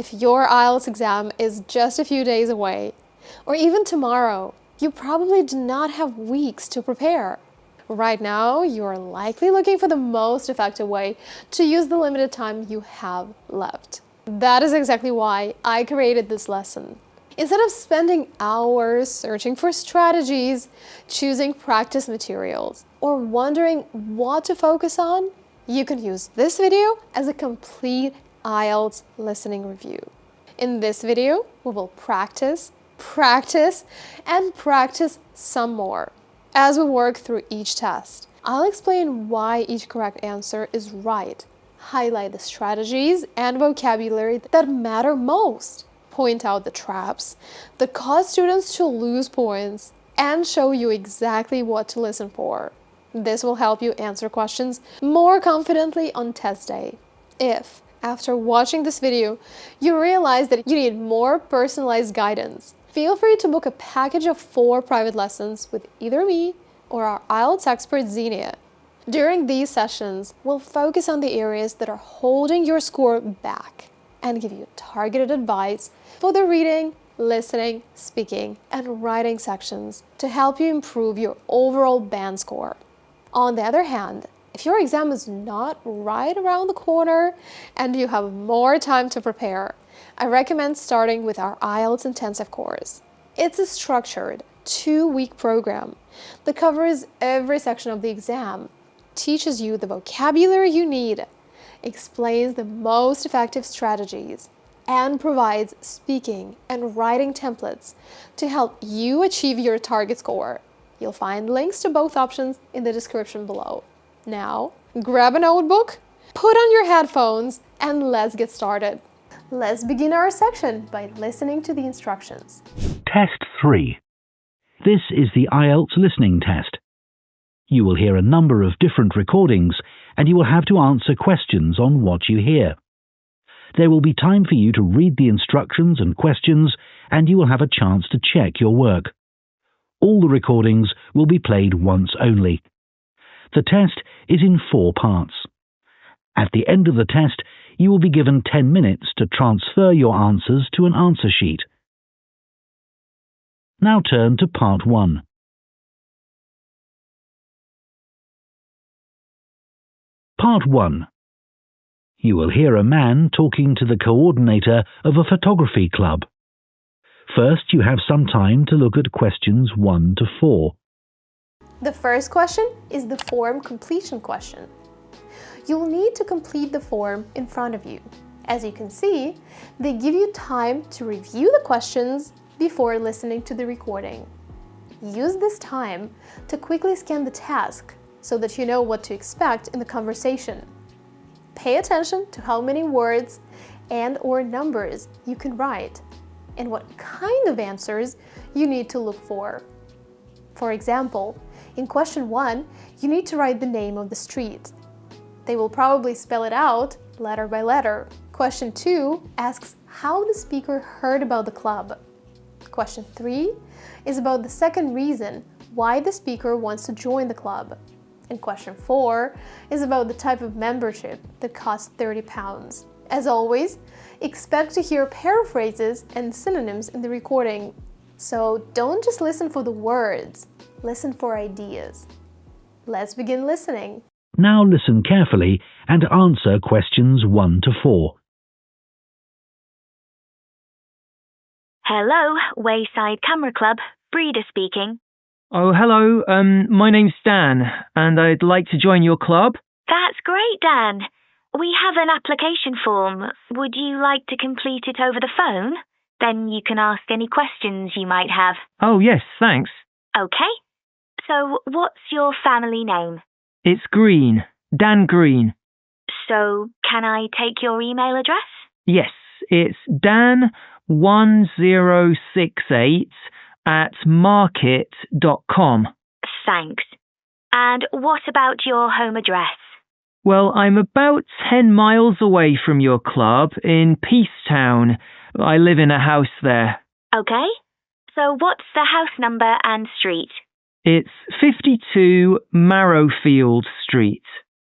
If your IELTS exam is just a few days away, or even tomorrow, you probably do not have weeks to prepare. Right now, you are likely looking for the most effective way to use the limited time you have left. That is exactly why I created this lesson. Instead of spending hours searching for strategies, choosing practice materials, or wondering what to focus on, you can use this video as a complete IELTS listening review. In this video, we will practice, and practice some more. As we work through each test, I'll explain why each correct answer is right, highlight the strategies and vocabulary that matter most, point out the traps that cause students to lose points, and show you exactly what to listen for. This will help you answer questions more confidently on test day. If, after watching this video, you realize that you need more personalized guidance, feel free to book a package of 4 private lessons with either me or our IELTS expert Xeniya. During these sessions, we'll focus on the areas that are holding your score back and give you targeted advice for the reading, listening, speaking, and writing sections to help you improve your overall band score. On the other hand, if your exam is not right around the corner and you have more time to prepare, I recommend starting with our IELTS Intensive Course. It's a structured 2-week program that covers every section of the exam, teaches you the vocabulary you need, explains the most effective strategies, and provides speaking and writing templates to help you achieve your target score. You'll find links to both options in the description below. Now, grab a notebook, put on your headphones, and let's get started. Let's begin our section by listening to the instructions. Test 3. This is the IELTS listening test. You will hear a number of different recordings, and you will have to answer questions on what you hear. There will be time for you to read the instructions and questions, and you will have a chance to check your work. All the recordings will be played once only. The test is in 4 parts. At the end of the test, you will be given 10 minutes to transfer your answers to an answer sheet. Now turn to Part 1. Part 1. You will hear a man talking to the coordinator of a photography club. First, you have some time to look at questions 1 to 4. The first question is the form completion question. You'll need to complete the form in front of you. As you can see, they give you time to review the questions before listening to the recording. Use this time to quickly scan the task so that you know what to expect in the conversation. Pay attention to how many words and/or numbers you can write and what kind of answers you need to look for. For example, in question 1, you need to write the name of the street. They will probably spell it out letter by letter. Question 2 asks how the speaker heard about the club. Question 3 is about the second reason why the speaker wants to join the club. And question 4 is about the type of membership that costs £30. As always, expect to hear paraphrases and synonyms in the recording. So don't just listen for the words, listen for ideas. Let's begin listening. Now listen carefully and answer questions 1 to 4. Hello, Wayside Camera Club, Breeder speaking. Oh, hello. My name's Dan, and I'd like to join your club. That's great, Dan. We have an application form. Would you like to complete it over the phone? Then you can ask any questions you might have. Oh, yes, thanks. Okay. So, what's your family name? It's Green. Dan Green. So, can I take your email address? Yes, it's dan1068@market.com. Thanks. And what about your home address? Well, I'm about 10 miles away from your club in Peacetown. I live in a house there. Okay. So what's the house number and street? It's 52 Marrowfield Street.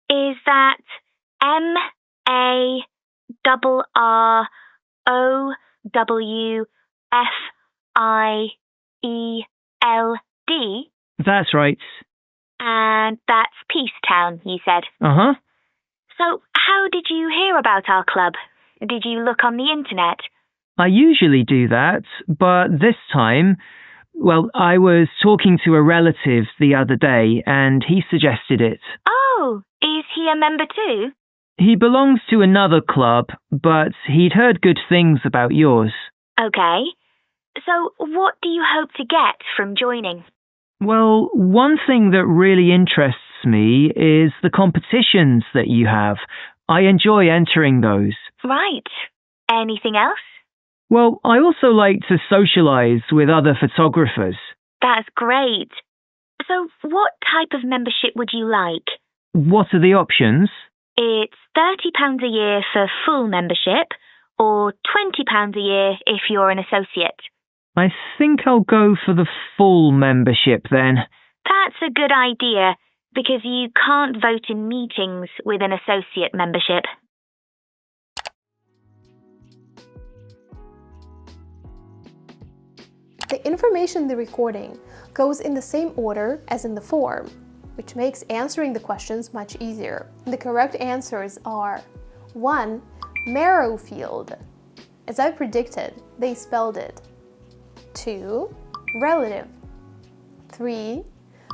Is that O-W-F-I-E-L-D? That's right. And that's Peacetown, you said. Uh-huh. So how did you hear about our club? Did you look on the internet? I usually do that, but this time, well, I was talking to a relative the other day and he suggested it. Oh, is he a member too? He belongs to another club, but he'd heard good things about yours. Okay. So what do you hope to get from joining? Well, one thing that really interests me is the competitions that you have. I enjoy entering those. Right. Anything else? Well, I also like to socialize with other photographers. That's great. So what type of membership would you like? What are the options? It's £30 a year for full membership, or £20 a year if you're an associate. I think I'll go for the full membership then. That's a good idea, because you can't vote in meetings with an associate membership. The information in the recording goes in the same order as in the form, which makes answering the questions much easier. The correct answers are 1. Marrowfield. As I predicted, they spelled it. 2. Relative. 3.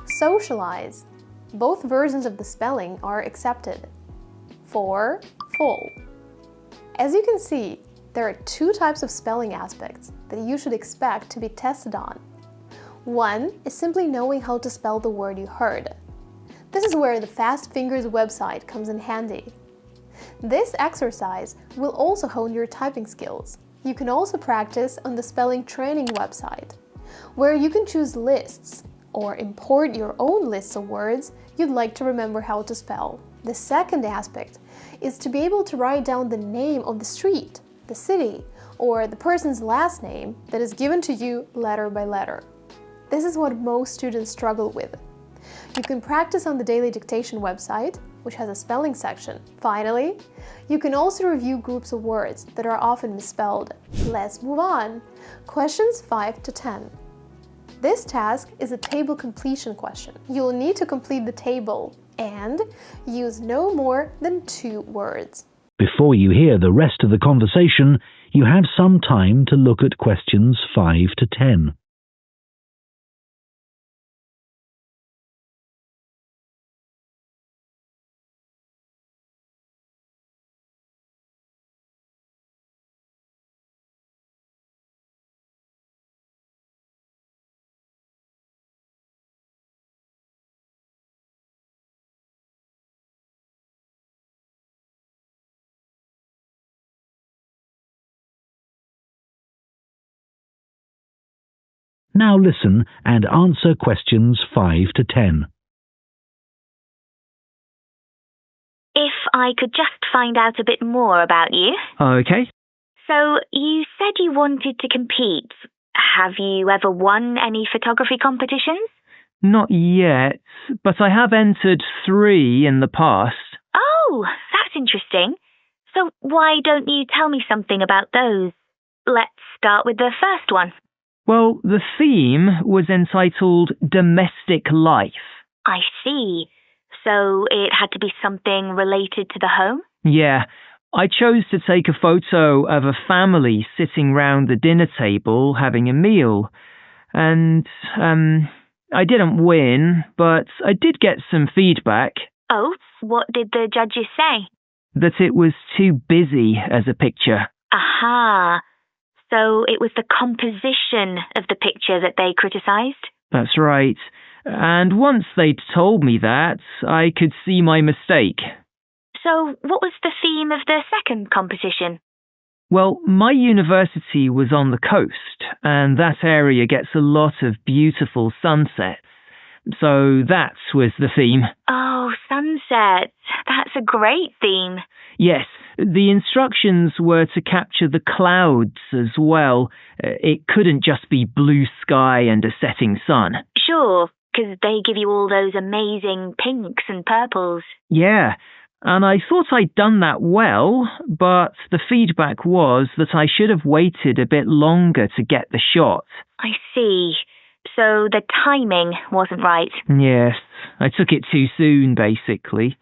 Socialize. Both versions of the spelling are accepted. 4. Full. As you can see, there are two types of spelling aspects that you should expect to be tested on. One is simply knowing how to spell the word you heard. This is where the Fast Fingers website comes in handy. This exercise will also hone your typing skills. You can also practice on the spelling training website, where you can choose lists or import your own lists of words you'd like to remember how to spell. The second aspect is to be able to write down the name of the street, the city, or the person's last name that is given to you letter by letter. This is what most students struggle with. You can practice on the Daily Dictation website, which has a spelling section. Finally, you can also review groups of words that are often misspelled. Let's move on. Questions 5 to 10. This task is a table completion question. You'll need to complete the table and use no more than 2 words. Before you hear the rest of the conversation, you have some time to look at questions 5 to 10. Now listen and answer questions 5 to 10. If I could just find out a bit more about you. Okay. So, you said you wanted to compete. Have you ever won any photography competitions? Not yet, but I have entered 3 in the past. Oh, that's interesting. So why don't you tell me something about those? Let's start with the first one. Well, the theme was entitled Domestic Life. I see. So it had to be something related to the home? Yeah, I chose to take a photo of a family sitting round the dinner table having a meal. And, I didn't win, but I did get some feedback. Oh, what did the judges say? That it was too busy as a picture. Aha. So it was the composition of the picture that they criticised? That's right. And once they'd told me that, I could see my mistake. So what was the theme of the second competition? Well, my university was on the coast, and that area gets a lot of beautiful sunsets. So that was the theme. Oh, sunsets. That's a great theme. Yes, the instructions were to capture the clouds as well. It couldn't just be blue sky and a setting sun. Sure, because they give you all those amazing pinks and purples. Yeah, and I thought I'd done that well, but the feedback was that I should have waited a bit longer to get the shot. I see. So the timing wasn't right. Yes, I took it too soon, basically.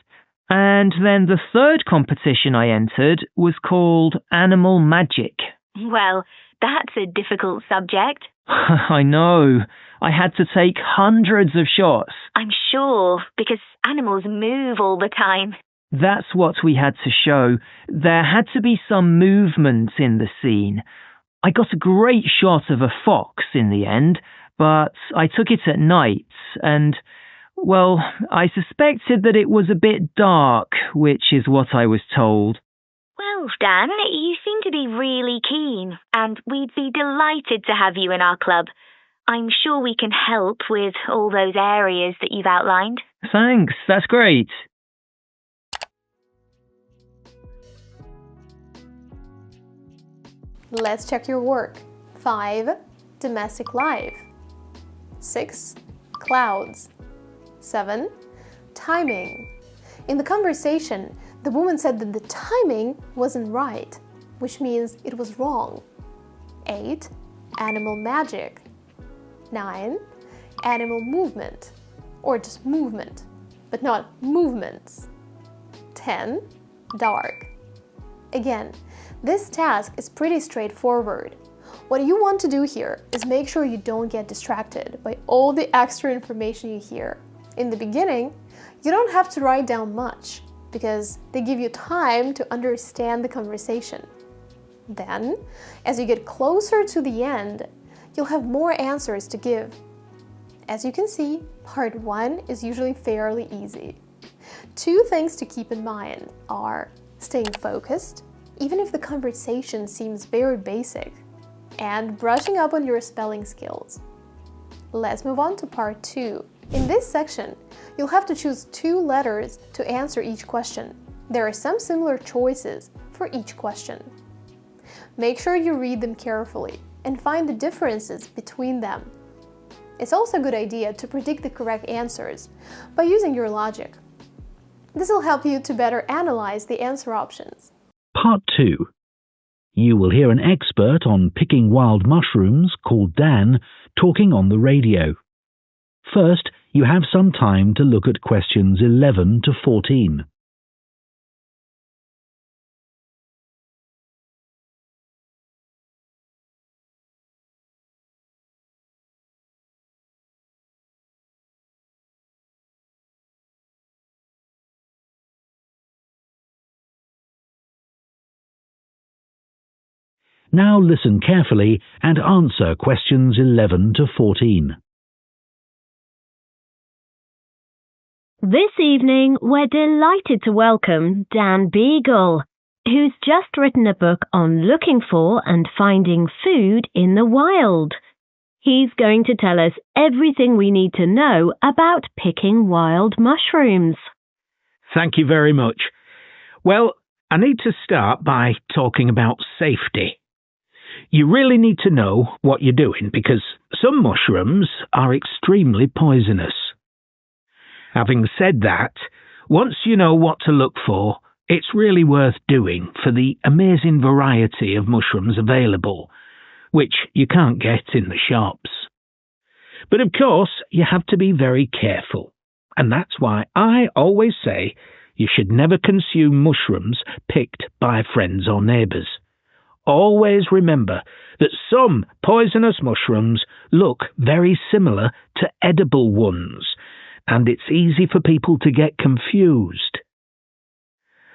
And then the third competition I entered was called Animal Magic. Well, that's a difficult subject. I know. I had to take hundreds of shots. I'm sure, because animals move all the time. That's what we had to show. There had to be some movement in the scene. I got a great shot of a fox in the end, but I took it at night and, well, I suspected that it was a bit dark, which is what I was told. Well, Dan, you seem to be really keen, and we'd be delighted to have you in our club. I'm sure we can help with all those areas that you've outlined. Thanks, that's great. Let's check your work. 5. Domestic life. 6. Clouds. 7. Timing. In the conversation, the woman said that the timing wasn't right, which means it was wrong. 8. Animal magic. 9. Animal movement, or just movement, but not movements. 10. Dark. Again, this task is pretty straightforward. What you want to do here is make sure you don't get distracted by all the extra information you hear. In the beginning, you don't have to write down much because they give you time to understand the conversation. Then, as you get closer to the end, you'll have more answers to give. As you can see, part 1 is usually fairly easy. 2 things to keep in mind are staying focused, even if the conversation seems very basic, and brushing up on your spelling skills. Let's move on to part 2. In this section, you'll have to choose 2 letters to answer each question. There are some similar choices for each question. Make sure you read them carefully and find the differences between them. It's also a good idea to predict the correct answers by using your logic. This will help you to better analyze the answer options. Part 2. You will hear an expert on picking wild mushrooms called Dan talking on the radio. First, you have some time to look at questions 11 to 14. Now listen carefully and answer questions 11 to 14. This evening, we're delighted to welcome Dan Beagle, who's just written a book on looking for and finding food in the wild. He's going to tell us everything we need to know about picking wild mushrooms. Thank you very much. Well, I need to start by talking about safety. You really need to know what you're doing because some mushrooms are extremely poisonous. Having said that, once you know what to look for, it's really worth doing for the amazing variety of mushrooms available, which you can't get in the shops. But of course, you have to be very careful, and that's why I always say you should never consume mushrooms picked by friends or neighbours. Always remember that some poisonous mushrooms look very similar to edible ones, and it's easy for people to get confused.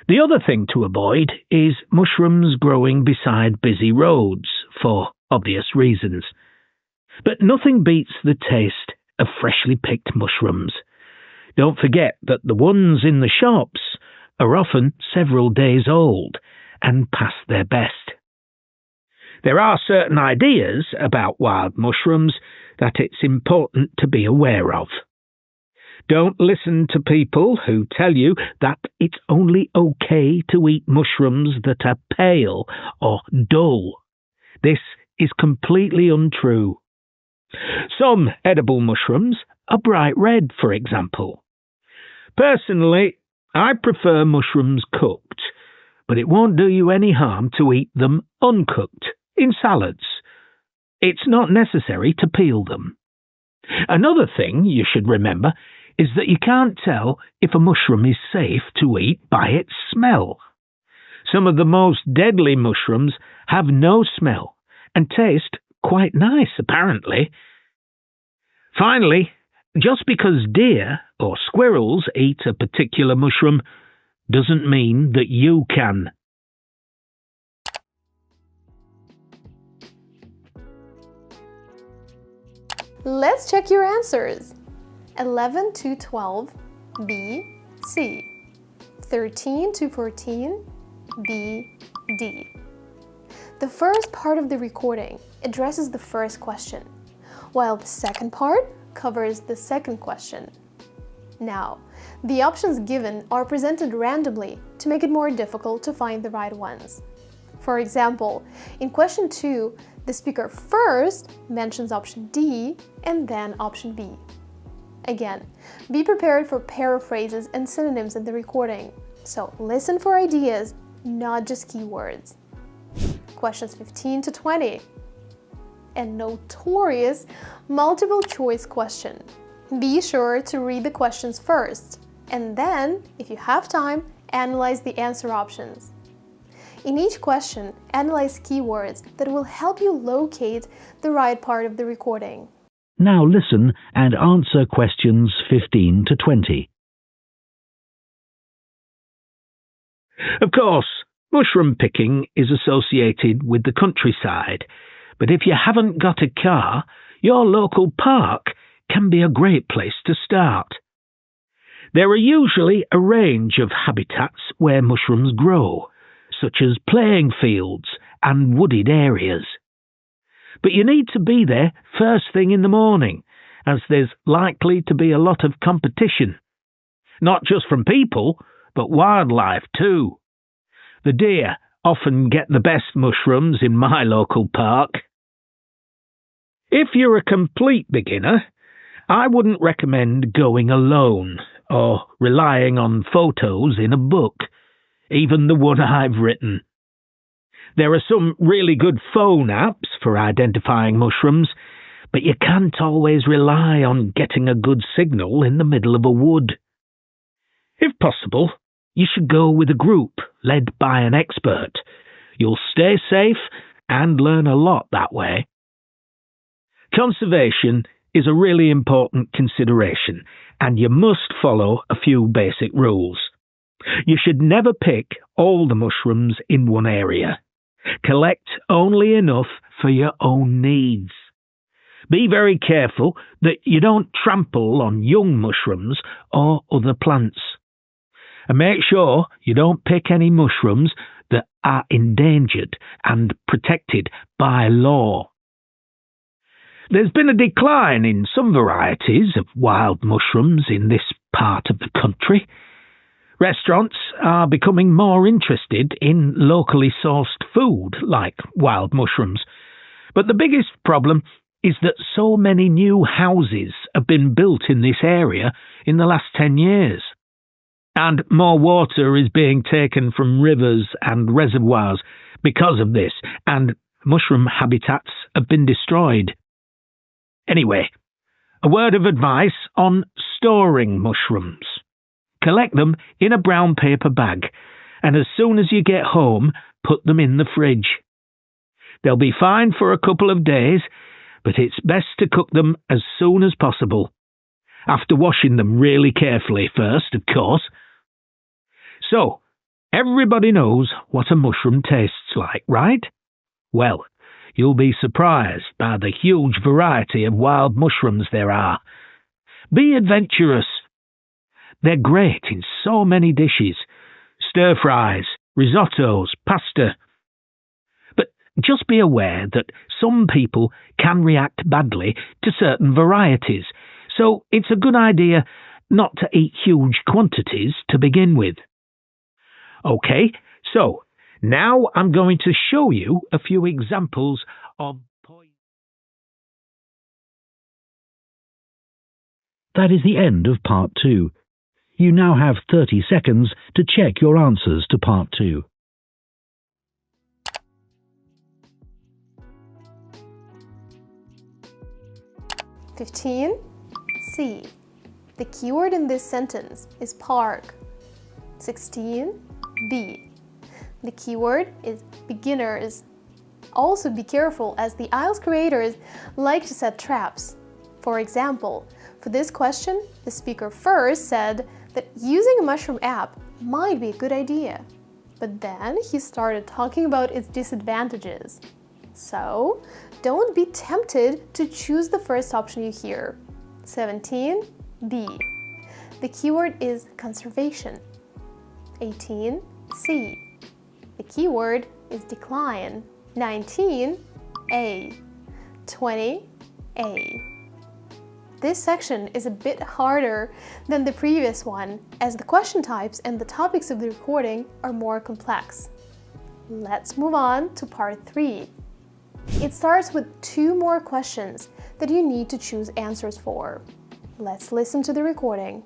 The other thing to avoid is mushrooms growing beside busy roads, for obvious reasons. But nothing beats the taste of freshly picked mushrooms. Don't forget that the ones in the shops are often several days old and past their best. There are certain ideas about wild mushrooms that it's important to be aware of. Don't listen to people who tell you that it's only okay to eat mushrooms that are pale or dull. This is completely untrue. Some edible mushrooms are bright red, for example. Personally, I prefer mushrooms cooked, but it won't do you any harm to eat them uncooked, in salads. It's not necessary to peel them. Another thing you should remember is that you can't tell if a mushroom is safe to eat by its smell. Some of the most deadly mushrooms have no smell and taste quite nice, apparently. Finally, just because deer or squirrels eat a particular mushroom doesn't mean that you can. Let's check your answers. 11 to 12, B, C. 13 to 14, B, D. The first part of the recording addresses the first question, while the second part covers the second question. Now, the options given are presented randomly to make it more difficult to find the right ones. For example, in question 2, the speaker first mentions option D and then option B. Again, be prepared for paraphrases and synonyms in the recording, so listen for ideas, not just keywords. Questions 15 to 20. A notorious multiple choice question. Be sure to read the questions first, and then, if you have time, analyze the answer options. In each question, analyze keywords that will help you locate the right part of the recording. Now listen and answer questions 15 to 20. Of course, mushroom picking is associated with the countryside, but if you haven't got a car, your local park can be a great place to start. There are usually a range of habitats where mushrooms grow, such as playing fields and wooded areas. But you need to be there first thing in the morning, as there's likely to be a lot of competition. Not just from people, but wildlife too. The deer often get the best mushrooms in my local park. If you're a complete beginner, I wouldn't recommend going alone or relying on photos in a book, even the one I've written. There are some really good phone apps for identifying mushrooms, but you can't always rely on getting a good signal in the middle of a wood. If possible, you should go with a group led by an expert. You'll stay safe and learn a lot that way. Conservation is a really important consideration, and you must follow a few basic rules. You should never pick all the mushrooms in one area. Collect only enough for your own needs. Be very careful that you don't trample on young mushrooms or other plants. And make sure you don't pick any mushrooms that are endangered and protected by law. There's been a decline in some varieties of wild mushrooms in this part of the country. Restaurants are becoming more interested in locally sourced food like wild mushrooms. But the biggest problem is that so many new houses have been built in this area in the last 10 years. And more water is being taken from rivers and reservoirs because of this, and mushroom habitats have been destroyed. Anyway, a word of advice on storing mushrooms. Collect them in a brown paper bag, and as soon as you get home, put them in the fridge. They'll be fine for a couple of days, but it's best to cook them as soon as possible. After washing them really carefully first, of course. So, everybody knows what a mushroom tastes like, right? Well, you'll be surprised by the huge variety of wild mushrooms there are. Be adventurous. They're great in so many dishes. Stir-fries, risottos, pasta. But just be aware that some people can react badly to certain varieties, so it's a good idea not to eat huge quantities to begin with. Okay, so now I'm going to show you a few examples of poison. That is the end of part 2. You now have 30 seconds to check your answers to Part 2. C. The keyword in this sentence is park. 16. B. The keyword is beginners. Also be careful, as the IELTS creators like to set traps. For example, for this question, the speaker first said that using a mushroom app might be a good idea, but then he started talking about its disadvantages. So, don't be tempted to choose the first option you hear. 17. B. The keyword is conservation. 18. C. The keyword is decline. 19. A. 20. A. This section is a bit harder than the previous one, as the question types and the topics of the recording are more complex. Let's move on to Part 3. It starts with 2 more questions that you need to choose answers for. Let's listen to the recording.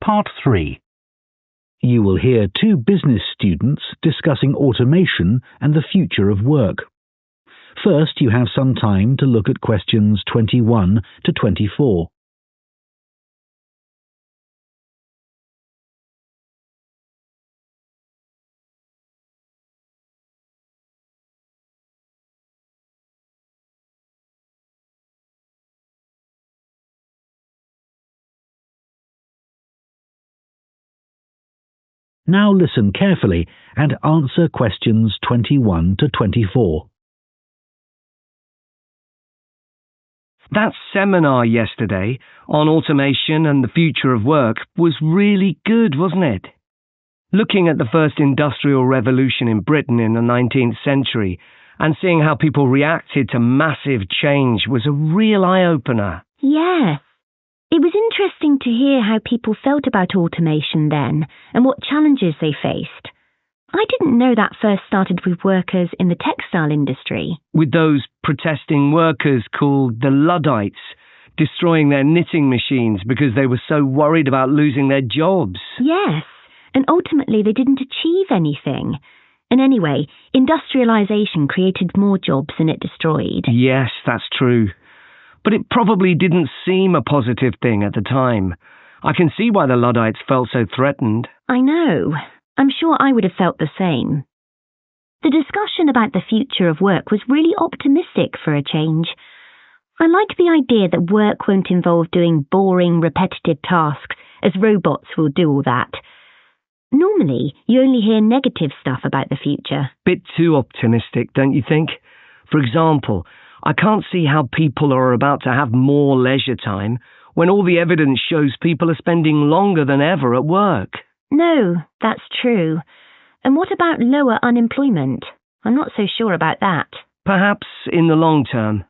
Part 3. You will hear 2 business students discussing automation and the future of work. First, you have some time to look at questions 21 to 24. Now listen carefully and answer questions 21 to 24. That seminar yesterday on automation and the future of work was really good, wasn't it? Looking at the first industrial revolution in Britain in the 19th century and seeing how people reacted to massive change was a real eye-opener. Yeah. It was interesting to hear how people felt about automation then and what challenges they faced. I didn't know that first started with workers in the textile industry. With those protesting workers called the Luddites, destroying their knitting machines because they were so worried about losing their jobs. Yes, and ultimately they didn't achieve anything. And anyway, industrialization created more jobs than it destroyed. Yes, that's true. But it probably didn't seem a positive thing at the time. I can see why the Luddites felt so threatened. I know. I'm sure I would have felt the same. The discussion about the future of work was really optimistic for a change. I like the idea that work won't involve doing boring, repetitive tasks, as robots will do all that. Normally, you only hear negative stuff about the future. Bit too optimistic, don't you think? For example, I can't see how people are about to have more leisure time when all the evidence shows people are spending longer than ever at work. No, that's true. And what about lower unemployment? I'm not so sure about that. Perhaps in the long term,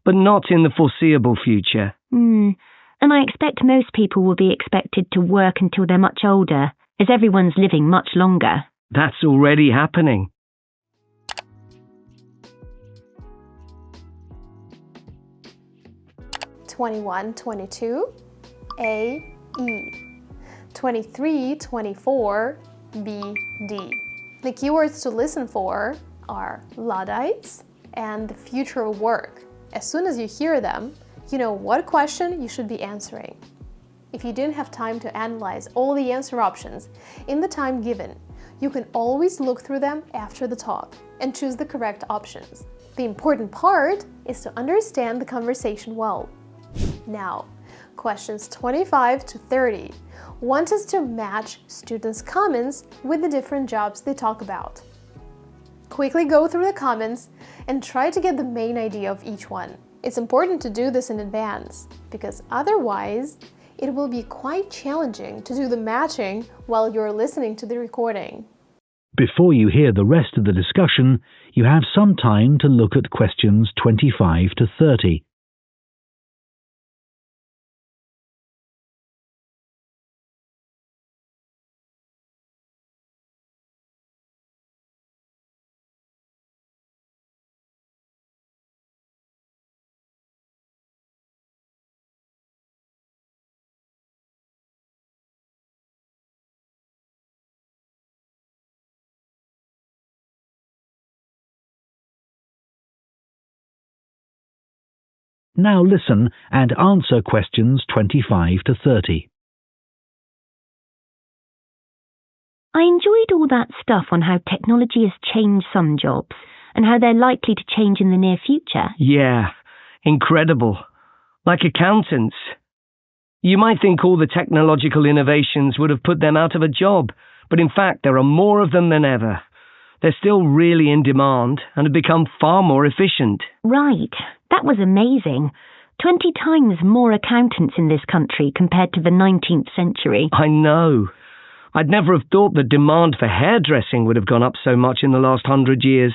but not in the foreseeable future. And I expect most people will be expected to work until they're much older, as everyone's living much longer. That's already happening. (21, 22) A, E. 23, 24, B, D. The keywords to listen for are Luddites and the future of work. As soon as you hear them, you know what question you should be answering. If you didn't have time to analyze all the answer options in the time given, you can always look through them after the talk and choose the correct options. The important part is to understand the conversation well. Now, questions 25 to 30 want us to match students' comments with the different jobs they talk about. Quickly go through the comments and try to get the main idea of each one. It's important to do this in advance, because otherwise it will be quite challenging to do the matching while you're listening to the recording. Before you hear the rest of the discussion, you have some time to look at questions 25 to 30. Now listen and answer questions 25 to 30. I enjoyed all that stuff on how technology has changed some jobs and how they're likely to change in the near future. Yeah, incredible. Like accountants. You might think all the technological innovations would have put them out of a job, but in fact there are more of them than ever. They're still really in demand and have become far more efficient. Right, that was amazing. 20 times more accountants in this country compared to the 19th century. I know. I'd never have thought the demand for hairdressing would have gone up so much in the last 100 years.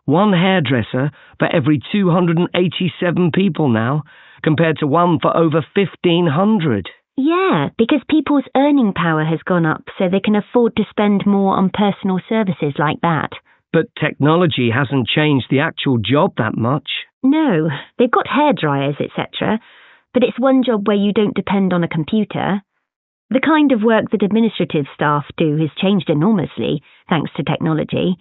One hairdresser for every 287 people now, compared to one for over 1,500. Yeah, because people's earning power has gone up so they can afford to spend more on personal services like that. But technology hasn't changed the actual job that much. No, they've got hairdryers, etc., but it's one job where you don't depend on a computer. The kind of work that administrative staff do has changed enormously, thanks to technology.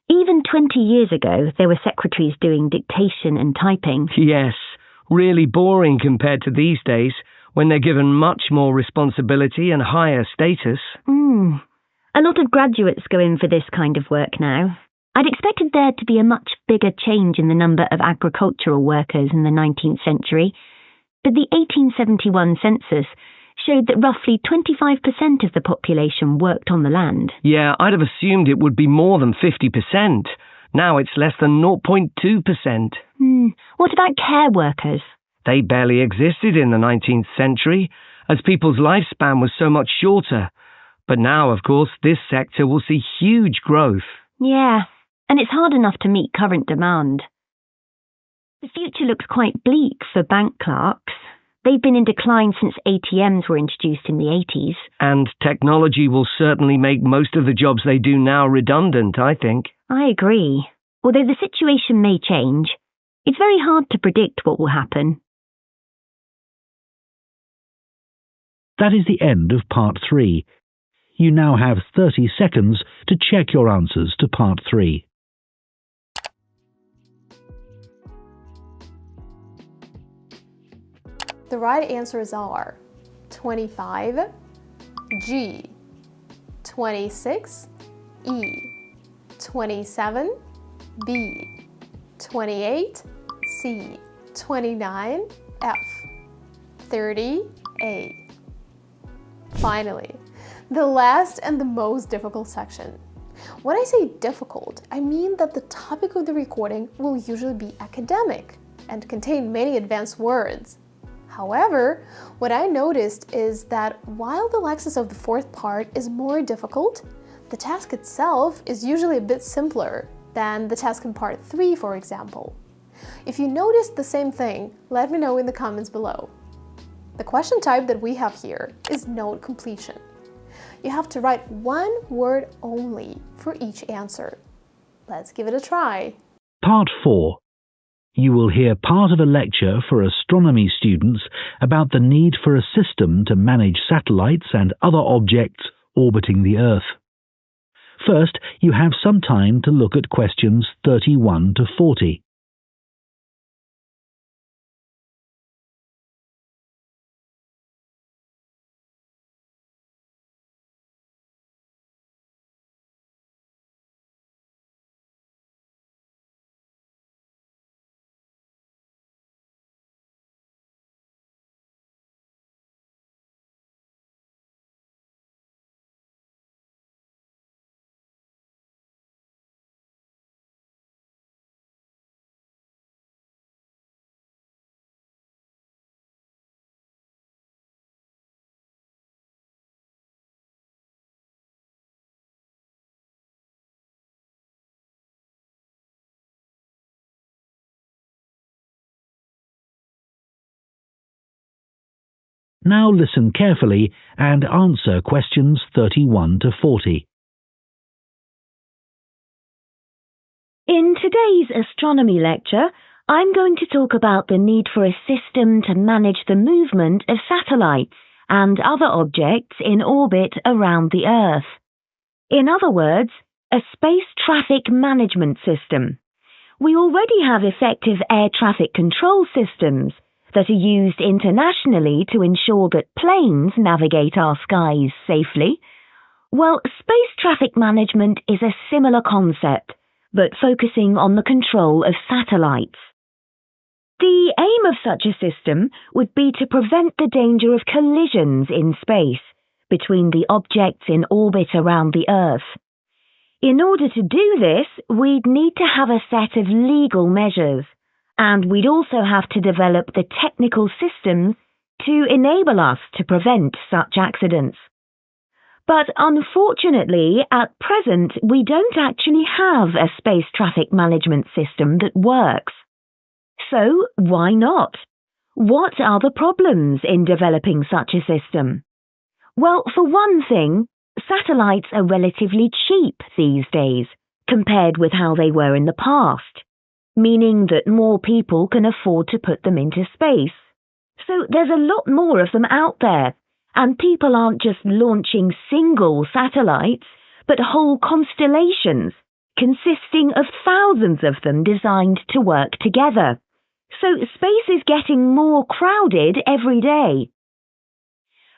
Even 20 years ago, there were secretaries doing dictation and typing. Yes, really boring compared to these days, when they're given much more responsibility and higher status. A lot of graduates go in for this kind of work now. I'd expected there to be a much bigger change in the number of agricultural workers in the 19th century, but the 1871 census showed that roughly 25% of the population worked on the land. Yeah, I'd have assumed it would be more than 50%. Now it's less than 0.2%. What about care workers? They barely existed in the 19th century, as people's lifespan was so much shorter. But now, of course, this sector will see huge growth. Yeah, and it's hard enough to meet current demand. The future looks quite bleak for bank clerks. They've been in decline since ATMs were introduced in the 80s. And technology will certainly make most of the jobs they do now redundant, I think. I agree. Although the situation may change, it's very hard to predict what will happen. That is the end of Part 3. You now have 30 seconds to check your answers to Part 3. The right answers are 25, G, 26, E, 27, B, 28, C, 29, F, 30, A. Finally, the last and the most difficult section. When I say difficult, I mean that the topic of the recording will usually be academic and contain many advanced words. However, what I noticed is that while the lexis of the fourth part is more difficult, the task itself is usually a bit simpler than the task in part 3, for example. If you noticed the same thing, let me know in the comments below. The question type that we have here is note completion. You have to write one word only for each answer. Let's give it a try. Part 4. You will hear part of a lecture for astronomy students about the need for a system to manage satellites and other objects orbiting the Earth. First, you have some time to look at questions 31 to 40. Now listen carefully and answer questions 31 to 40. In today's astronomy lecture, I'm going to talk about the need for a system to manage the movement of satellites and other objects in orbit around the Earth. In other words, a space traffic management system. We already have effective air traffic control systems that are used internationally to ensure that planes navigate our skies safely. Well, space traffic management is a similar concept, but focusing on the control of satellites. The aim of such a system would be to prevent the danger of collisions in space between the objects in orbit around the Earth. In order to do this, we'd need to have a set of legal measures, and we'd also have to develop the technical systems to enable us to prevent such accidents. But unfortunately, at present, we don't actually have a space traffic management system that works. So, why not? What are the problems in developing such a system? Well, for one thing, satellites are relatively cheap these days, compared with how they were in the past, meaning that more people can afford to put them into space. So there's a lot more of them out there, and people aren't just launching single satellites, but whole constellations, consisting of thousands of them designed to work together. So space is getting more crowded every day.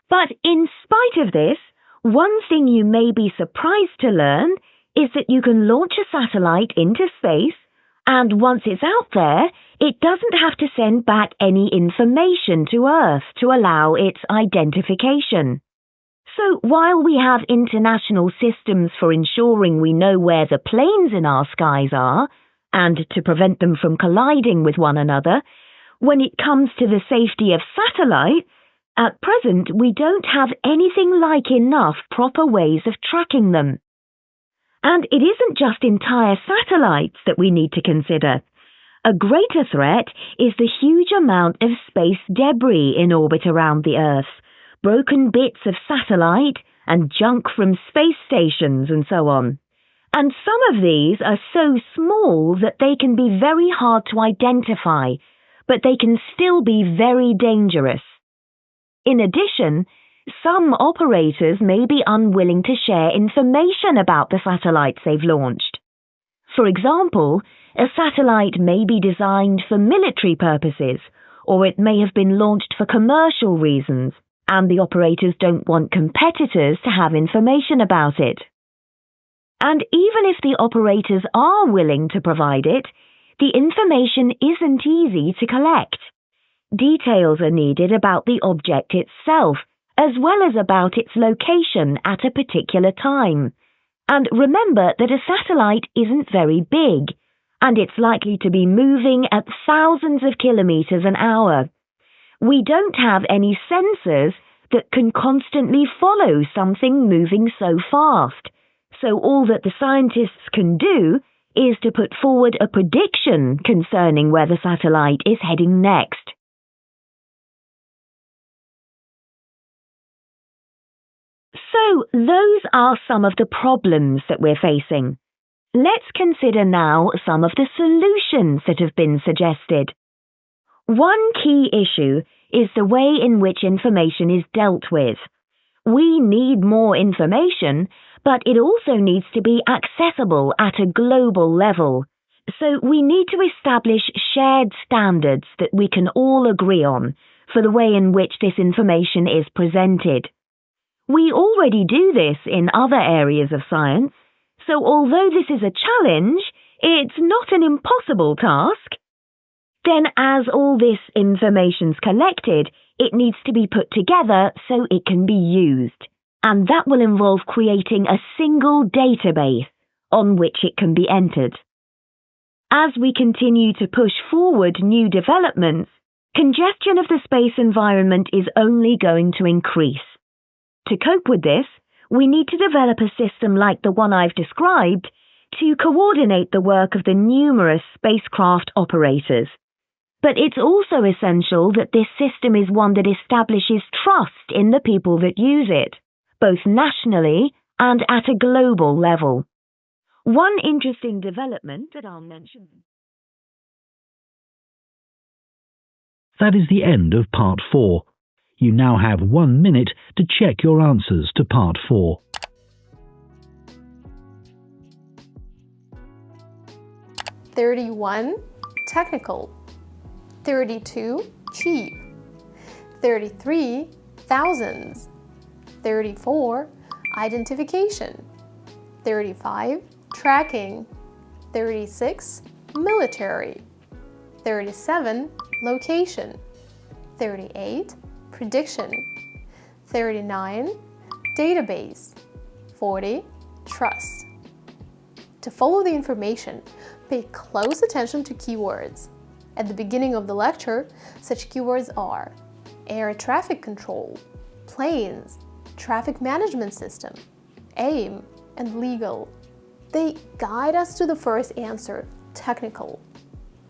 But in spite of this, one thing you may be surprised to learn is that you can launch a satellite into space, and once it's out there, it doesn't have to send back any information to Earth to allow its identification. So while we have international systems for ensuring we know where the planes in our skies are, and to prevent them from colliding with one another, when it comes to the safety of satellites, at present we don't have anything like enough proper ways of tracking them. And it isn't just entire satellites that we need to consider. A greater threat is the huge amount of space debris in orbit around the Earth, broken bits of satellite and junk from space stations and so on. And some of these are so small that they can be very hard to identify, but they can still be very dangerous. In addition, some operators may be unwilling to share information about the satellites they've launched. For example, a satellite may be designed for military purposes, or it may have been launched for commercial reasons, and the operators don't want competitors to have information about it. And even if the operators are willing to provide it, the information isn't easy to collect. Details are needed about the object itself, as well as about its location at a particular time. And remember that a satellite isn't very big, and it's likely to be moving at thousands of kilometers an hour. We don't have any sensors that can constantly follow something moving so fast. So all that the scientists can do is to put forward a prediction concerning where the satellite is heading next. So those are some of the problems that we're facing. Let's consider now some of the solutions that have been suggested. One key issue is the way in which information is dealt with. We need more information, but it also needs to be accessible at a global level. So we need to establish shared standards that we can all agree on for the way in which this information is presented. We already do this in other areas of science, so although this is a challenge, it's not an impossible task. Then as all this information's collected, it needs to be put together so it can be used, and that will involve creating a single database on which it can be entered. As we continue to push forward new developments, congestion of the space environment is only going to increase. To cope with this, we need to develop a system like the one I've described to coordinate the work of the numerous spacecraft operators. But it's also essential that this system is one that establishes trust in the people that use it, both nationally and at a global level. One interesting development that I'll mention. That is the end of Part 4. You now have 1 minute to check your answers to Part 4. 31, technical. 32, cheap. 33, thousands. 34, identification. 35, tracking. 36, military. 37, location. 38, prediction. 39, database. 40, trust. To follow the information, pay close attention to keywords. At the beginning of the lecture, such keywords are air traffic control, planes, traffic management system, AIM, and legal. They guide us to the first answer, technical.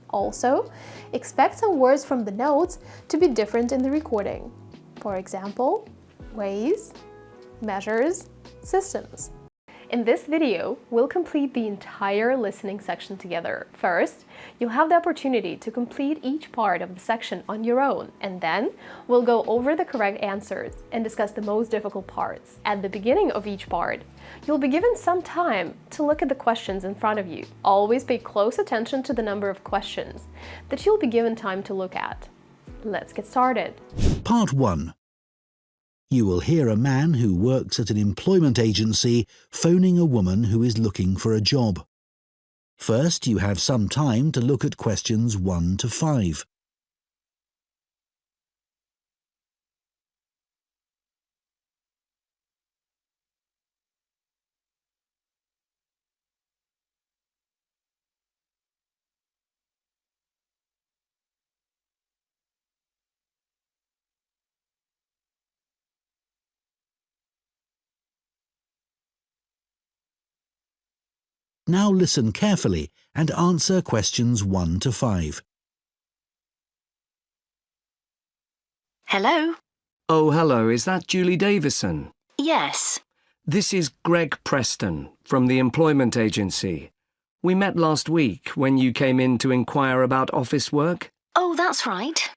Also, expect some words from the notes to be different in the recording. For example, ways, measures, systems. In this video, we'll complete the entire listening section together. First, you'll have the opportunity to complete each part of the section on your own, and then we'll go over the correct answers and discuss the most difficult parts. At the beginning of each part, you'll be given some time to look at the questions in front of you. Always pay close attention to the number of questions that you'll be given time to look at. Let's get started. Part 1. You will hear a man who works at an employment agency phoning a woman who is looking for a job. First, you have some time to look at questions 1 to 5. Now listen carefully and answer questions 1 to 5. Hello? Oh, hello, is that Julie Davison? Yes. This is Greg Preston from the employment agency. We met last week when you came in to inquire about office work. Oh, that's right.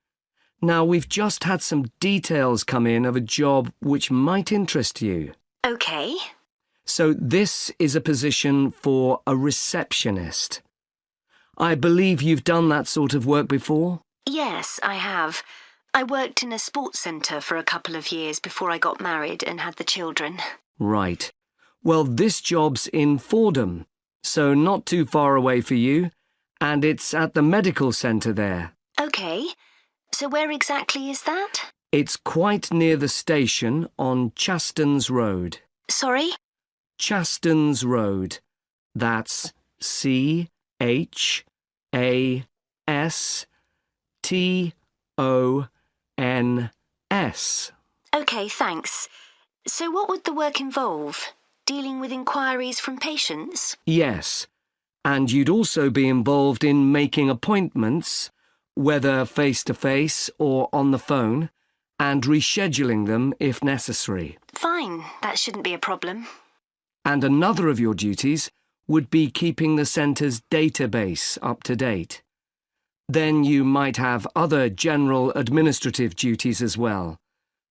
Now, we've just had some details come in of a job which might interest you. Okay. So this is a position for a receptionist. I believe you've done that sort of work before? Yes, I have. I worked in a sports centre for a couple of years before I got married and had the children. Right. Well, this job's in Fordham, so not too far away for you, and it's at the medical centre there. Okay. So where exactly is that? It's quite near the station on Chastens Road. Sorry? Chastens Road. That's CHASTONS. Okay, thanks. So what would the work involve? Dealing with inquiries from patients? Yes. And you'd also be involved in making appointments, whether face-to-face or on the phone, and rescheduling them if necessary. Fine, that shouldn't be a problem. And another of your duties would be keeping the centre's database up to date. Then you might have other general administrative duties as well,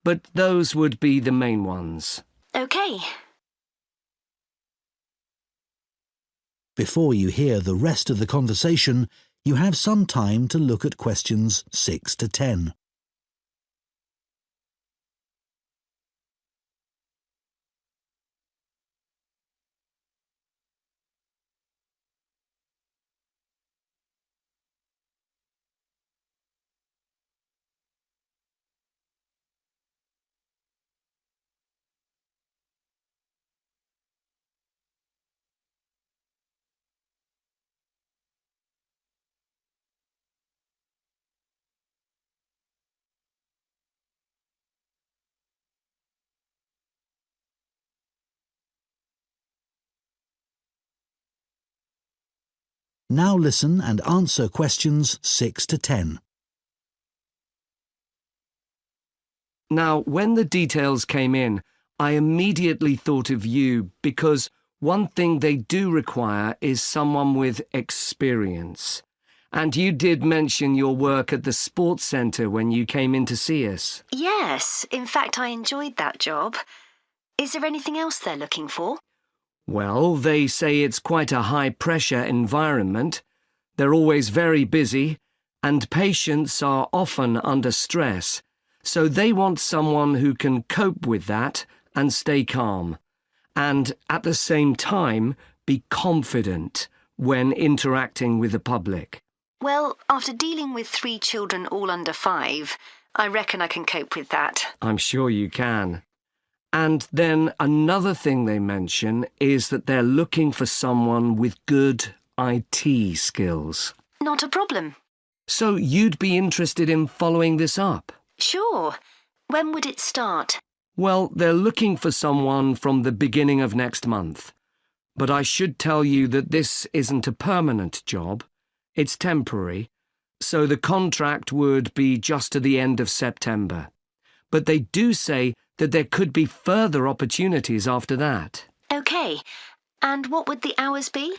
but those would be the main ones. Okay. Before you hear the rest of the conversation, you have some time to look at questions 6 to 10. Now listen and answer questions 6 to 10. Now, when the details came in, I immediately thought of you because one thing they do require is someone with experience. And you did mention your work at the sports centre when you came in to see us. Yes, in fact I enjoyed that job. Is there anything else they're looking for? Well, they say it's quite a high-pressure environment. They're always very busy, and patients are often under stress, so they want someone who can cope with that and stay calm, and at the same time be confident when interacting with the public. Well, after dealing with 3 children all under 5, I reckon I can cope with that. I'm sure you can. And then another thing they mention is that they're looking for someone with good IT skills. Not a problem. So you'd be interested in following this up? Sure. When would it start? Well, they're looking for someone from the beginning of next month. But I should tell you that this isn't a permanent job. It's temporary, so the contract would be just to the end of September. But they do say that there could be further opportunities after that. OK. And what would the hours be?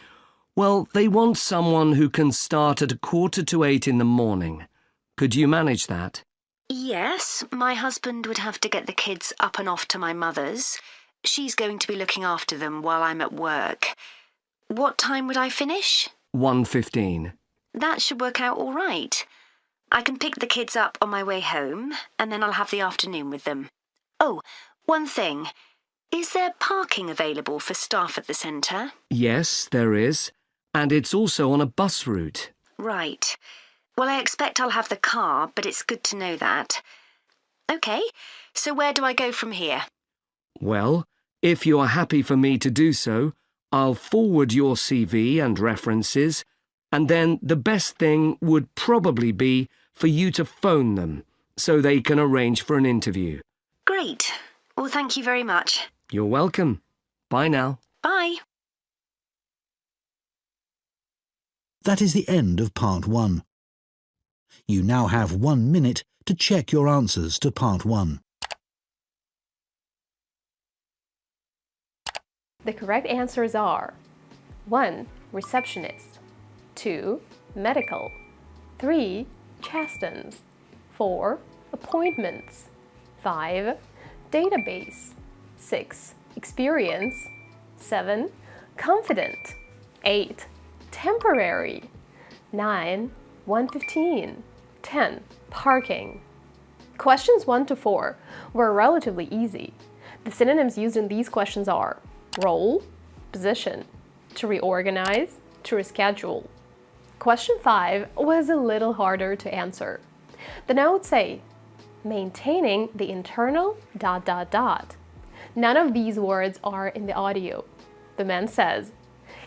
Well, they want someone who can start at 7:45 in the morning. Could you manage that? Yes, my husband would have to get the kids up and off to my mother's. She's going to be looking after them while I'm at work. What time would I finish? 1:15. That should work out all right. I can pick the kids up on my way home, and then I'll have the afternoon with them. Oh, one thing. Is there parking available for staff at the centre? Yes, there is. And it's also on a bus route. Right. Well, I expect I'll have the car, but it's good to know that. OK, so where do I go from here? Well, if you are happy for me to do so, I'll forward your CV and references, and then the best thing would probably be for you to phone them so they can arrange for an interview. Great. Well, thank you very much. You're welcome. Bye now. Bye. That is the end of Part 1. You now have 1 minute to check your answers to Part 1. The correct answers are 1. Receptionist, 2. Medical, 3. Chastens, 4. Appointments, 5. Database, 6. Experience, 7. Confident, 8. Temporary, 9. 115, 10. Parking. Questions 1 to 4 were relatively easy. The synonyms used in these questions are role, position, to reorganize, to reschedule. Question 5 was a little harder to answer. The notes say, maintaining the internal ... None of these words are in the audio. The man says,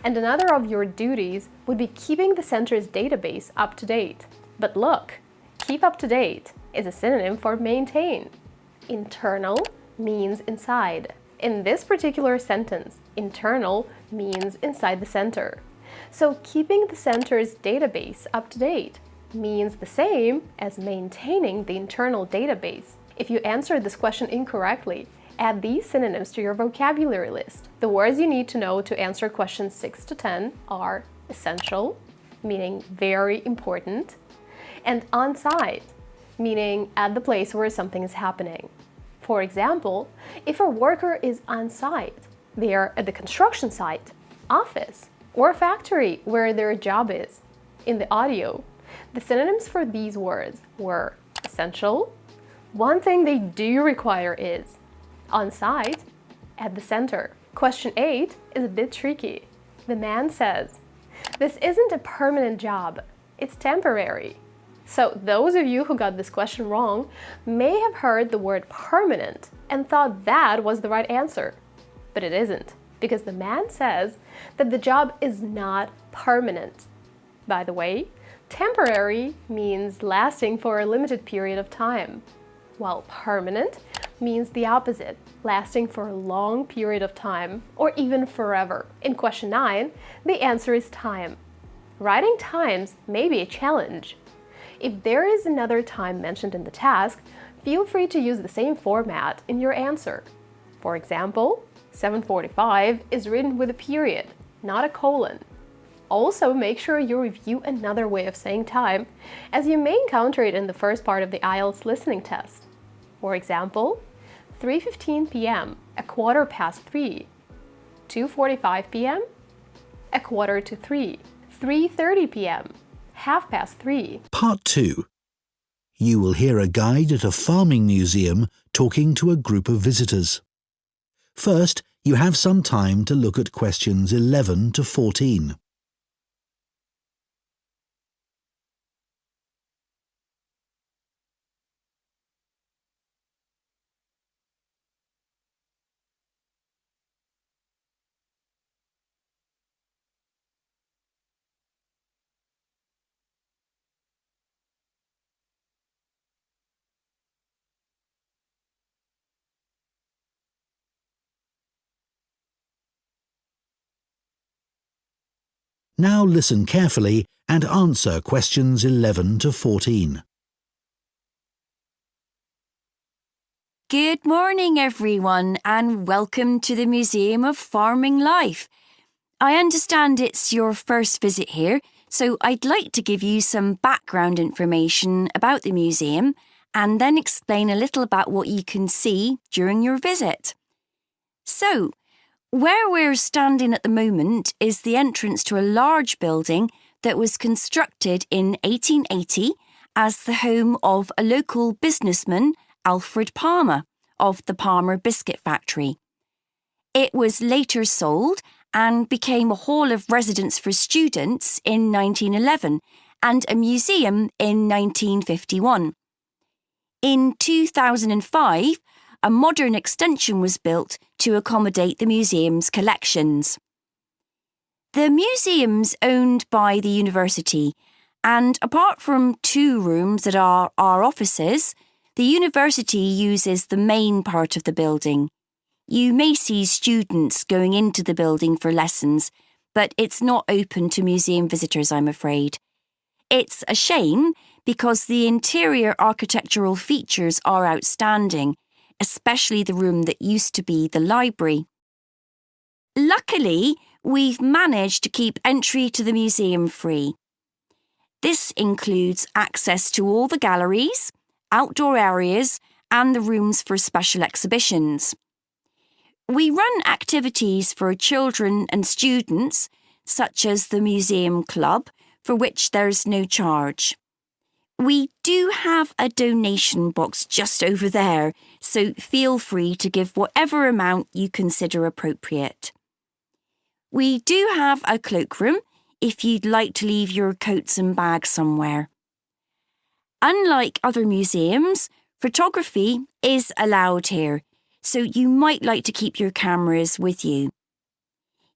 and another of your duties would be keeping the center's database up to date. But look, keep up to date is a synonym for maintain. Internal means inside. In this particular sentence, internal means inside the center. So keeping the center's database up to date means the same as maintaining the internal database. If you answered this question incorrectly, add these synonyms to your vocabulary list. The words you need to know to answer questions 6 to 10 are essential, meaning very important, and on-site, meaning at the place where something is happening. For example, if a worker is on-site, they are at the construction site, office, or factory where their job is. In the audio, the synonyms for these words were essential. One thing they do require is on-site, at the center. Question 8 is a bit tricky. The man says, this isn't a permanent job, it's temporary. So those of you who got this question wrong may have heard the word permanent and thought that was the right answer. But it isn't, because the man says that the job is not permanent. By the way, temporary means lasting for a limited period of time, while permanent means the opposite, lasting for a long period of time, or even forever. In question 9, the answer is time. Writing times may be a challenge. If there is another time mentioned in the task, feel free to use the same format in your answer. For example, 7:45 is written with a period, not a colon. Also, make sure you review another way of saying time, as you may encounter it in the first part of the IELTS listening test. For example, 3:15 p.m., 3:15, 2:45 p.m., 2:45, 3:30 p.m., 3:30. Part 2. You will hear a guide at a farming museum talking to a group of visitors. First, you have some time to look at questions 11 to 14. Now listen carefully and answer questions 11 to 14. Good morning, everyone, and welcome to the Museum of Farming Life. I understand it's your first visit here, so I'd like to give you some background information about the museum and then explain a little about what you can see during your visit. So, where we're standing at the moment is the entrance to a large building that was constructed in 1880 as the home of a local businessman, Alfred Palmer, of the Palmer Biscuit Factory. It was later sold and became a hall of residence for students in 1911 and a museum in 1951. In 2005, a modern extension was built to accommodate the museum's collections. The museum's owned by the university, and apart from 2 rooms that are our offices, the university uses the main part of the building. You may see students going into the building for lessons, but it's not open to museum visitors, I'm afraid. It's a shame because the interior architectural features are outstanding, especially the room that used to be the library. Luckily, we've managed to keep entry to the museum free. This includes access to all the galleries, outdoor areas, and the rooms for special exhibitions. We run activities for children and students, such as the Museum Club, for which there's no charge. We do have a donation box just over there, so feel free to give whatever amount you consider appropriate. We do have a cloakroom if you'd like to leave your coats and bags somewhere. Unlike other museums, photography is allowed here, so you might like to keep your cameras with you.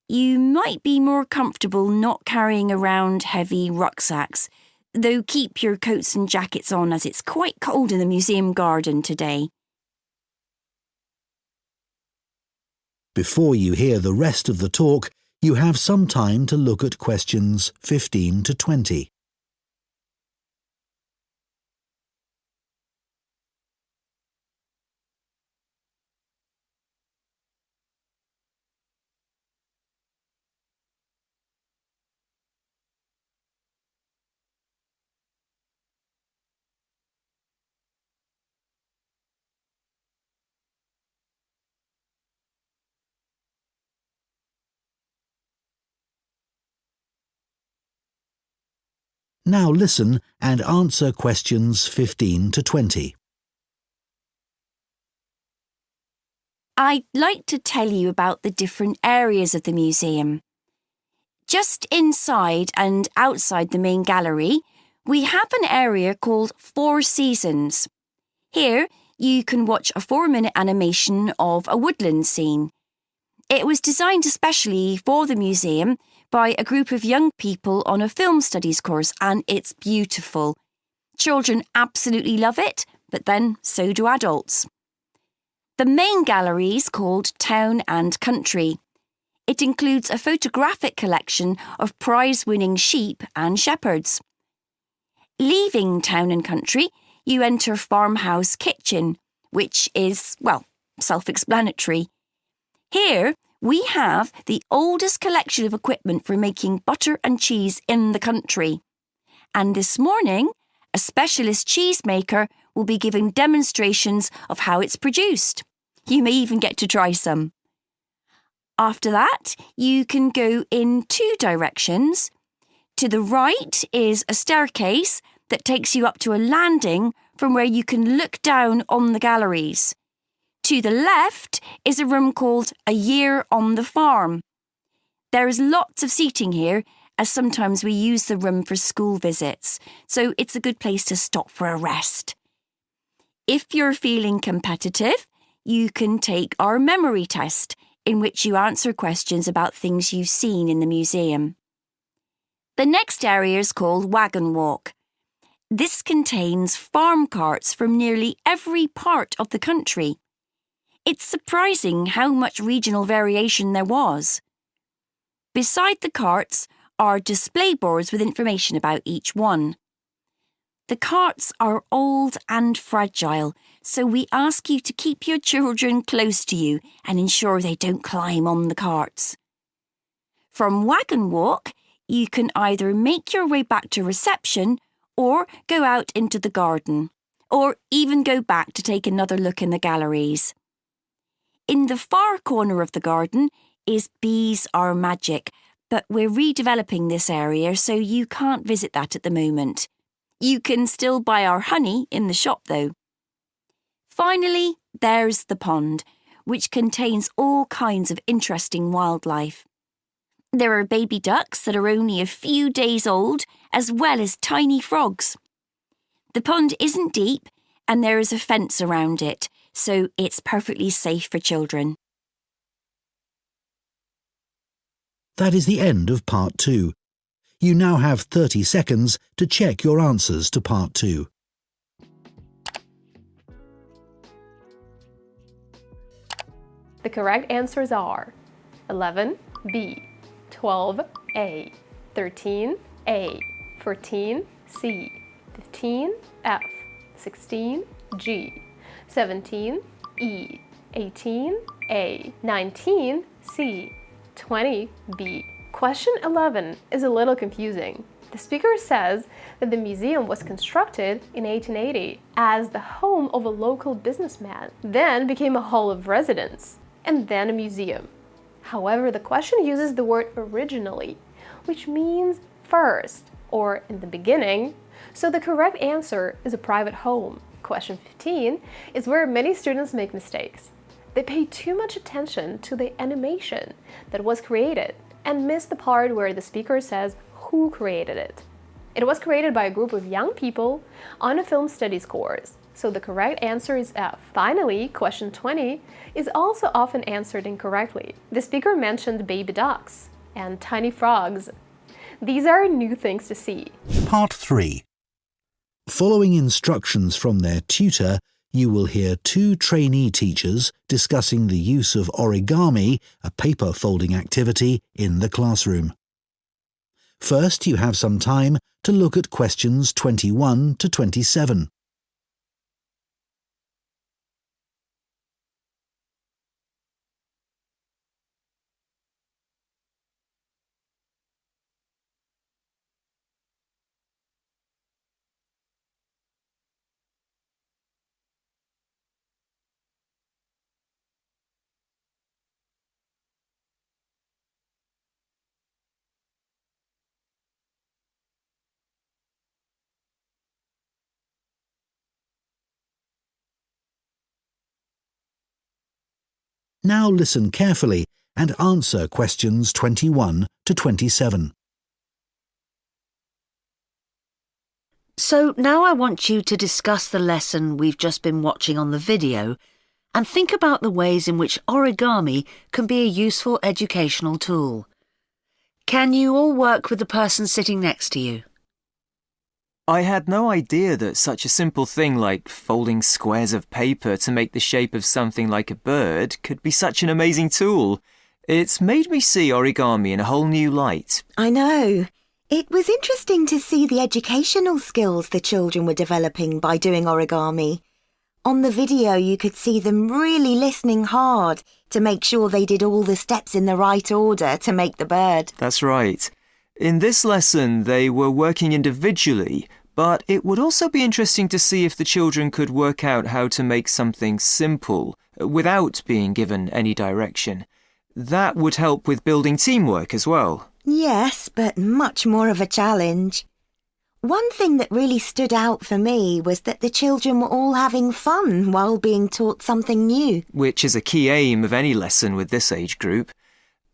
You might be more comfortable not carrying around heavy rucksacks, though keep your coats and jackets on as it's quite cold in the museum garden today. Before you hear the rest of the talk, you have some time to look at questions 15 to 20. Now listen and answer questions 15 to 20. I'd like to tell you about the different areas of the museum. Just inside and outside the main gallery, we have an area called 4 Seasons. Here, you can watch a 4-minute animation of a woodland scene. It was designed especially for the museum by a group of young people on a film studies course, and it's beautiful. Children absolutely love it, but then so do adults. The main gallery is called Town and Country. It includes a photographic collection of prize-winning sheep and shepherds. Leaving Town and Country, you enter Farmhouse Kitchen, which is, well, self-explanatory. Here, we have the oldest collection of equipment for making butter and cheese in the country. And this morning, a specialist cheesemaker will be giving demonstrations of how it's produced. You may even get to try some. After that, you can go in 2 directions. To the right is a staircase that takes you up to a landing from where you can look down on the galleries. To the left is a room called A Year on the Farm. There is lots of seating here, as sometimes we use the room for school visits, so it's a good place to stop for a rest. If you're feeling competitive, you can take our memory test, in which you answer questions about things you've seen in the museum. The next area is called Wagon Walk. This contains farm carts from nearly every part of the country. It's surprising how much regional variation there was. Beside the carts are display boards with information about each one. The carts are old and fragile, so we ask you to keep your children close to you and ensure they don't climb on the carts. From Wagon Walk, you can either make your way back to reception or go out into the garden, or even go back to take another look in the galleries. In the far corner of the garden is Bees Are Magic, but we're redeveloping this area so you can't visit that at the moment. You can still buy our honey in the shop though. Finally, there's the pond, which contains all kinds of interesting wildlife. There are baby ducks that are only a few days old, as well as tiny frogs. The pond isn't deep and there is a fence around it, so it's perfectly safe for children. That is the end of Part 2. You now have 30 seconds to check your answers to Part 2. The correct answers are 11B, 12A, 13A, 14C, 15F, 16G, 17E, 18A, 19C, 20B. Question 11 is a little confusing. The speaker says that the museum was constructed in 1880 as the home of a local businessman, then became a hall of residence, and then a museum. However, the question uses the word originally, which means first, or in the beginning, so the correct answer is a private home. Question 15 is where many students make mistakes. They pay too much attention to the animation that was created and miss the part where the speaker says who created it. It was created by a group of young people on a film studies course, so the correct answer is F. Finally, question 20 is also often answered incorrectly. The speaker mentioned baby ducks and tiny frogs. These are new things to see. Part 3. Following instructions from their tutor, you will hear two trainee teachers discussing the use of origami, a paper folding activity, in the classroom. First, you have some time to look at questions 21 to 27. Now listen carefully and answer questions 21 to 27. So now I want you to discuss the lesson we've just been watching on the video and think about the ways in which origami can be a useful educational tool. Can you all work with the person sitting next to you? I had no idea that such a simple thing like folding squares of paper to make the shape of something like a bird could be such an amazing tool. It's made me see origami in a whole new light. I know. It was interesting to see the educational skills the children were developing by doing origami. On the video, you could see them really listening hard to make sure they did all the steps in the right order to make the bird. That's right. In this lesson, they were working individually, but it would also be interesting to see if the children could work out how to make something simple without being given any direction. That would help with building teamwork as well. Yes, but much more of a challenge. One thing that really stood out for me was that the children were all having fun while being taught something new. Which is a key aim of any lesson with this age group.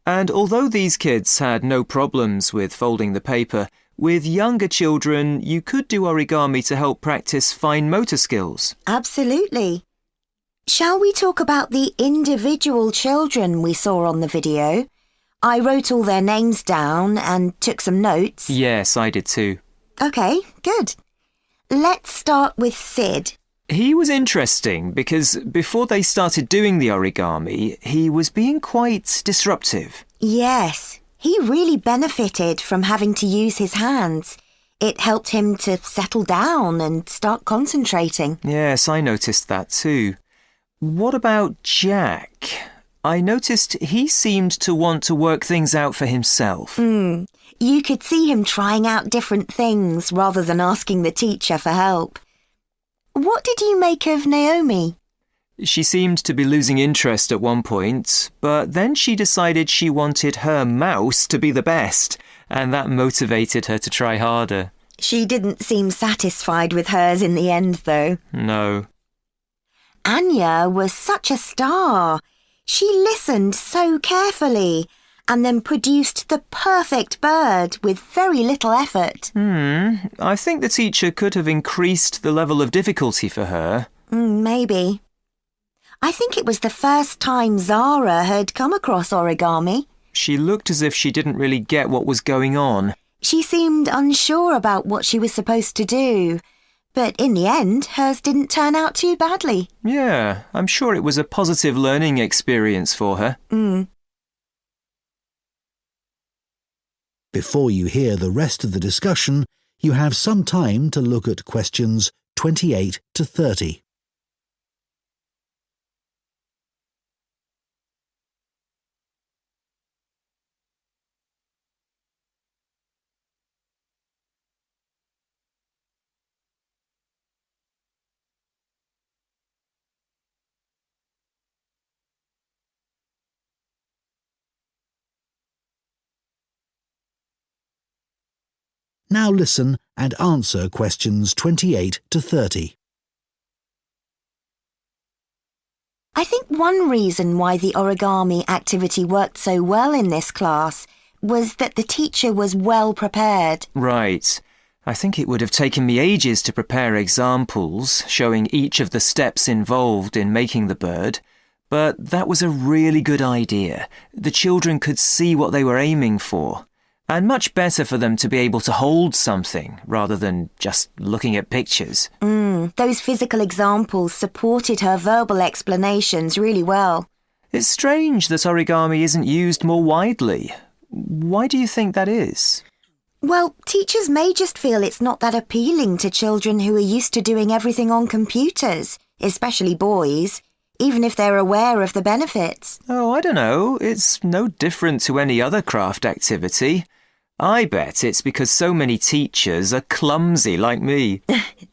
And although these kids had no problems with folding the paper, with younger children you could do origami to help practice fine motor skills. Absolutely. Shall we talk about the individual children we saw on the video? I wrote all their names down and took some notes. Yes, I did too. OK, good. Let's start with Sid. He was interesting because before they started doing the origami, he was being quite disruptive. Yes, he really benefited from having to use his hands. It helped him to settle down and start concentrating. Yes, I noticed that too. What about Jack? I noticed he seemed to want to work things out for himself. You could see him trying out different things rather than asking the teacher for help. What did you make of Naomi? She seemed to be losing interest at one point, but then she decided she wanted her mouse to be the best, and that motivated her to try harder. She didn't seem satisfied with hers in the end, though. No. Anya was such a star. She listened so carefully and then produced the perfect bird with very little effort. I think the teacher could have increased the level of difficulty for her. Maybe. I think it was the first time Zara had come across origami. She looked as if she didn't really get what was going on. She seemed unsure about what she was supposed to do. But in the end, hers didn't turn out too badly. Yeah, I'm sure it was a positive learning experience for her. Before you hear the rest of the discussion, you have some time to look at questions 28 to 30. Now listen and answer questions 28 to 30. I think one reason why the origami activity worked so well in this class was that the teacher was well prepared. Right. I think it would have taken me ages to prepare examples showing each of the steps involved in making the bird, but that was a really good idea. The children could see what they were aiming for. And much better for them to be able to hold something rather than just looking at pictures. Those physical examples supported her verbal explanations really well. It's strange that origami isn't used more widely. Why do you think that is? Well, teachers may just feel it's not that appealing to children who are used to doing everything on computers, especially boys, even if they're aware of the benefits. Oh, I don't know. It's no different to any other craft activity. I bet it's because so many teachers are clumsy like me.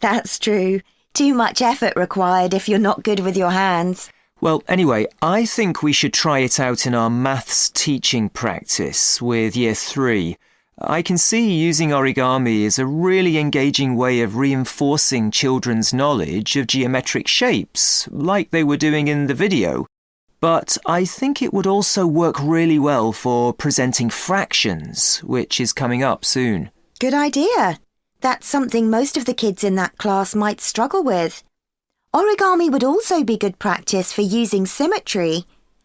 That's true. Too much effort required if you're not good with your hands. Well, anyway, I think we should try it out in our maths teaching practice with Year 3. I can see using origami is a really engaging way of reinforcing children's knowledge of geometric shapes, like they were doing in the video. But I think it would also work really well for presenting fractions, which is coming up soon. Good idea. That's something most of the kids in that class might struggle with. Origami would also be good practice for using symmetry,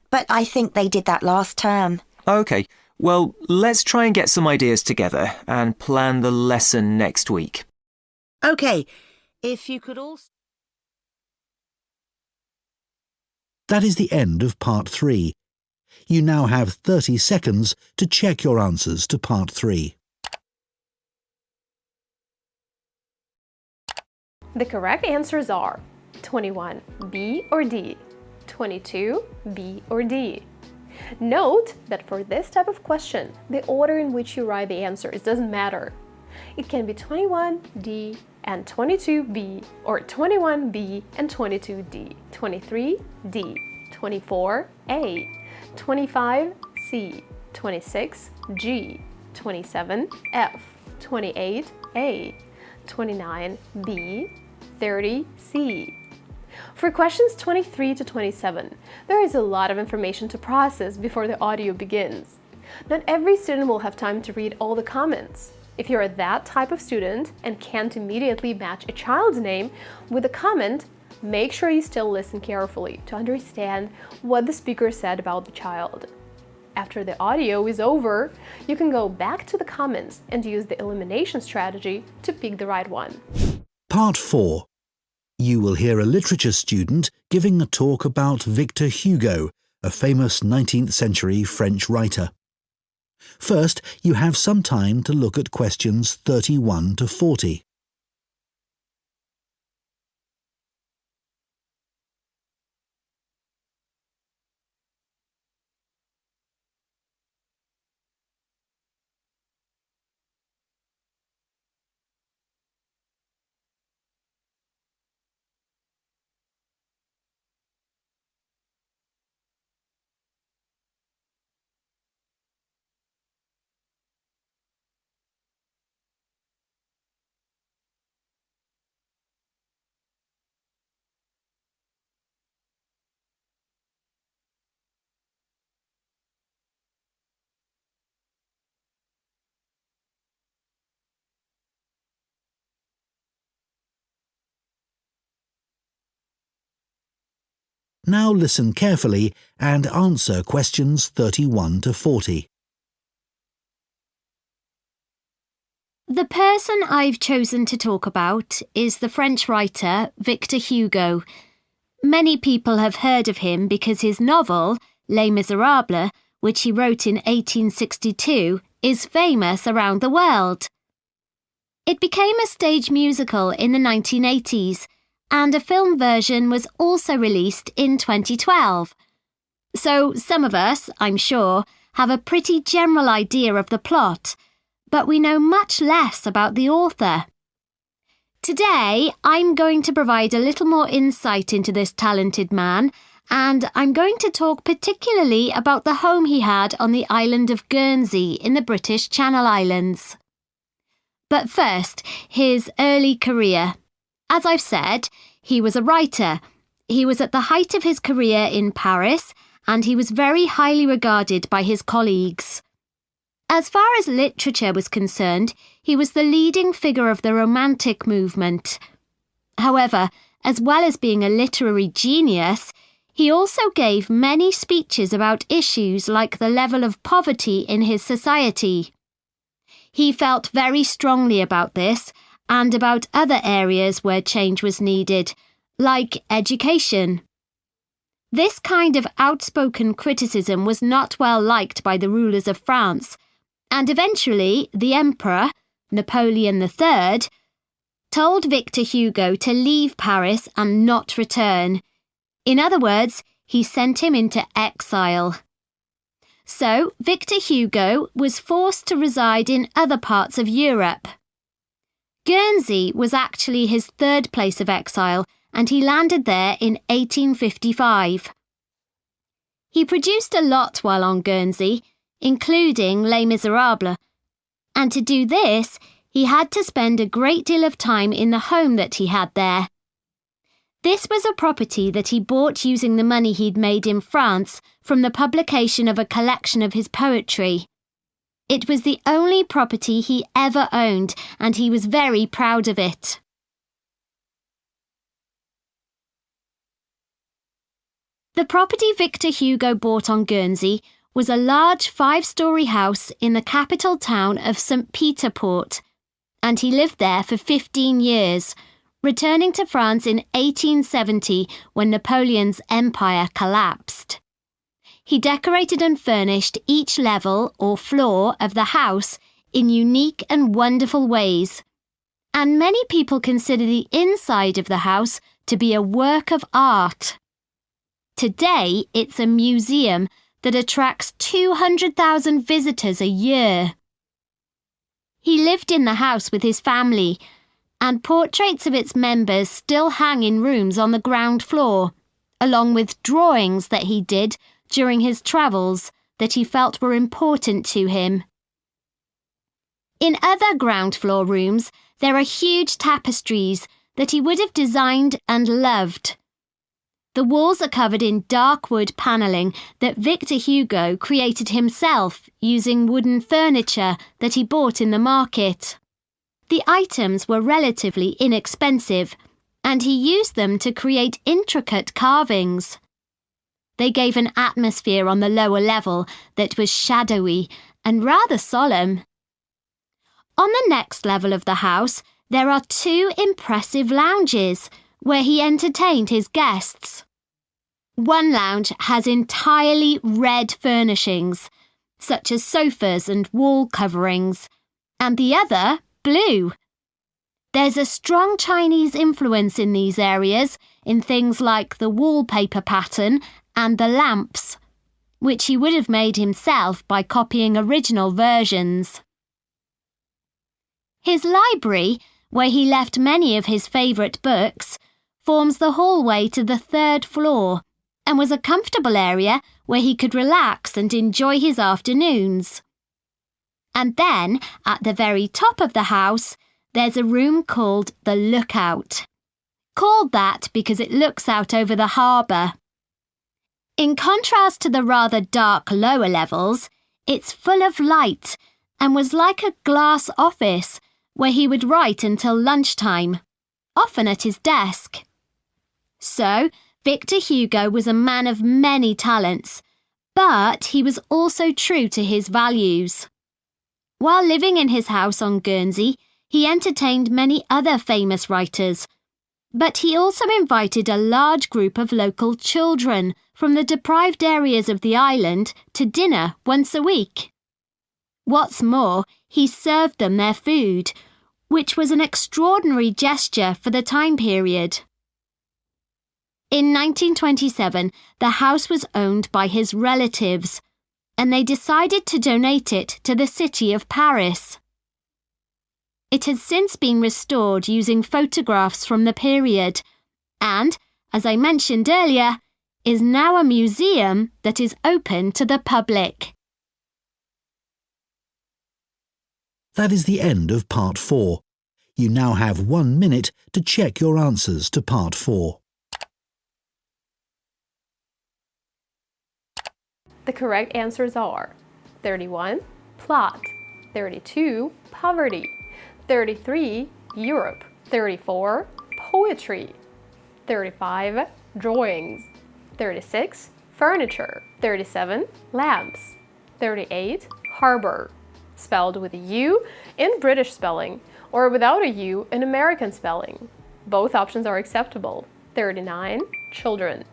but I think they did that last term. OK, well, let's try and get some ideas together and plan the lesson next week. OK, if you could also... That is the end of Part 3. You now have 30 seconds to check your answers to Part 3. The correct answers are 21, B or D, 22, B or D. Note that for this type of question, the order in which you write the answers doesn't matter. It can be 21D and 22B, or 21B and 22D, 23D, 24A, 25C, 26G, 27, F, 28, A, 29, B, 30, C. For questions 23 to 27, there is a lot of information to process before the audio begins. Not every student will have time to read all the comments. If you're that type of student and can't immediately match a child's name with a comment, make sure you still listen carefully to understand what the speaker said about the child. After the audio is over, you can go back to the comments and use the elimination strategy to pick the right one. Part 4. You will hear a literature student giving a talk about Victor Hugo, a famous 19th century French writer. First, you have some time to look at questions 31 to 40. Now listen carefully and answer questions 31 to 40. The person I've chosen to talk about is the French writer Victor Hugo. Many people have heard of him because his novel, Les Miserables, which he wrote in 1862, is famous around the world. It became a stage musical in the 1980s, and a film version was also released in 2012. So some of us, I'm sure, have a pretty general idea of the plot, but we know much less about the author. Today, I'm going to provide a little more insight into this talented man, and I'm going to talk particularly about the home he had on the island of Guernsey in the British Channel Islands. But first, his early career. As I've said, he was a writer. He was at the height of his career in Paris, and he was very highly regarded by his colleagues. As far as literature was concerned, he was the leading figure of the Romantic movement. However, as well as being a literary genius, he also gave many speeches about issues like the level of poverty in his society. He felt very strongly about this, and about other areas where change was needed, like education. This kind of outspoken criticism was not well liked by the rulers of France, and eventually the Emperor, Napoleon III, told Victor Hugo to leave Paris and not return. In other words, he sent him into exile. So Victor Hugo was forced to reside in other parts of Europe. Guernsey was actually his third place of exile, and he landed there in 1855. He produced a lot while on Guernsey, including Les Miserables, and to do this, he had to spend a great deal of time in the home that he had there. This was a property that he bought using the money he'd made in France from the publication of a collection of his poetry. It was the only property he ever owned, and he was very proud of it. The property Victor Hugo bought on Guernsey was a large 5-storey house in the capital town of St. Peter Port, and he lived there for 15 years, returning to France in 1870 when Napoleon's empire collapsed. He decorated and furnished each level or floor of the house in unique and wonderful ways, and many people consider the inside of the house to be a work of art. Today, it's a museum that attracts 200,000 visitors a year. He lived in the house with his family, and portraits of its members still hang in rooms on the ground floor, along with drawings that he did during his travels that he felt were important to him. In other ground floor rooms, there are huge tapestries that he would have designed and loved. The walls are covered in dark wood panelling that Victor Hugo created himself using wooden furniture that he bought in the market. The items were relatively inexpensive, and he used them to create intricate carvings. They gave an atmosphere on the lower level that was shadowy and rather solemn. On the next level of the house, there are 2 impressive lounges where he entertained his guests. One lounge has entirely red furnishings, such as sofas and wall coverings, and the other blue. There's a strong Chinese influence in these areas in things like the wallpaper pattern and the lamps, which he would have made himself by copying original versions. His library, where he left many of his favourite books, forms the hallway to the 3rd floor and was a comfortable area where he could relax and enjoy his afternoons. And then, at the very top of the house, there's a room called the Lookout. Called that because it looks out over the harbour. In contrast to the rather dark lower levels, it's full of light and was like a glass office where he would write until lunchtime, often at his desk. So, Victor Hugo was a man of many talents, but he was also true to his values. While living in his house on Guernsey, he entertained many other famous writers, but he also invited a large group of local children from the deprived areas of the island to dinner once a week. What's more, he served them their food, which was an extraordinary gesture for the time period. In 1927, the house was owned by his relatives, and they decided to donate it to the city of Paris. It has since been restored using photographs from the period, and, as I mentioned earlier, is now a museum that is open to the public. That is the end of Part 4. You now have 1 minute to check your answers to Part 4. The correct answers are 31, plot, 32, poverty, 33, Europe, 34, poetry, 35, drawings, 36, furniture, 37, lamps, 38, harbor, spelled with a U in British spelling or without a U in American spelling. Both options are acceptable. 39, children,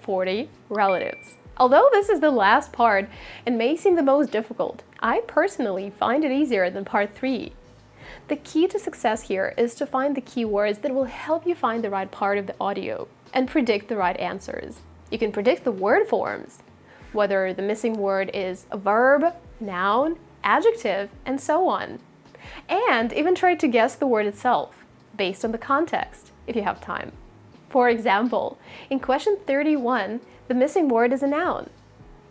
40, relatives. Although this is the last part and may seem the most difficult, I personally find it easier than part 3. The key to success here is to find the keywords that will help you find the right part of the audio and predict the right answers. You can predict the word forms, whether the missing word is a verb, noun, adjective, and so on. And even try to guess the word itself, based on the context, if you have time. For example, in question 31, the missing word is a noun.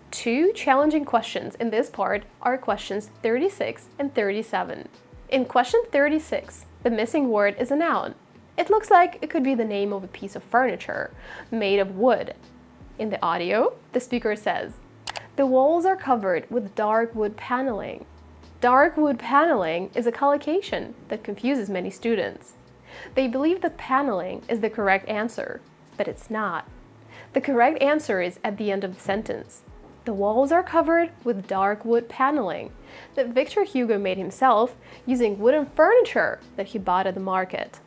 2 challenging questions in this part are questions 36 and 37. In question 36, the missing word is a noun. It looks like it could be the name of a piece of furniture made of wood. In the audio, the speaker says, "The walls are covered with dark wood paneling." Dark wood paneling is a collocation that confuses many students. They believe that paneling is the correct answer, but it's not. The correct answer is at the end of the sentence. The walls are covered with dark wood paneling that Victor Hugo made himself using wooden furniture that he bought at the market.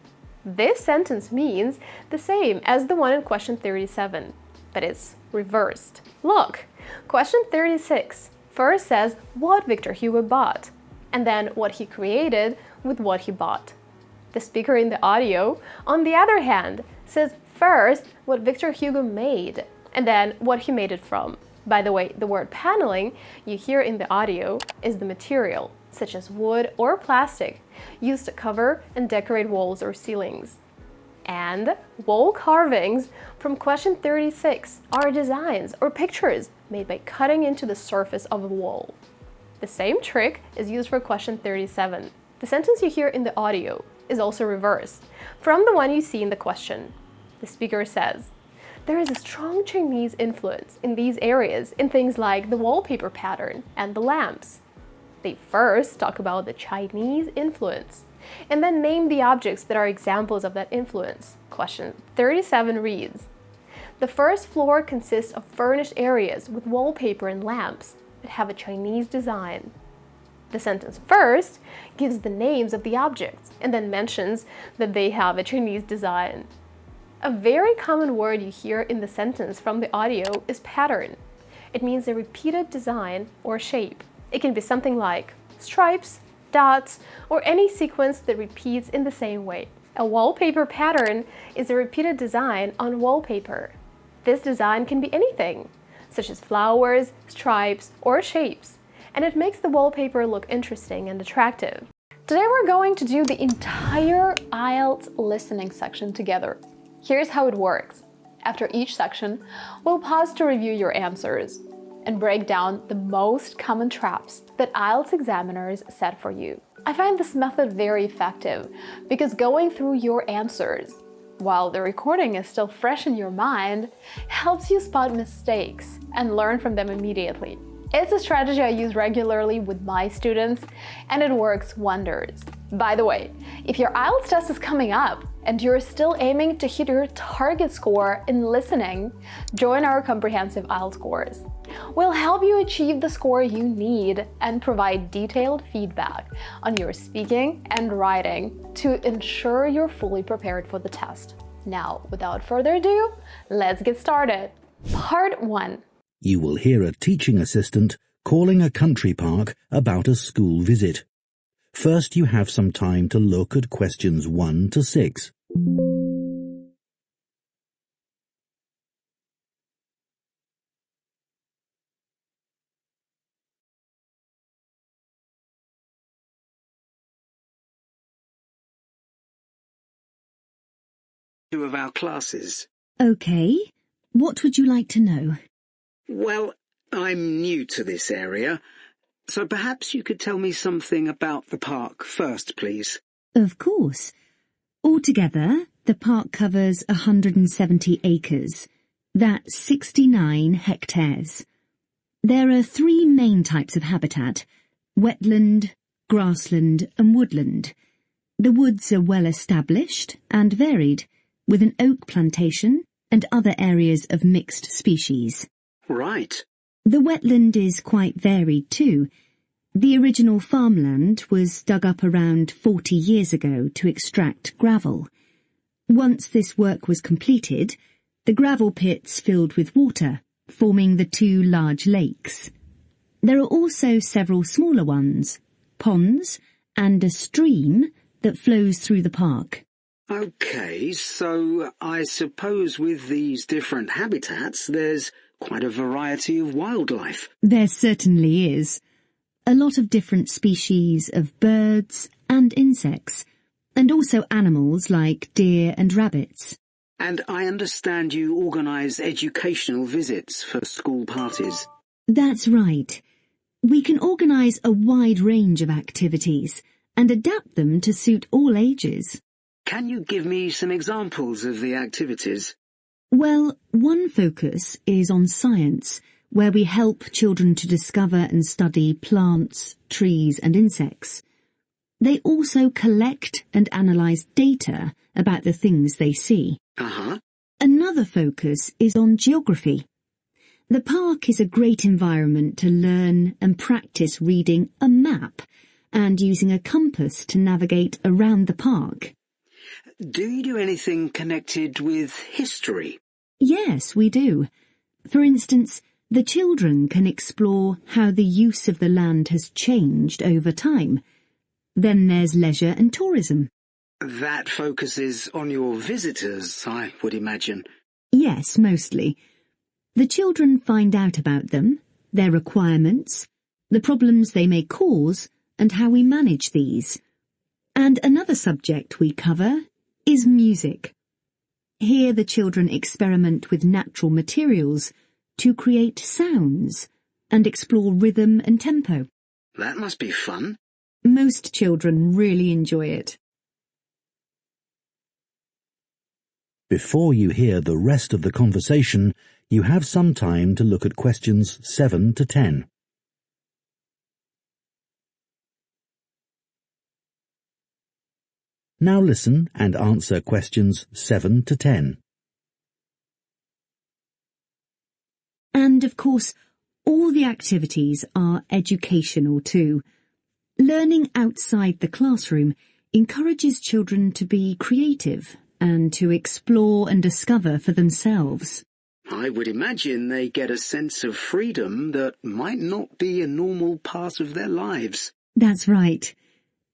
This sentence means the same as the one in question 37, but it's reversed. Look, question 36 first says what Victor Hugo bought, and then what he created with what he bought. The speaker in the audio, on the other hand, says first what Victor Hugo made, and then what he made it from. By the way, the word paneling you hear in the audio is the material, such as wood or plastic, used to cover and decorate walls or ceilings. And wall carvings from question 36 are designs or pictures made by cutting into the surface of a wall. The same trick is used for question 37. The sentence you hear in the audio is also reversed from the one you see in the question. The speaker says, there is a strong Chinese influence in these areas in things like the wallpaper pattern and the lamps. They first talk about the Chinese influence and then name the objects that are examples of that influence. Question 37 reads, the first floor consists of furnished areas with wallpaper and lamps that have a Chinese design. The sentence first gives the names of the objects and then mentions that they have a Chinese design. A very common word you hear in the sentence from the audio is pattern. It means a repeated design or shape. It can be something like stripes, dots, or any sequence that repeats in the same way. A wallpaper pattern is a repeated design on wallpaper. This design can be anything, such as flowers, stripes, or shapes, and it makes the wallpaper look interesting and attractive. Today we're going to do the entire IELTS listening section together. Here's how it works. After each section, we'll pause to review your answers and break down the most common traps that IELTS examiners set for you. I find this method very effective because going through your answers while the recording is still fresh in your mind helps you spot mistakes and learn from them immediately. It's a strategy I use regularly with my students, and it works wonders. By the way, if your IELTS test is coming up and you're still aiming to hit your target score in listening, join our comprehensive IELTS course. We'll help you achieve the score you need and provide detailed feedback on your speaking and writing to ensure you're fully prepared for the test. Now, without further ado, let's get started. Part 1. You will hear a teaching assistant calling a country park about a school visit. First, you have some time to look at questions 1 to 6. Two of our classes. Okay. What would you like to know? Well, I'm new to this area, so perhaps you could tell me something about the park first, please. Of course. Altogether, the park covers 170 acres. That's 69 hectares. There are 3 main types of habitat: wetland, grassland and woodland. The woods are well established and varied, with an oak plantation and other areas of mixed species. Right. The wetland is quite varied too. The original farmland was dug up around 40 years ago to extract gravel. Once this work was completed, the gravel pits filled with water, forming the 2 large lakes. There are also several smaller ones, ponds, and a stream that flows through the park. Okay, so I suppose with these different habitats, there's quite a variety of wildlife. There certainly is. A lot of different species of birds and insects, and also animals like deer and rabbits. And I understand you organise educational visits for school parties. That's right. We can organise a wide range of activities and adapt them to suit all ages. Can you give me some examples of the activities? Well, one focus is on science, where we help children to discover and study plants, trees and insects. They also collect and analyse data about the things they see. Another focus is on geography. The park is a great environment to learn and practice reading a map and using a compass to navigate around the park. Do you do anything connected with history? Yes, we do. For instance, the children can explore how the use of the land has changed over time. Then there's leisure and tourism. That focuses on your visitors, I would imagine. Yes, mostly. The children find out about them, their requirements, the problems they may cause, and how we manage these. And another subject we cover is music. Here the children experiment with natural materials to create sounds and explore rhythm and tempo. That must be fun. Most children really enjoy it. Before you hear the rest of the conversation, you have some time to look at questions 7 to 10. Now listen and answer questions 7 to 10. And, of course, all the activities are educational too. Learning outside the classroom encourages children to be creative and to explore and discover for themselves. I would imagine they get a sense of freedom that might not be a normal part of their lives. That's right.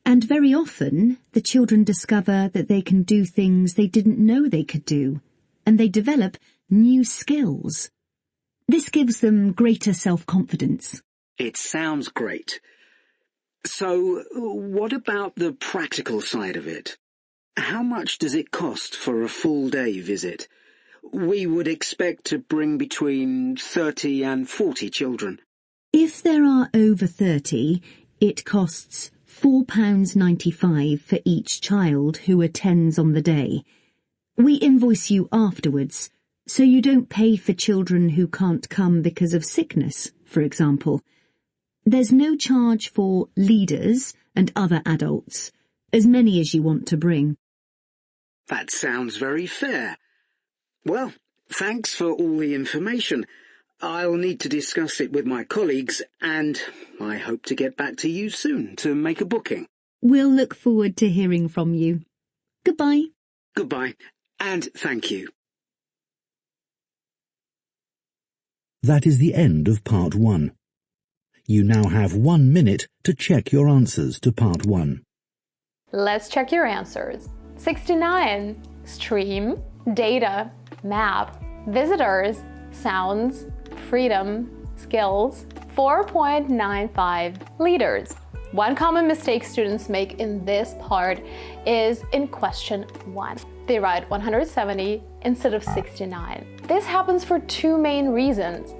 And very often, the children discover that they can do things they didn't know they could do, and they develop new skills. This gives them greater self-confidence. It sounds great. So, what about the practical side of it? How much does it cost for a full-day visit? We would expect to bring between 30 and 40 children. If there are over 30, it costs £4.95 for each child who attends on the day. We invoice you afterwards, so you don't pay for children who can't come because of sickness, for example. There's no charge for leaders and other adults, as many as you want to bring. That sounds very fair. Well, thanks for all the information. I'll need to discuss it with my colleagues, and I hope to get back to you soon to make a booking. We'll look forward to hearing from you. Goodbye. Goodbye, and thank you. That is the end of Part 1. You now have 1 minute to check your answers to Part 1. Let's check your answers. 69. Stream, data, map, visitors, sounds, freedom, skills. 4.95 liters. One common mistake students make in this part is in question 1. They write 170 instead of 69. This happens for two main reasons.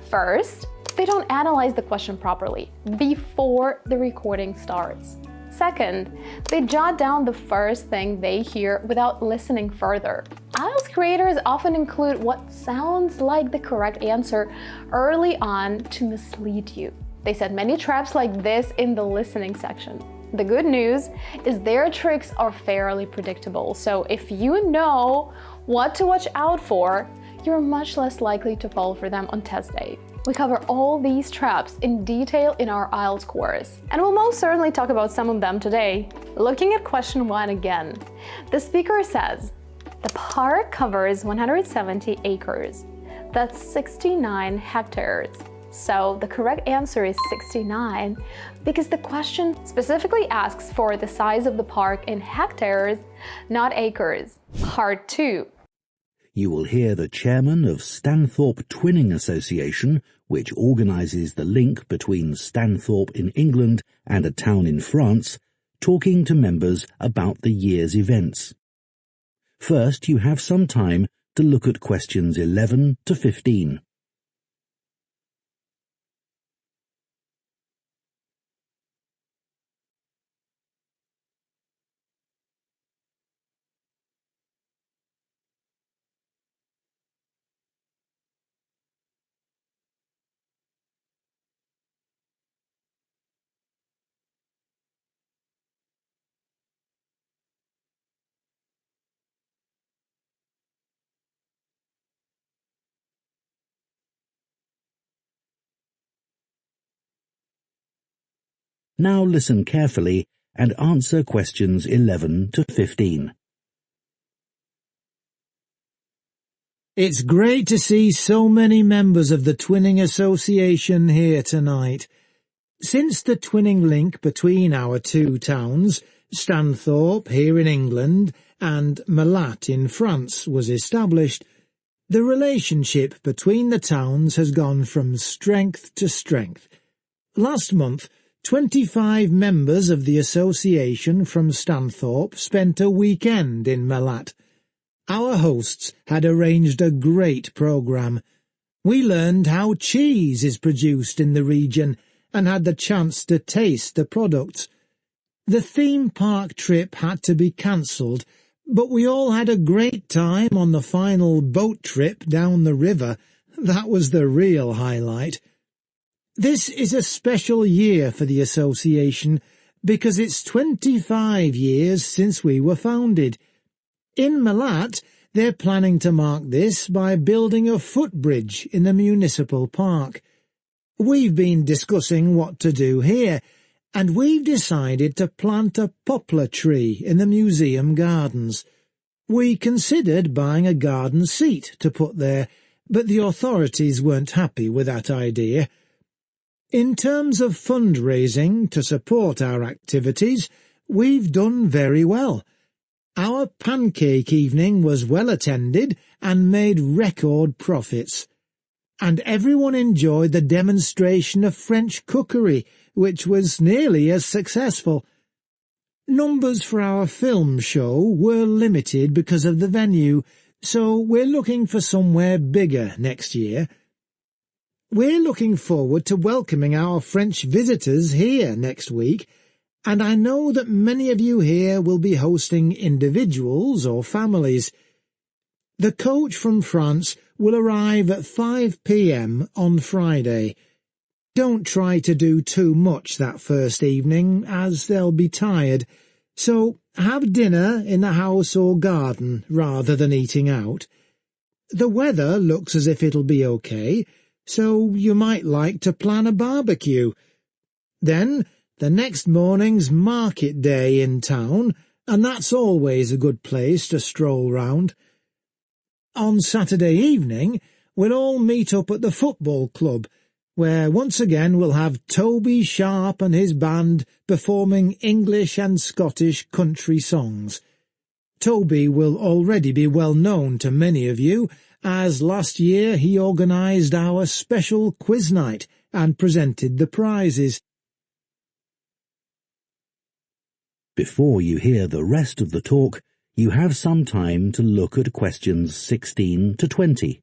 First, they don't analyze the question properly before the recording starts. Second, they jot down the first thing they hear without listening further. IELTS creators often include what sounds like the correct answer early on to mislead you. They set many traps like this in the listening section. The good news is their tricks are fairly predictable, so if you know what to watch out for, you're much less likely to fall for them on test day. We cover all these traps in detail in our IELTS course, and we'll most certainly talk about some of them today. Looking at question 1 again, the speaker says, the park covers 170 acres. That's 69 hectares. So the correct answer is 69 because the question specifically asks for the size of the park in hectares, not acres. Part 2. You will hear the chairman of Stanthorpe Twinning Association, which organises the link between Stanthorpe in England and a town in France, talking to members about the year's events. First, you have some time to look at questions 11 to 15. Now listen carefully and answer questions 11 to 15. It's great to see so many members of the Twinning Association here tonight. Since the twinning link between our two towns, Stanthorpe here in England and Malat in France, was established, the relationship between the towns has gone from strength to strength. Last month, 25 members of the association from Stanthorpe spent a weekend in Malat. Our hosts had arranged a great programme. We learned how cheese is produced in the region and had the chance to taste the products. The theme park trip had to be cancelled, but we all had a great time on the final boat trip down the river. That was the real highlight. This is a special year for the association because it's 25 years since we were founded. In Malat, they're planning to mark this by building a footbridge in the municipal park. We've been discussing what to do here, and we've decided to plant a poplar tree in the museum gardens. We considered buying a garden seat to put there, but the authorities weren't happy with that idea. In terms of fundraising to support our activities, we've done very well. Our pancake evening was well attended and made record profits. And everyone enjoyed the demonstration of French cookery, which was nearly as successful. Numbers for our film show were limited because of the venue, so we're looking for somewhere bigger next year. We're looking forward to welcoming our French visitors here next week, and I know that many of you here will be hosting individuals or families. The coach from France will arrive at 5 p.m. on Friday. Don't try to do too much that first evening, as they'll be tired, so have dinner in the house or garden rather than eating out. The weather looks as if it'll be okay, so you might like to plan a barbecue. Then the next morning's market day in town, and that's always a good place to stroll round. On Saturday evening, we'll all meet up at the football club, where once again we'll have Toby Sharp and his band performing English and Scottish country songs. Toby will already be well known to many of you, as last year he organised our special quiz night and presented the prizes. Before you hear the rest of the talk, you have some time to look at questions 16 to 20.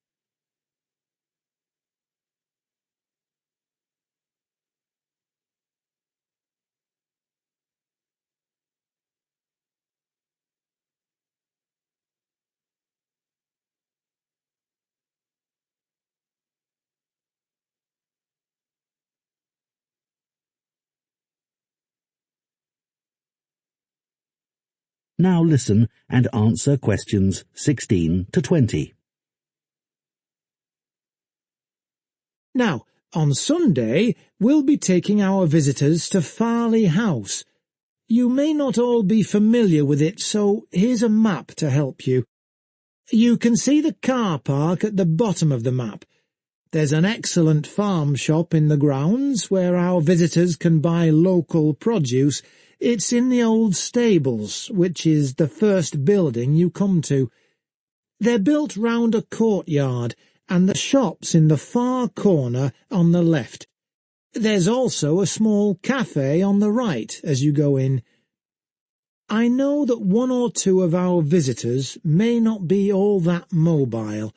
Now listen and answer questions 16 to 20. Now, on Sunday, we'll be taking our visitors to Farley House. You may not all be familiar with it, so here's a map to help you. You can see the car park at the bottom of the map. There's an excellent farm shop in the grounds where our visitors can buy local produce. It's in the old stables, which is the first building you come to. They're built round a courtyard, and the shop's in the far corner on the left. There's also a small cafe on the right as you go in. I know that one or two of our visitors may not be all that mobile.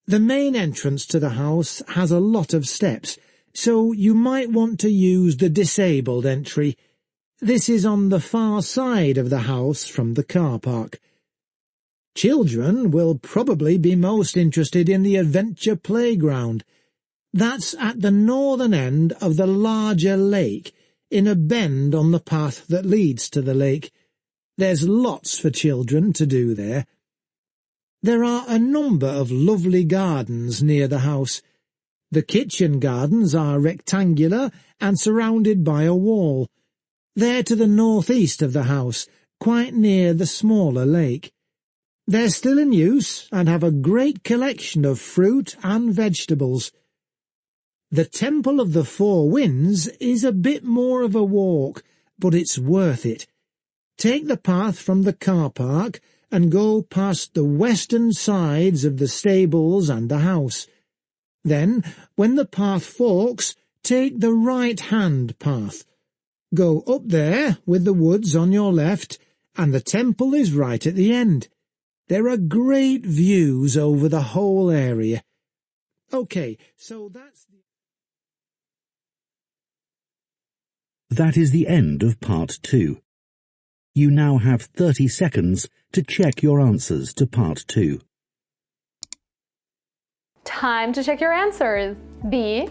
The main entrance to the house has a lot of steps, so you might want to use the disabled entry. This is on the far side of the house from the car park. Children will probably be most interested in the adventure playground. That's at the northern end of the larger lake, in a bend on the path that leads to the lake. There's lots for children to do there. There are a number of lovely gardens near the house. The kitchen gardens are rectangular and surrounded by a wall. They're to the northeast of the house, quite near the smaller lake. They're still in use and have a great collection of fruit and vegetables. The Temple of the Four Winds is a bit more of a walk, but it's worth it. Take the path from the car park and go past the western sides of the stables and the house. Then, when the path forks, take the right-hand path. Go up there with the woods on your left, and the temple is right at the end. There are great views over the whole area. OK, so that's That is the end of Part 2. You now have 30 seconds to check your answers to Part 2. Time to check your answers. B,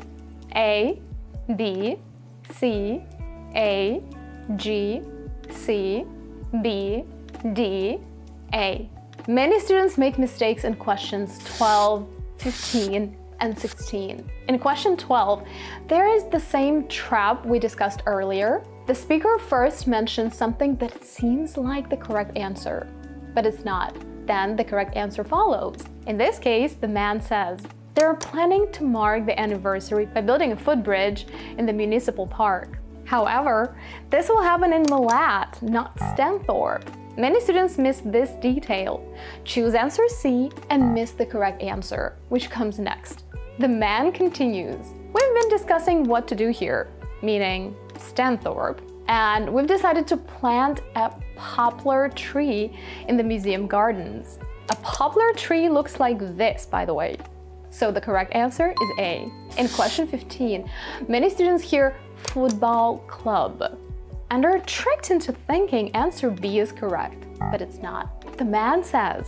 A, B, C, A, G, C, B, D, A. Many students make mistakes in questions 12, 15, and 16. In question 12, there is the same trap we discussed earlier. The speaker first mentions something that seems like the correct answer, but it's not. Then the correct answer follows. In this case, the man says, they're planning to mark the anniversary by building a footbridge in the municipal park. However, this will happen in Milat, not Stanthorpe. Many students miss this detail, choose answer C, and miss the correct answer, which comes next. The man continues, we've been discussing what to do here, meaning Stanthorpe, and we've decided to plant a poplar tree in the museum gardens. A poplar tree looks like this, by the way. So the correct answer is A. In question 15, many students hear football club and are tricked into thinking answer B is correct, but it's not. The man says,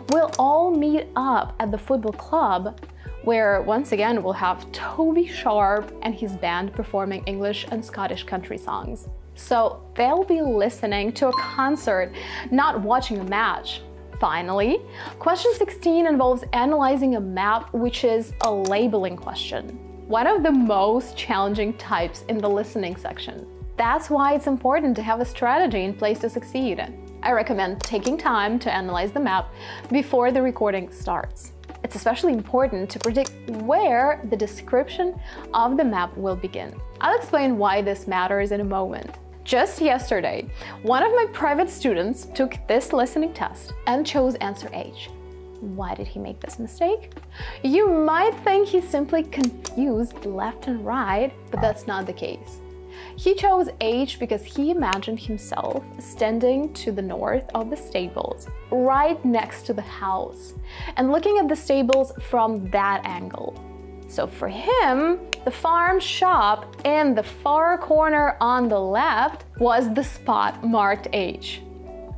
we'll all meet up at the football club, where once again we'll have Toby Sharp and his band performing English and Scottish country songs. So they'll be listening to a concert, not watching a match. Finally, question 16 involves analyzing a map, which is a labeling question, one of the most challenging types in the listening section. That's why it's important to have a strategy in place to succeed. I recommend taking time to analyze the map before the recording starts. It's especially important to predict where the description of the map will begin. I'll explain why this matters in a moment. Just yesterday, one of my private students took this listening test and chose answer H. Why did he make this mistake? You might think he simply confused left and right, but that's not the case. He chose H because he imagined himself standing to the north of the stables, right next to the house, and looking at the stables from that angle. So for him, the farm shop in the far corner on the left was the spot marked H.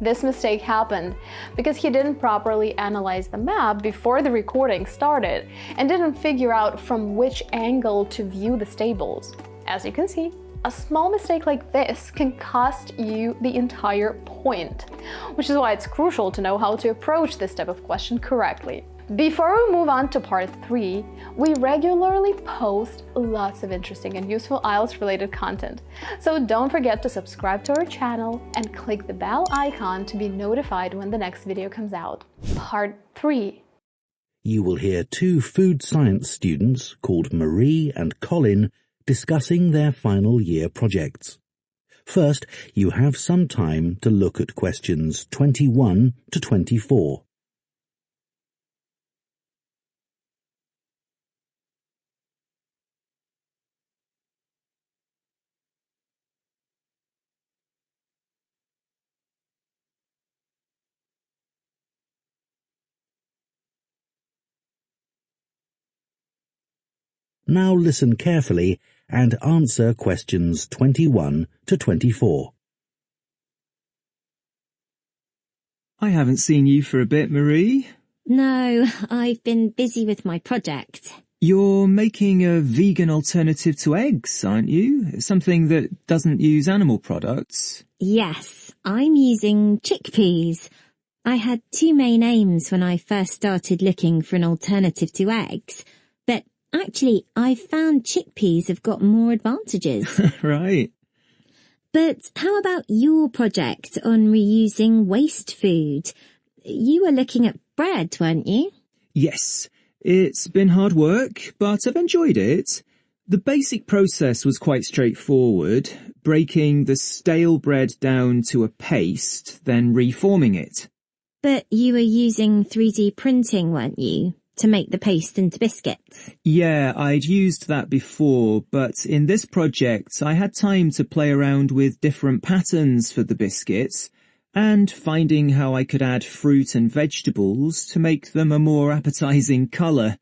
This mistake happened because he didn't properly analyze the map before the recording started and didn't figure out from which angle to view the stables. As you can see, a small mistake like this can cost you the entire point, which is why it's crucial to know how to approach this type of question correctly. Before we move on to part 3, we regularly post lots of interesting and useful IELTS-related content, so don't forget to subscribe to our channel and click the bell icon to be notified when the next video comes out. Part 3. You will hear 2 food science students called Marie and Colin discussing their final year projects. First, you have some time to look at questions 21 to 24. Now listen carefully and answer questions 21 to 24. I haven't seen you for a bit, Marie. No, I've been busy with my project. You're making a vegan alternative to eggs, aren't you? Something that doesn't use animal products. Yes, I'm using chickpeas. I had 2 main aims when I first started looking for an alternative to eggs, but actually, I've found chickpeas have got more advantages. Right. But how about your project on reusing waste food? You were looking at bread, weren't you? Yes. It's been hard work, but I've enjoyed it. The basic process was quite straightforward, breaking the stale bread down to a paste, then reforming it. But you were using 3D printing, weren't you, to make the paste into biscuits? Yeah, I'd used that before, but in this project I had time to play around with different patterns for the biscuits and finding how I could add fruit and vegetables to make them a more appetizing colour,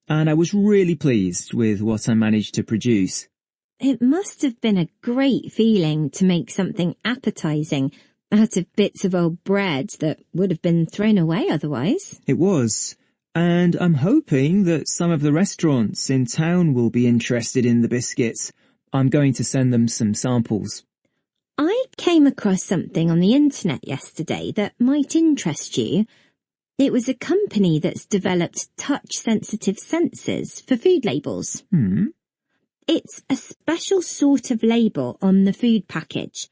and I was really pleased with what I managed to produce. It must have been a great feeling to make something appetizing out of bits of old bread that would have been thrown away otherwise. It was. And I'm hoping that some of the restaurants in town will be interested in the biscuits. I'm going to send them some samples. I came across something on the internet yesterday that might interest you. It was a company that's developed touch-sensitive sensors for food labels. It's a special sort of label on the food package.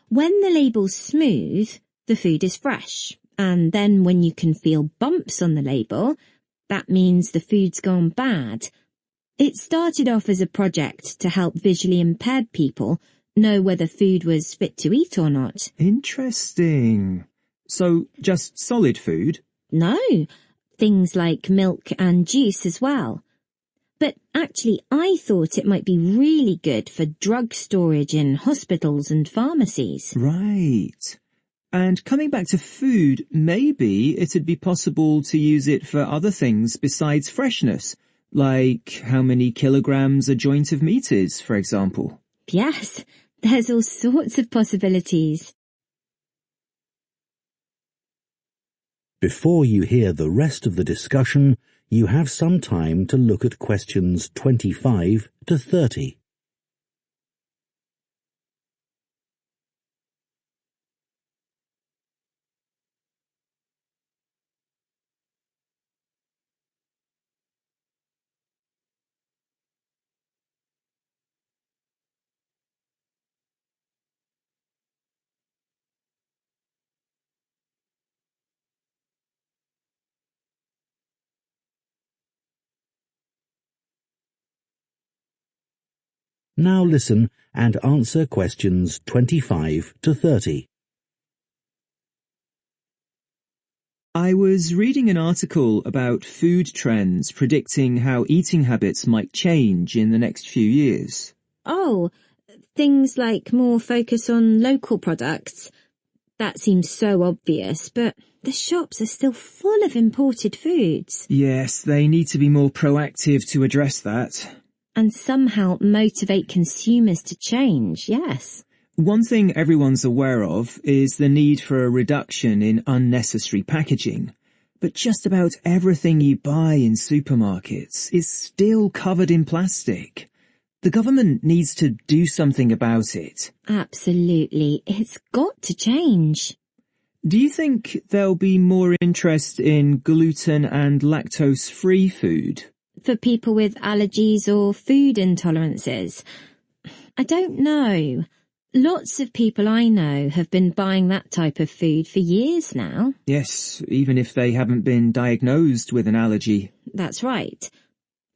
When the label's smooth, the food is fresh. And then when you can feel bumps on the label, that means the food's gone bad. It started off as a project to help visually impaired people know whether food was fit to eat or not. Interesting. So, just solid food? No, things like milk and juice as well. But actually, I thought it might be really good for drug storage in hospitals and pharmacies. Right. And coming back to food, maybe it'd be possible to use it for other things besides freshness, like how many kilograms a joint of meat is, for example. Yes, there's all sorts of possibilities. Before you hear the rest of the discussion, you have some time to look at questions 25 to 30. Now listen and answer questions 25 to 30. I was reading an article about food trends predicting how eating habits might change in the next few years. Oh, things like more focus on local products. That seems so obvious, but the shops are still full of imported foods. Yes, they need to be more proactive to address that. And somehow motivate consumers to change, yes. One thing everyone's aware of is the need for a reduction in unnecessary packaging. But just about everything you buy in supermarkets is still covered in plastic. The government needs to do something about it. Absolutely. It's got to change. Do you think there'll be more interest in gluten and lactose-free food? For people with allergies or food intolerances? I don't know. Lots of people I know have been buying that type of food for years now. Yes, even if they haven't been diagnosed with an allergy. That's right.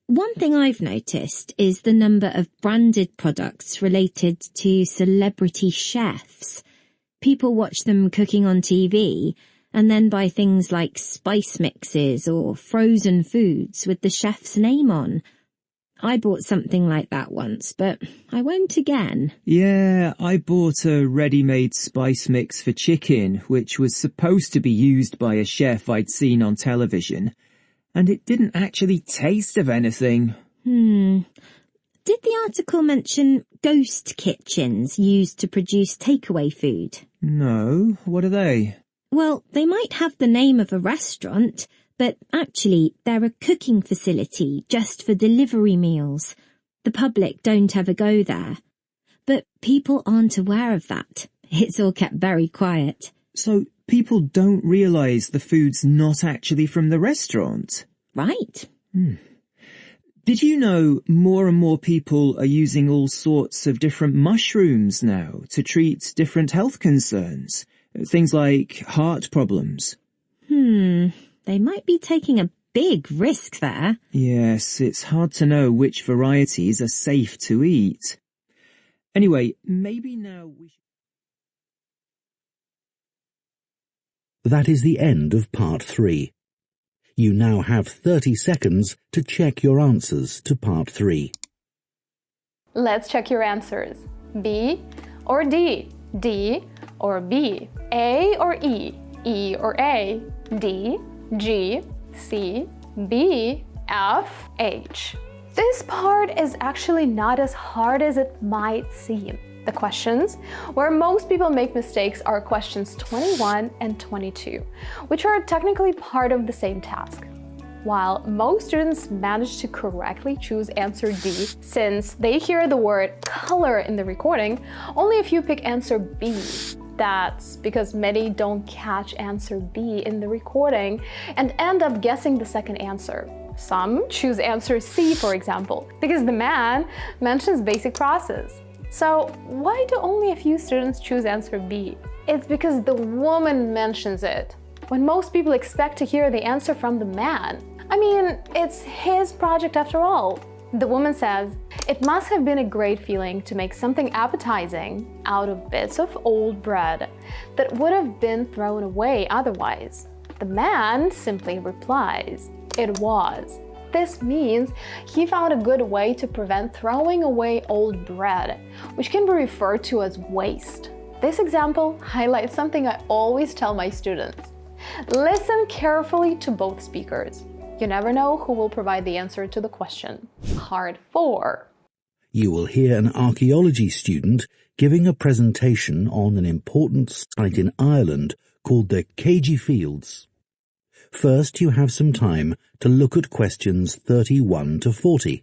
One thing I've noticed is the number of branded products related to celebrity chefs. People watch them cooking on TV and then buy things like spice mixes or frozen foods with the chef's name on. I bought something like that once, but I won't again. Yeah, I bought a ready-made spice mix for chicken, which was supposed to be used by a chef I'd seen on television, and it didn't actually taste of anything. Did the article mention ghost kitchens used to produce takeaway food? No, what are they? Well, they might have the name of a restaurant, but actually they're a cooking facility just for delivery meals. The public don't ever go there. But people aren't aware of that. It's all kept very quiet. So people don't realise the food's not actually from the restaurant? Right. Did you know more and more people are using all sorts of different mushrooms now to treat different health concerns? Things like heart problems. They might be taking a big risk there. Yes, it's hard to know which varieties are safe to eat. Anyway, maybe now we should... That is the end of part 3. You now have 30 seconds to check your answers to part 3. Let's check your answers. B or D? D or B? A or E? E or A? D, G, C, B, F, H. This part is actually not as hard as it might seem. The questions where most people make mistakes are questions 21 and 22, which are technically part of the same task. While most students manage to correctly choose answer D, since they hear the word color in the recording, only a few pick answer B. That's because many don't catch answer B in the recording and end up guessing the second answer. Some choose answer C, for example, because the man mentions basic process. So why do only a few students choose answer B? It's because the woman mentions it, when most people expect to hear the answer from the man. I mean, it's his project after all. The woman says, "It must have been a great feeling to make something appetizing out of bits of old bread that would have been thrown away otherwise." The man simply replies, "It was." This means he found a good way to prevent throwing away old bread, which can be referred to as waste. This example highlights something I always tell my students. Listen carefully to both speakers. You never know who will provide the answer to the question. Part 4. You will hear an archaeology student giving a presentation on an important site in Ireland called the Cagey Fields. First, you have some time to look at questions 31 to 40.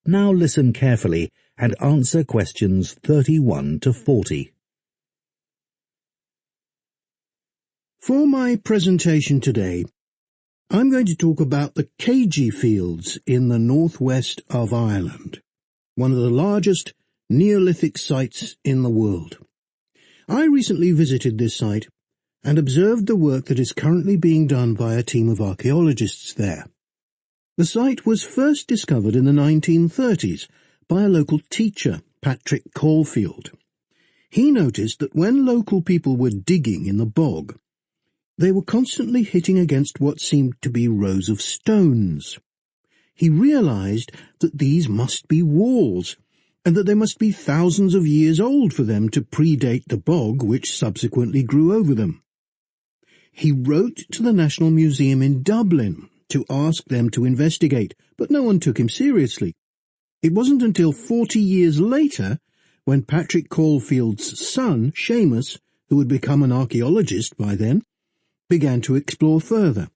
Now listen carefully and answer questions 31 to 40. For my presentation today, I'm going to talk about the Cagey Fields in the northwest of Ireland, one of the largest Neolithic sites in the world. I recently visited this site and observed the work that is currently being done by a team of archaeologists there. The site was first discovered in the 1930s by a local teacher, Patrick Caulfield. He noticed that when local people were digging in the bog, they were constantly hitting against what seemed to be rows of stones. He realized that these must be walls, and that they must be thousands of years old for them to predate the bog which subsequently grew over them. He wrote to the National Museum in Dublin to ask them to investigate, but no one took him seriously. It wasn't until 40 years later, when Patrick Caulfield's son, Seamus, who had become an archaeologist by then, began to explore further.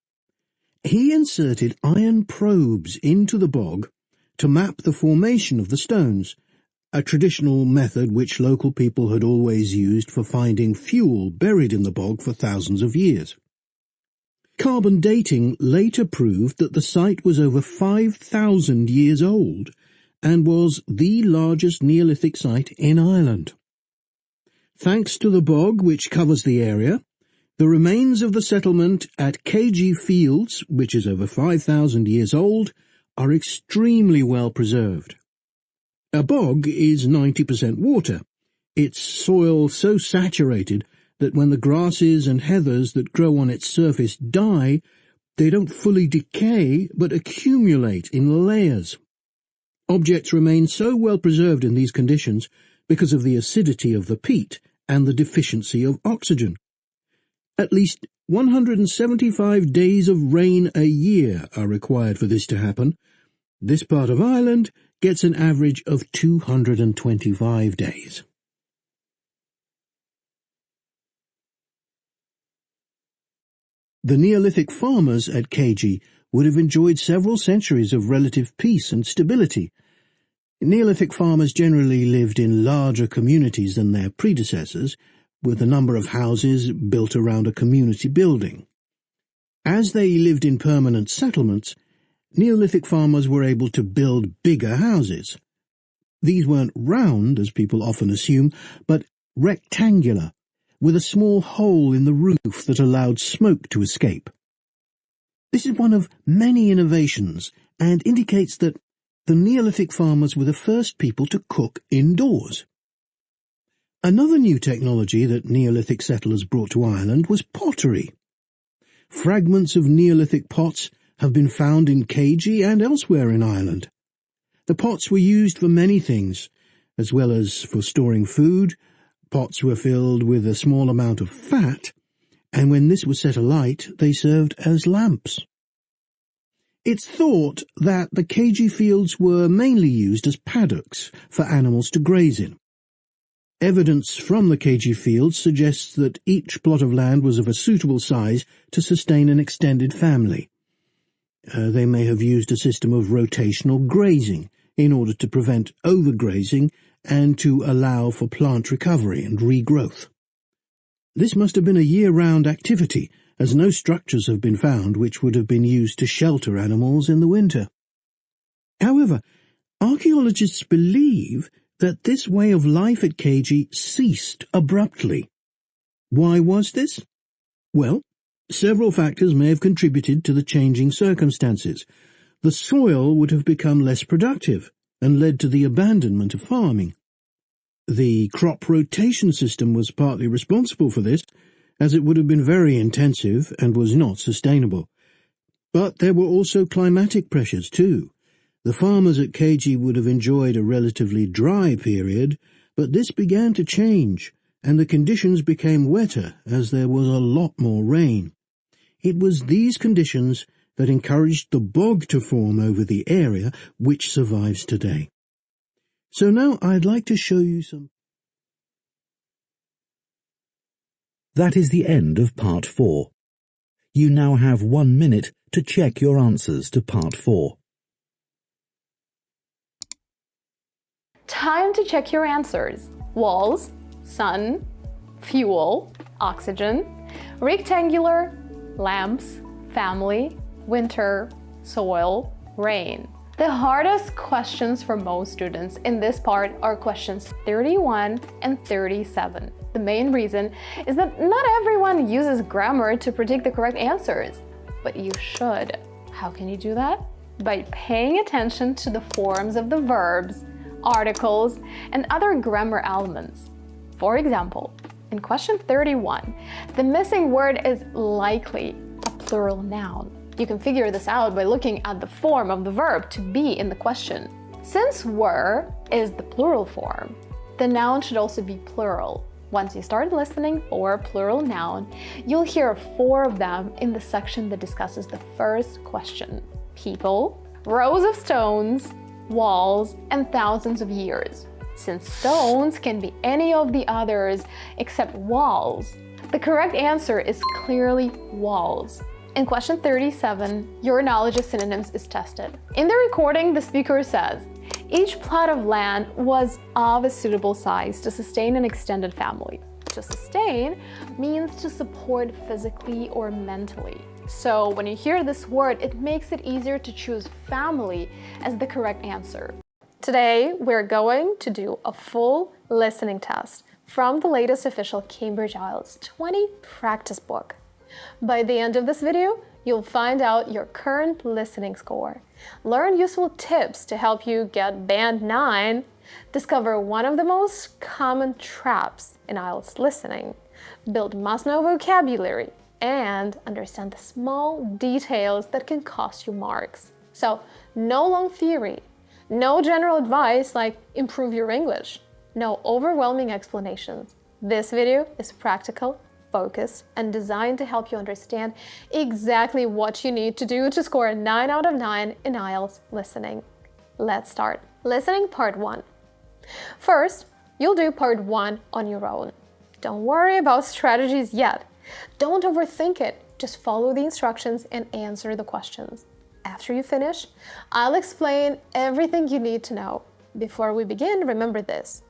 He inserted iron probes into the bog to map the formation of the stones, a traditional method which local people had always used for finding fuel buried in the bog for thousands of years. Carbon dating later proved that the site was over 5,000 years old and was the largest Neolithic site in Ireland. Thanks to the bog which covers the area, the remains of the settlement at Cagey Fields, which is over 5,000 years old, are extremely well preserved. A bog is 90% water, its soil so saturated that when the grasses and heathers that grow on its surface die, they don't fully decay but accumulate in layers. Objects remain so well preserved in these conditions because of the acidity of the peat and the deficiency of oxygen. At least 175 days of rain a year are required for this to happen. This part of Ireland gets an average of 225 days. The Neolithic farmers at Cagey would have enjoyed several centuries of relative peace and stability. Neolithic farmers generally lived in larger communities than their predecessors, with a number of houses built around a community building. As they lived in permanent settlements, Neolithic farmers were able to build bigger houses. These weren't round, as people often assume, but rectangular, with a small hole in the roof that allowed smoke to escape. This is one of many innovations and indicates that the Neolithic farmers were the first people to cook indoors. Another new technology that Neolithic settlers brought to Ireland was pottery. Fragments of Neolithic pots have been found in Keiji and elsewhere in Ireland. The pots were used for many things, as well as for storing food. Pots were filled with a small amount of fat, and when this was set alight, they served as lamps. It's thought that the Keiji fields were mainly used as paddocks for animals to graze in. Evidence from the Keiji fields suggests that each plot of land was of a suitable size to sustain an extended family. They may have used a system of rotational grazing in order to prevent overgrazing and to allow for plant recovery and regrowth. This must have been a year-round activity, as no structures have been found which would have been used to shelter animals in the winter. However, archaeologists believe that this way of life at Keiji ceased abruptly. Why was this? Well, several factors may have contributed to the changing circumstances. The soil would have become less productive and led to the abandonment of farming. The crop rotation system was partly responsible for this, as it would have been very intensive and was not sustainable. But there were also climatic pressures too. The farmers at Keiji would have enjoyed a relatively dry period, but this began to change, and the conditions became wetter as there was a lot more rain. It was these conditions that encouraged the bog to form over the area, which survives today. So now I'd like to show you some... That is the end of Part 4. You now have 1 minute to check your answers to Part 4. Time to check your answers. Walls, sun, fuel, oxygen, rectangular, lamps, family, winter, soil, rain. The hardest questions for most students in this part are questions 31 and 37. The main reason is that not everyone uses grammar to predict the correct answers, but you should. How can you do that? By paying attention to the forms of the verbs, articles, and other grammar elements. For example, in question 31, the missing word is likely a plural noun. You can figure this out by looking at the form of the verb to be in the question. Since were is the plural form, the noun should also be plural. Once you start listening for a plural noun, you'll hear 4 of them in the section that discusses the first question: people, rows of stones, walls, and thousands of years. Since stones can be any of the others except walls, the correct answer is clearly walls. In question 37, your knowledge of synonyms is tested. In the recording, the speaker says, each plot of land was of a suitable size to sustain an extended family. To sustain means to support physically or mentally. So when you hear this word, it makes it easier to choose family as the correct answer. Today, we're going to do a full listening test from the latest official Cambridge IELTS 20 practice book. By the end of this video, you'll find out your current listening score, learn useful tips to help you get Band 9, discover one of the most common traps in IELTS listening, build must-know vocabulary, and understand the small details that can cost you marks. So, no long theory, no general advice like improve your English, no overwhelming explanations. This video is practical, focused, and designed to help you understand exactly what you need to do to score a 9 out of 9 in IELTS listening. Let's start. Listening part 1. First, you'll do part 1 on your own. Don't worry about strategies yet. Don't overthink it. Just follow the instructions and answer the questions. After you finish, I'll explain everything you need to know. Before we begin, remember this.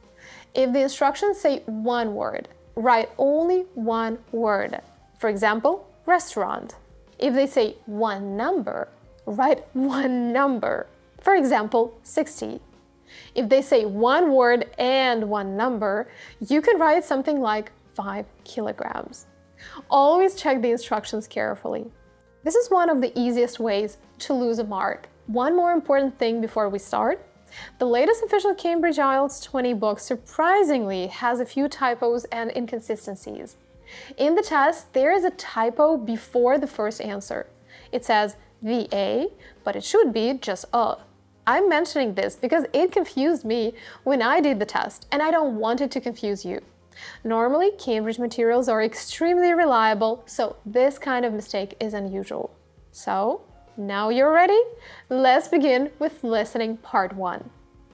If the instructions say one word, write only one word. For example, restaurant. If they say one number, write one number. For example, 60. If they say one word and one number, you could write something like 5 kilograms. Always check the instructions carefully. This is one of the easiest ways to lose a mark. One more important thing before we start. The latest official Cambridge IELTS 20 book surprisingly has a few typos and inconsistencies. In the test, there is a typo before the first answer. It says VA, but it should be just A. I'm mentioning this because it confused me when I did the test, and I don't want it to confuse you. Normally, Cambridge materials are extremely reliable, so this kind of mistake is unusual. So, now you're ready? Let's begin with listening part 1.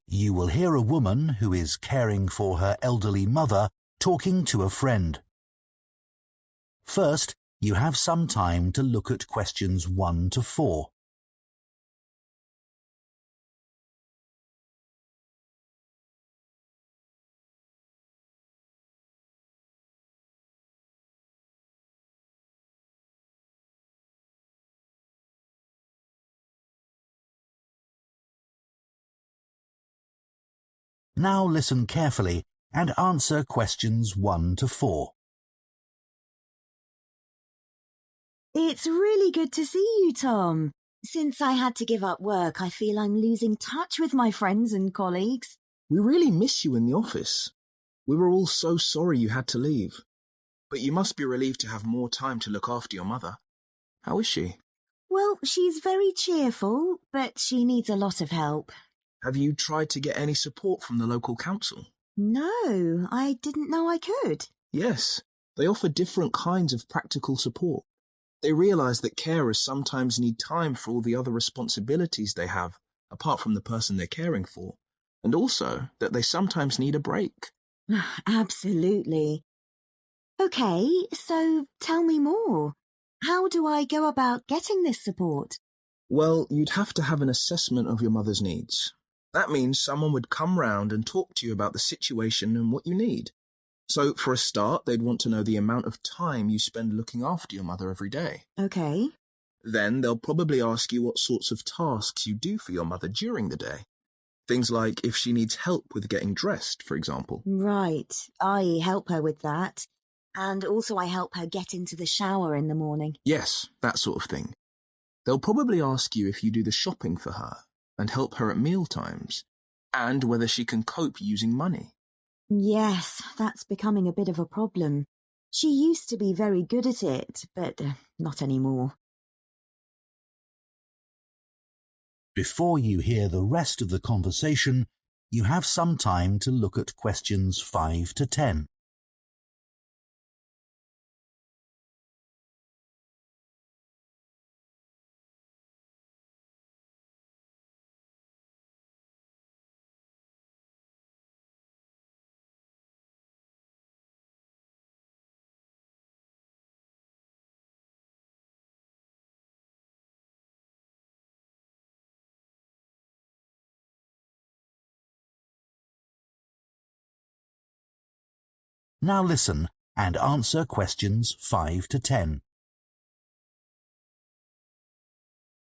You will hear a woman who is caring for her elderly mother talking to a friend. First, you have some time to look at questions 1 to 4. Now listen carefully and answer questions 1 to 4. It's really good to see you, Tom. Since I had to give up work, I feel I'm losing touch with my friends and colleagues. We really miss you in the office. We were all so sorry you had to leave. But you must be relieved to have more time to look after your mother. How is she? Well, she's very cheerful, but she needs a lot of help. Have you tried to get any support from the local council? No, I didn't know I could. Yes, they offer different kinds of practical support. They realise that carers sometimes need time for all the other responsibilities they have, apart from the person they're caring for, and also that they sometimes need a break. Absolutely. Okay, so tell me more. How do I go about getting this support? Well, you'd have to have an assessment of your mother's needs. That means someone would come round and talk to you about the situation and what you need. So, for a start, they'd want to know the amount of time you spend looking after your mother every day. Okay. Then they'll probably ask you what sorts of tasks you do for your mother during the day. Things like if she needs help with getting dressed, for example. Right. I help her with that. And also I help her get into the shower in the morning. Yes, that sort of thing. They'll probably ask you if you do the shopping for her and help her at meal times, and whether she can cope using money. Yes, that's becoming a bit of a problem. She used to be very good at it, but not anymore. Before you hear the rest of the conversation, you have some time to look at questions 5 to 10. Now listen and answer questions 5 to 10.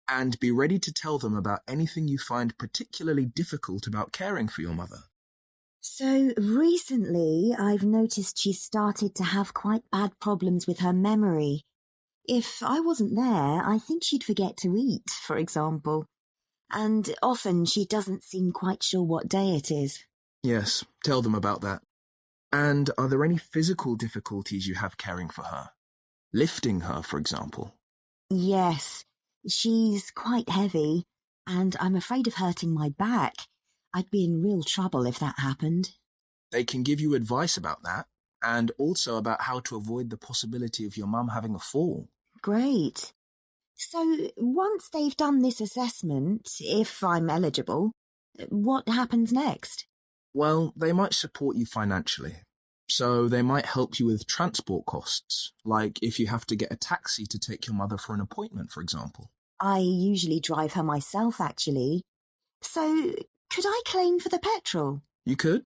And be ready to tell them about anything you find particularly difficult about caring for your mother. So recently I've noticed she's started to have quite bad problems with her memory. If I wasn't there, I think she'd forget to eat, for example. And often she doesn't seem quite sure what day it is. Yes, tell them about that. And are there any physical difficulties you have caring for her? Lifting her, for example? Yes, she's quite heavy, and I'm afraid of hurting my back. I'd be in real trouble if that happened. They can give you advice about that, and also about how to avoid the possibility of your mum having a fall. Great. So once they've done this assessment, if I'm eligible, what happens next? Well, they might support you financially. So they might help you with transport costs, like if you have to get a taxi to take your mother for an appointment, for example. I usually drive her myself, actually. So could I claim for the petrol? You could.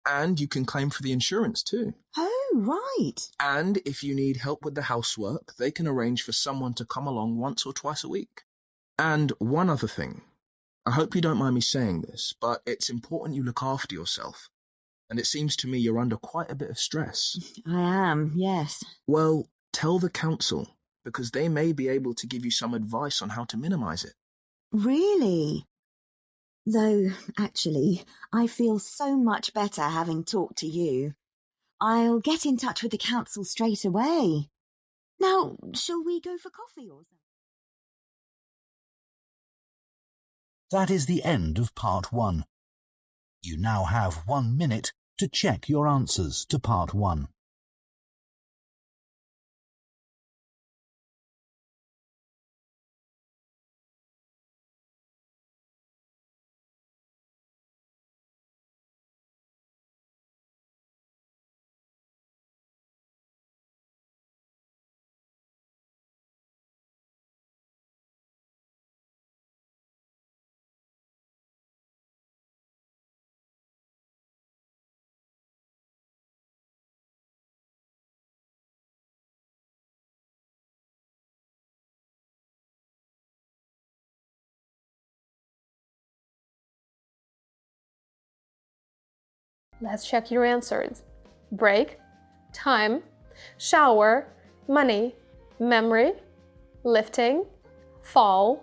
And you can claim for the insurance too. Oh, right. And if you need help with the housework, they can arrange for someone to come along once or twice a week. And one other thing. I hope you don't mind me saying this, but it's important you look after yourself. And it seems to me you're under quite a bit of stress. I am, yes. Well, tell the council, because they may be able to give you some advice on how to minimise it. Really? Though, actually, I feel so much better having talked to you. I'll get in touch with the council straight away. Now, shall we go for coffee or something? That is the end of part 1. You now have 1 minute to check your answers to part 1. Let's check your answers. Break, time, shower, money, memory, lifting, fall,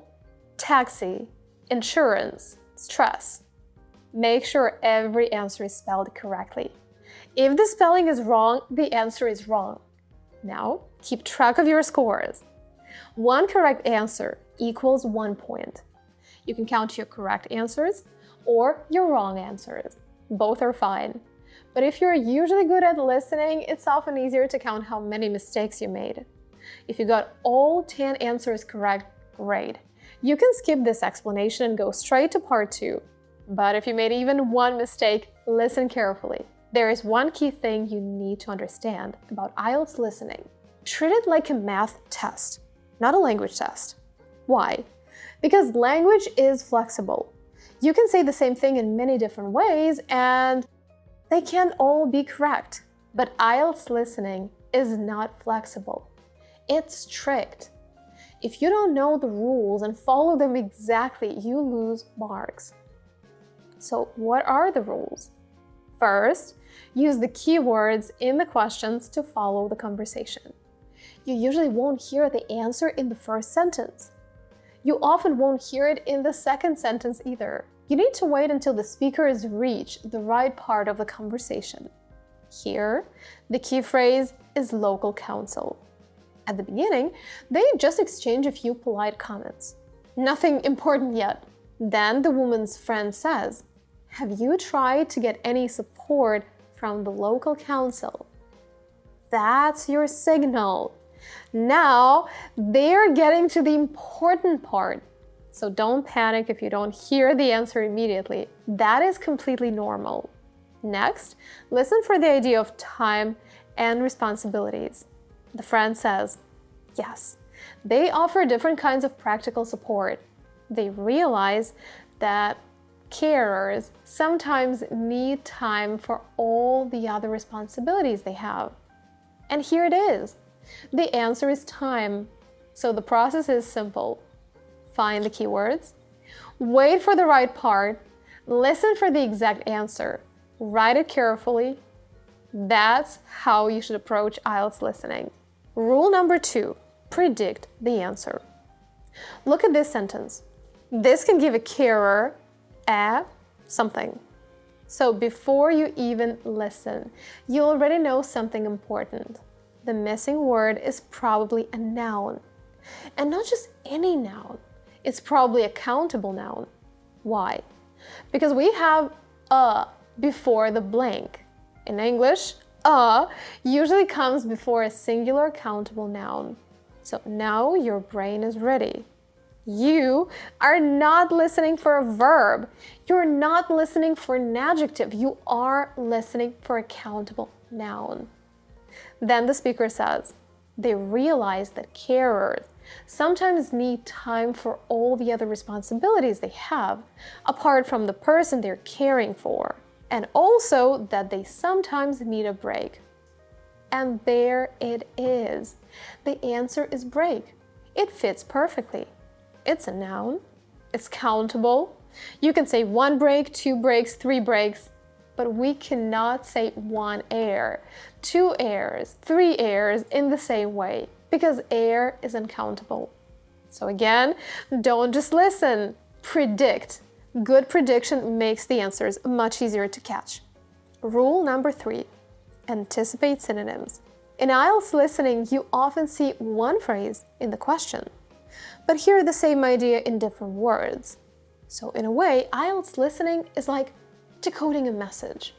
taxi, insurance, stress. Make sure every answer is spelled correctly. If the spelling is wrong, the answer is wrong. Now, keep track of your scores. 1 correct answer equals 1 point. You can count your correct answers or your wrong answers. Both are fine. But if you're usually good at listening, it's often easier to count how many mistakes you made. If you got all 10 answers correct, great. You can skip this explanation and go straight to part 2. But if you made even 1 mistake, listen carefully. There is one key thing you need to understand about IELTS listening. Treat it like a math test, not a language test. Why? Because language is flexible. You can say the same thing in many different ways and they can't all be correct. But IELTS listening is not flexible. It's strict. If you don't know the rules and follow them exactly, you lose marks. So what are the rules? First, use the keywords in the questions to follow the conversation. You usually won't hear the answer in the first sentence. You often won't hear it in the second sentence either. You need to wait until the speakers reach the right part of the conversation. Here, the key phrase is local council. At the beginning, they just exchange a few polite comments. Nothing important yet. Then the woman's friend says, "Have you tried to get any support from the local council?" That's your signal. Now they're getting to the important part. So don't panic if you don't hear the answer immediately. That is completely normal. Next, listen for the idea of time and responsibilities. The friend says, yes, they offer different kinds of practical support. They realize that carers sometimes need time for all the other responsibilities they have. And here it is. The answer is time. So the process is simple. Find the keywords, wait for the right part, listen for the exact answer, write it carefully. That's how you should approach IELTS listening. Rule number 2, predict the answer. Look at this sentence. This can give a carer something. So before you even listen, you already know something important. The missing word is probably a noun. And not just any noun. It's probably a countable noun. Why? Because we have a before the blank. In English, a usually comes before a singular countable noun. So now your brain is ready. You are not listening for a verb. You're not listening for an adjective. You are listening for a countable noun. Then the speaker says, they realize that carers sometimes need time for all the other responsibilities they have, apart from the person they're caring for, and also that they sometimes need a break. And there it is. The answer is break. It fits perfectly. It's a noun. It's countable. You can say 1 break, 2 breaks, 3 breaks, but we cannot say 1 air, 2 airs, 3 airs in the same way, because air is uncountable. So again, don't just listen, predict. Good prediction makes the answers much easier to catch. Rule number 3, anticipate synonyms. In IELTS listening, you often see one phrase in the question, but hear the same idea in different words. So in a way, IELTS listening is like decoding a message.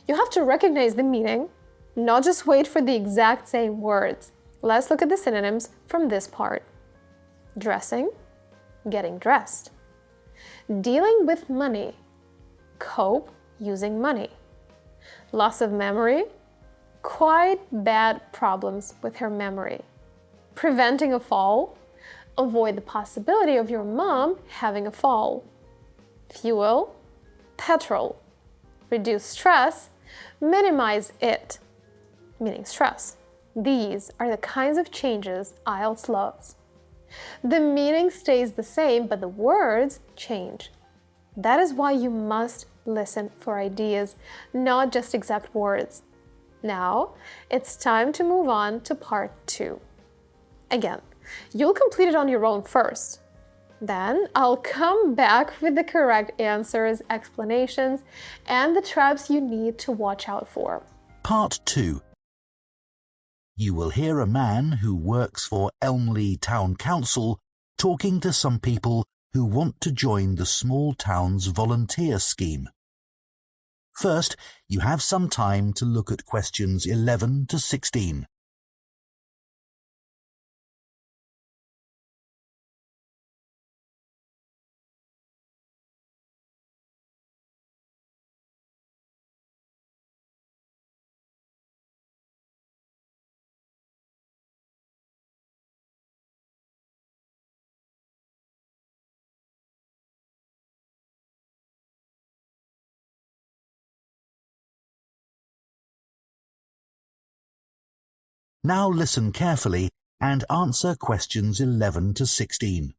You have to recognize the meaning, not just wait for the exact same words. Let's look at the synonyms from this part. Dressing, getting dressed. Dealing with money, cope using money. Loss of memory, quite bad problems with her memory. Preventing a fall, avoid the possibility of your mom having a fall. Fuel, petrol. Reduce stress, minimize it, meaning stress. These are the kinds of changes IELTS loves. The meaning stays the same, but the words change. That is why you must listen for ideas, not just exact words. Now, it's time to move on to part 2. Again, you'll complete it on your own first. Then I'll come back with the correct answers, explanations, and the traps you need to watch out for. Part 2. You will hear a man who works for Elmley Town Council talking to some people who want to join the small town's volunteer scheme. First, you have some time to look at questions 11 to 16. Now listen carefully and answer questions 11 to 16.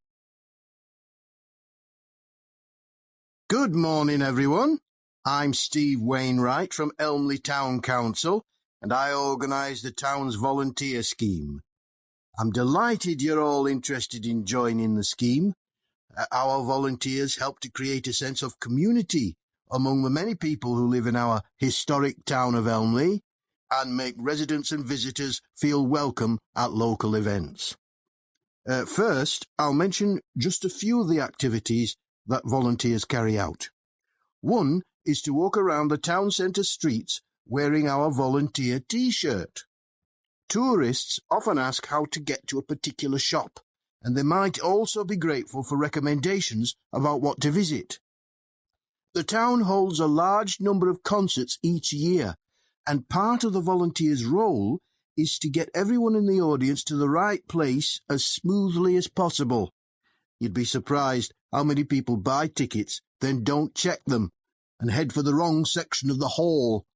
Good morning, everyone. I'm Steve Wainwright from Elmley Town Council, and I organise the town's volunteer scheme. I'm delighted you're all interested in joining the scheme. Our volunteers help to create a sense of community among the many people who live in our historic town of Elmley, and make residents and visitors feel welcome at local events. First, I'll mention just a few of the activities that volunteers carry out. One is to walk around the town centre streets wearing our volunteer T-shirt. Tourists often ask how to get to a particular shop, and they might also be grateful for recommendations about what to visit. The town holds a large number of concerts each year, and part of the volunteer's role is to get everyone in the audience to the right place as smoothly as possible. You'd be surprised how many people buy tickets, then don't check them, and head for the wrong section of the hall.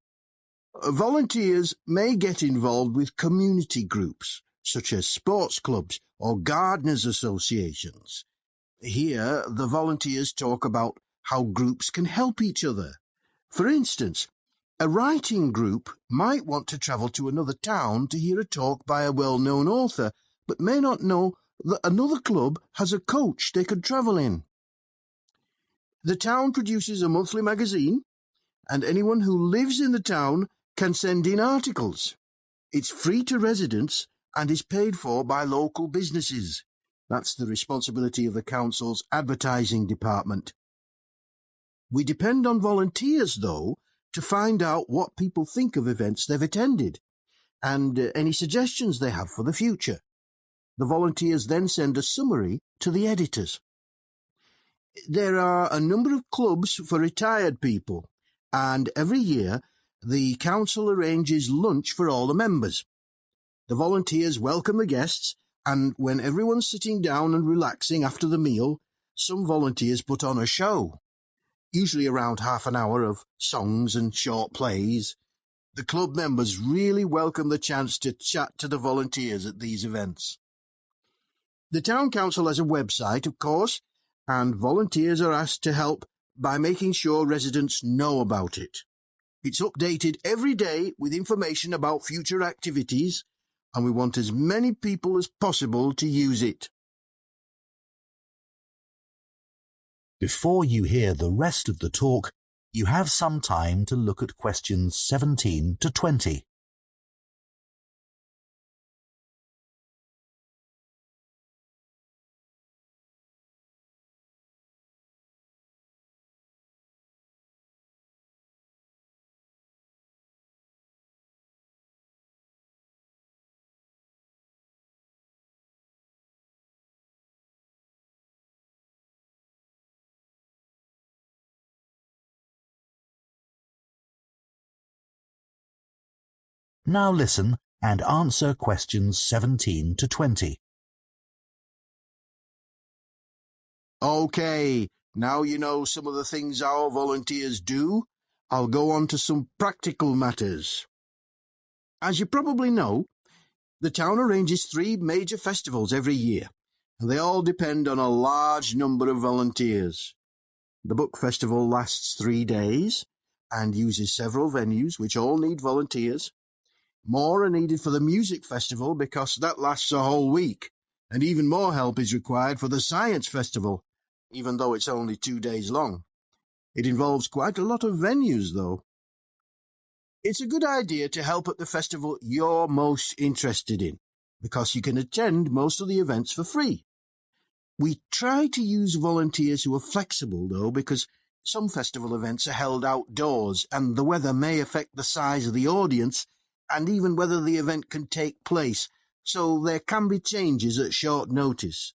Volunteers may get involved with community groups, such as sports clubs or gardeners' associations. Here, the volunteers talk about how groups can help each other. For instance, a writing group might want to travel to another town to hear a talk by a well-known author, but may not know that another club has a coach they could travel in. The town produces a monthly magazine, and anyone who lives in the town can send in articles. It's free to residents and is paid for by local businesses. That's the responsibility of the council's advertising department. We depend on volunteers, though, to find out what people think of events they've attended and any suggestions they have for the future. The volunteers then send a summary to the editors. There are a number of clubs for retired people, and every year the council arranges lunch for all the members. The volunteers welcome the guests, and when everyone's sitting down and relaxing after the meal, some volunteers put on a show. Usually around half an hour of songs and short plays. The club members really welcome the chance to chat to the volunteers at these events. The town council has a website, of course, and volunteers are asked to help by making sure residents know about it. It's updated every day with information about future activities, and we want as many people as possible to use it. Before you hear the rest of the talk, you have some time to look at questions 17 to 20. Now listen and answer questions 17 to 20. OK, now you know some of the things our volunteers do, I'll go on to some practical matters. As you probably know, the town arranges 3 major festivals every year, and they all depend on a large number of volunteers. The book festival lasts 3 days and uses several venues which all need volunteers. More are needed for the music festival because that lasts a whole week, and even more help is required for the science festival, even though it's only 2 days long. It involves quite a lot of venues, though. It's a good idea to help at the festival you're most interested in, because you can attend most of the events for free. We try to use volunteers who are flexible, though, because some festival events are held outdoors, and the weather may affect the size of the audience and even whether the event can take place, so there can be changes at short notice.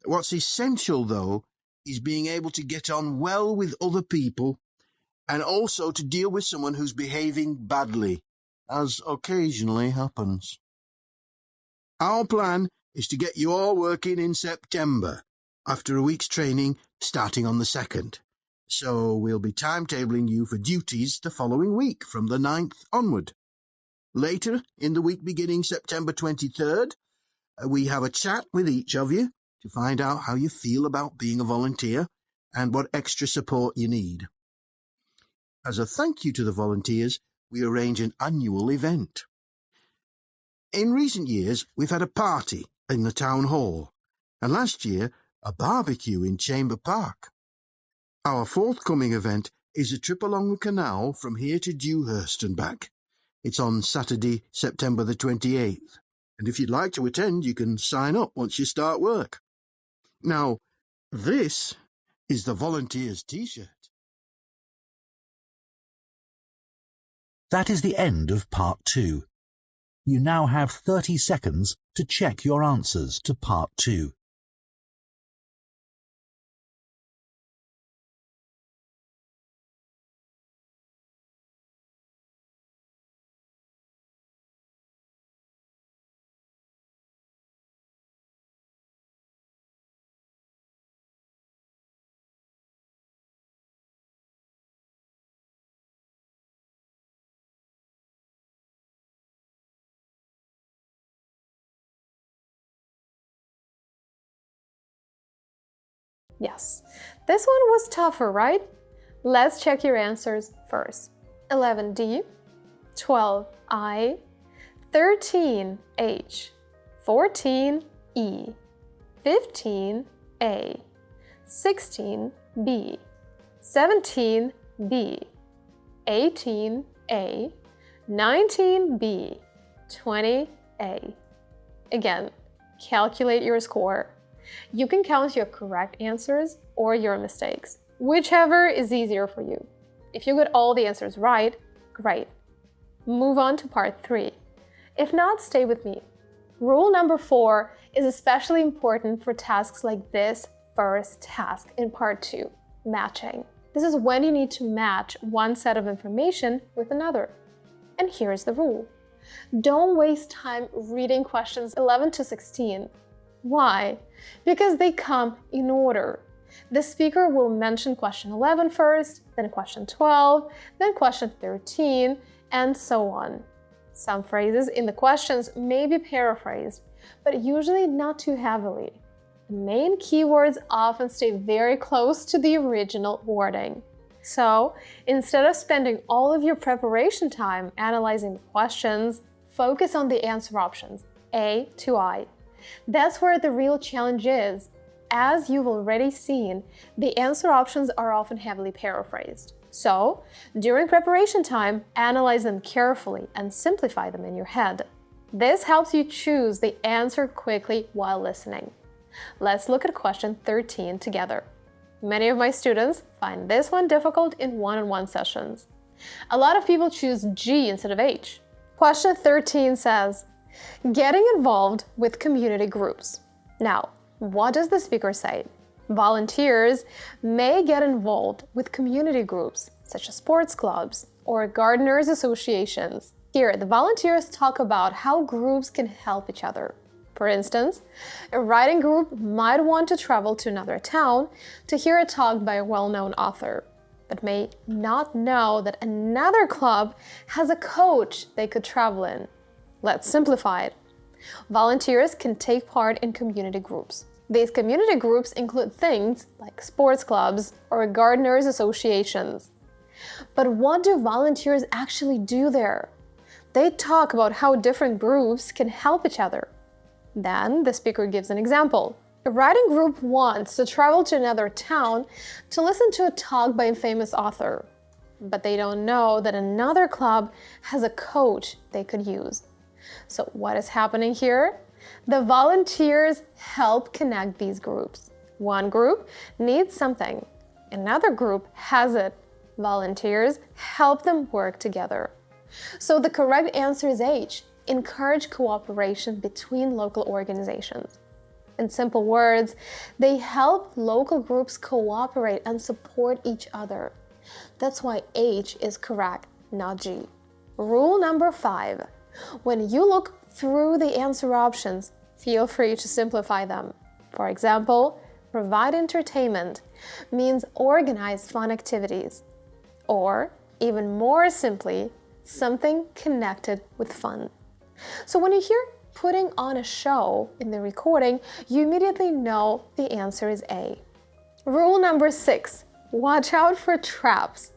What's essential, though, is being able to get on well with other people and also to deal with someone who's behaving badly, as occasionally happens. Our plan is to get you all working in September, after a week's training starting on the 2nd. So we'll be timetabling you for duties the following week from the 9th onward. Later, in the week beginning September 23rd, we have a chat with each of you to find out how you feel about being a volunteer and what extra support you need. As a thank you to the volunteers, we arrange an annual event. In recent years, we've had a party in the town hall, and last year, a barbecue in Chamber Park. Our forthcoming event is a trip along the canal from here to Dewhurst and back. It's on Saturday, September the 28th, and if you'd like to attend, you can sign up once you start work. Now, this is the volunteers' T-shirt. That is the end of Part 2. You now have 30 seconds to check your answers to Part 2. Yes, this one was tougher, right? Let's check your answers first. 11D, 12I, 13H, 14E, 15A, 16B, 17B, 18A, 19B, 20A. Again, calculate your score. You can count your correct answers or your mistakes, whichever is easier for you. If you get all the answers right, great. Move on to part 3. If not, stay with me. Rule number 4 is especially important for tasks like this first task in part 2, matching. This is when you need to match one set of information with another. And here's the rule. Don't waste time reading questions 11 to 16. Why? Because they come in order. The speaker will mention question 11 first, then question 12, then question 13, and so on. Some phrases in the questions may be paraphrased, but usually not too heavily. The main keywords often stay very close to the original wording. So, instead of spending all of your preparation time analyzing the questions, focus on the answer options, A to I. That's where the real challenge is. as you've already seen, the answer options are often heavily paraphrased. So, during preparation time, analyze them carefully and simplify them in your head. This helps you choose the answer quickly while listening. Let's look at question 13 together. Many of my students find this one difficult in one-on-one sessions. A lot of people choose G instead of H. Question 13 says, getting involved with community groups. Now, what does the speaker say? Volunteers may get involved with community groups, such as sports clubs or gardeners associations. Here, the volunteers talk about how groups can help each other. For instance, a writing group might want to travel to another town to hear a talk by a well-known author, but may not know that another club has a coach they could travel in. Let's simplify it. Volunteers can take part in community groups. These community groups include things like sports clubs or gardeners associations. But what do volunteers actually do there? They talk about how different groups can help each other. Then the speaker gives an example. A writing group wants to travel to another town to listen to a talk by a famous author, but they don't know that another club has a coach they could use. So what is happening here? The volunteers help connect these groups. One group needs something, another group has it. Volunteers help them work together. So the correct answer is H. Encourage cooperation between local organizations. In simple words, they help local groups cooperate and support each other. That's why H is correct, not G. Rule number 5. When you look through the answer options, feel free to simplify them. For example, provide entertainment means organize fun activities. Or, even more simply, something connected with fun. So when you hear putting on a show in the recording, you immediately know the answer is A. Rule number 6. Watch out for traps.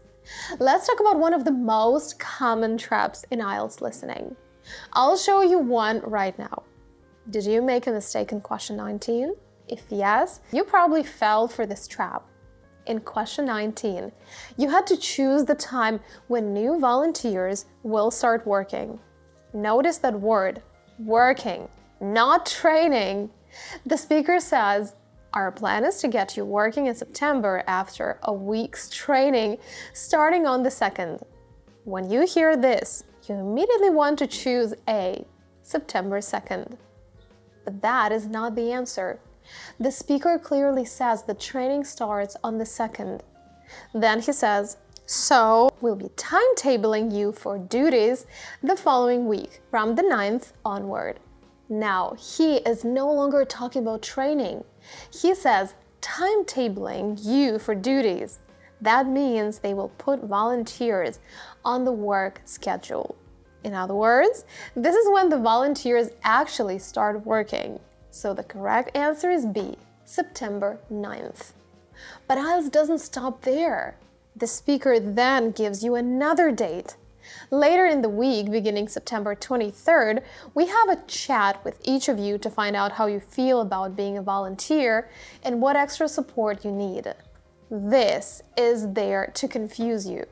Let's talk about one of the most common traps in IELTS listening. I'll show you one right now. Did you make a mistake in question 19? If yes, you probably fell for this trap. In question 19, you had to choose the time when new volunteers will start working. Notice that word, working, not training. The speaker says, our plan is to get you working in September after a week's training starting on the 2nd. When you hear this, you immediately want to choose A, September 2nd. But that is not the answer. The speaker clearly says the training starts on the 2nd. Then he says, so we'll be timetabling you for duties the following week from the 9th onward. Now, he is no longer talking about training. He says timetabling you for duties. That means they will put volunteers on the work schedule. In other words, this is when the volunteers actually start working. So the correct answer is B, September 9th. But IELTS doesn't stop there. The speaker then gives you another date. Later in the week, beginning September 23rd, we have a chat with each of you to find out how you feel about being a volunteer and what extra support you need. This is there to confuse you.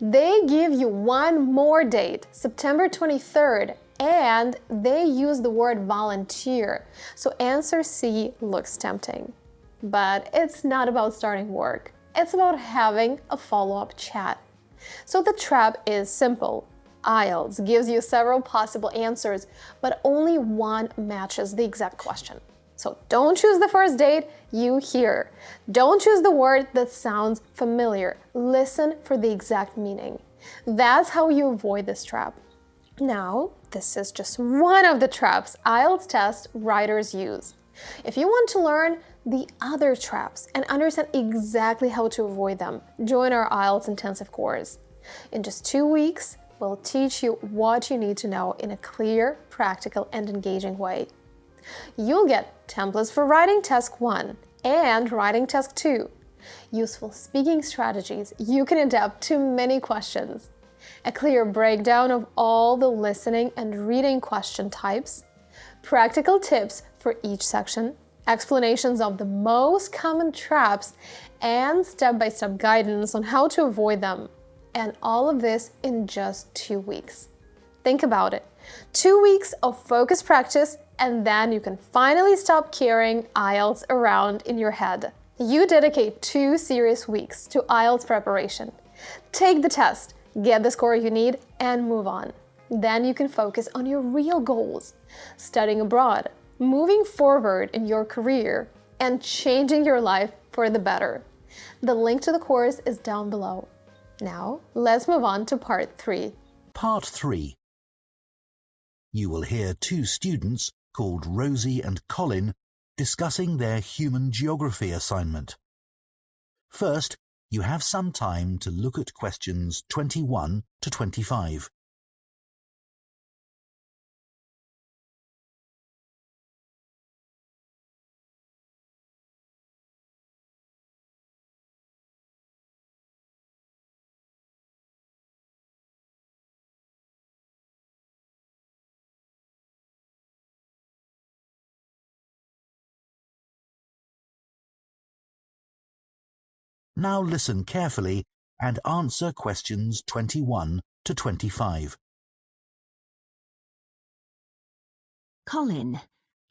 They give you one more date, September 23rd, and they use the word volunteer, so answer C looks tempting. But it's not about starting work. It's about having a follow-up chat. So the trap is simple. IELTS gives you several possible answers, but only one matches the exact question. So don't choose the first date you hear. Don't choose the word that sounds familiar. Listen for the exact meaning. That's how you avoid this trap. Now, this is just one of the traps IELTS test writers use. If you want to learn the other traps and understand exactly how to avoid them, join our IELTS Intensive Course. In just 2 weeks, we'll teach you what you need to know in a clear, practical, and engaging way. You'll get templates for writing task 1 and writing task 2, useful speaking strategies you can adapt to many questions, a clear breakdown of all the listening and reading question types, practical tips for each section, explanations of the most common traps, and step-by-step guidance on how to avoid them. And all of this in just 2 weeks. Think about it. 2 weeks of focused practice, and then you can finally stop carrying IELTS around in your head. You dedicate 2 serious weeks to IELTS preparation. Take the test, get the score you need, and move on. Then you can focus on your real goals: studying abroad, moving forward in your career, and changing your life for the better. The link to the course is down below. Now, let's move on to part 3. Part 3. You will hear 2 students called Rosie and Colin discussing their human geography assignment. First, you have some time to look at questions 21 to 25. Now listen carefully and answer questions 21 to 25. Colin,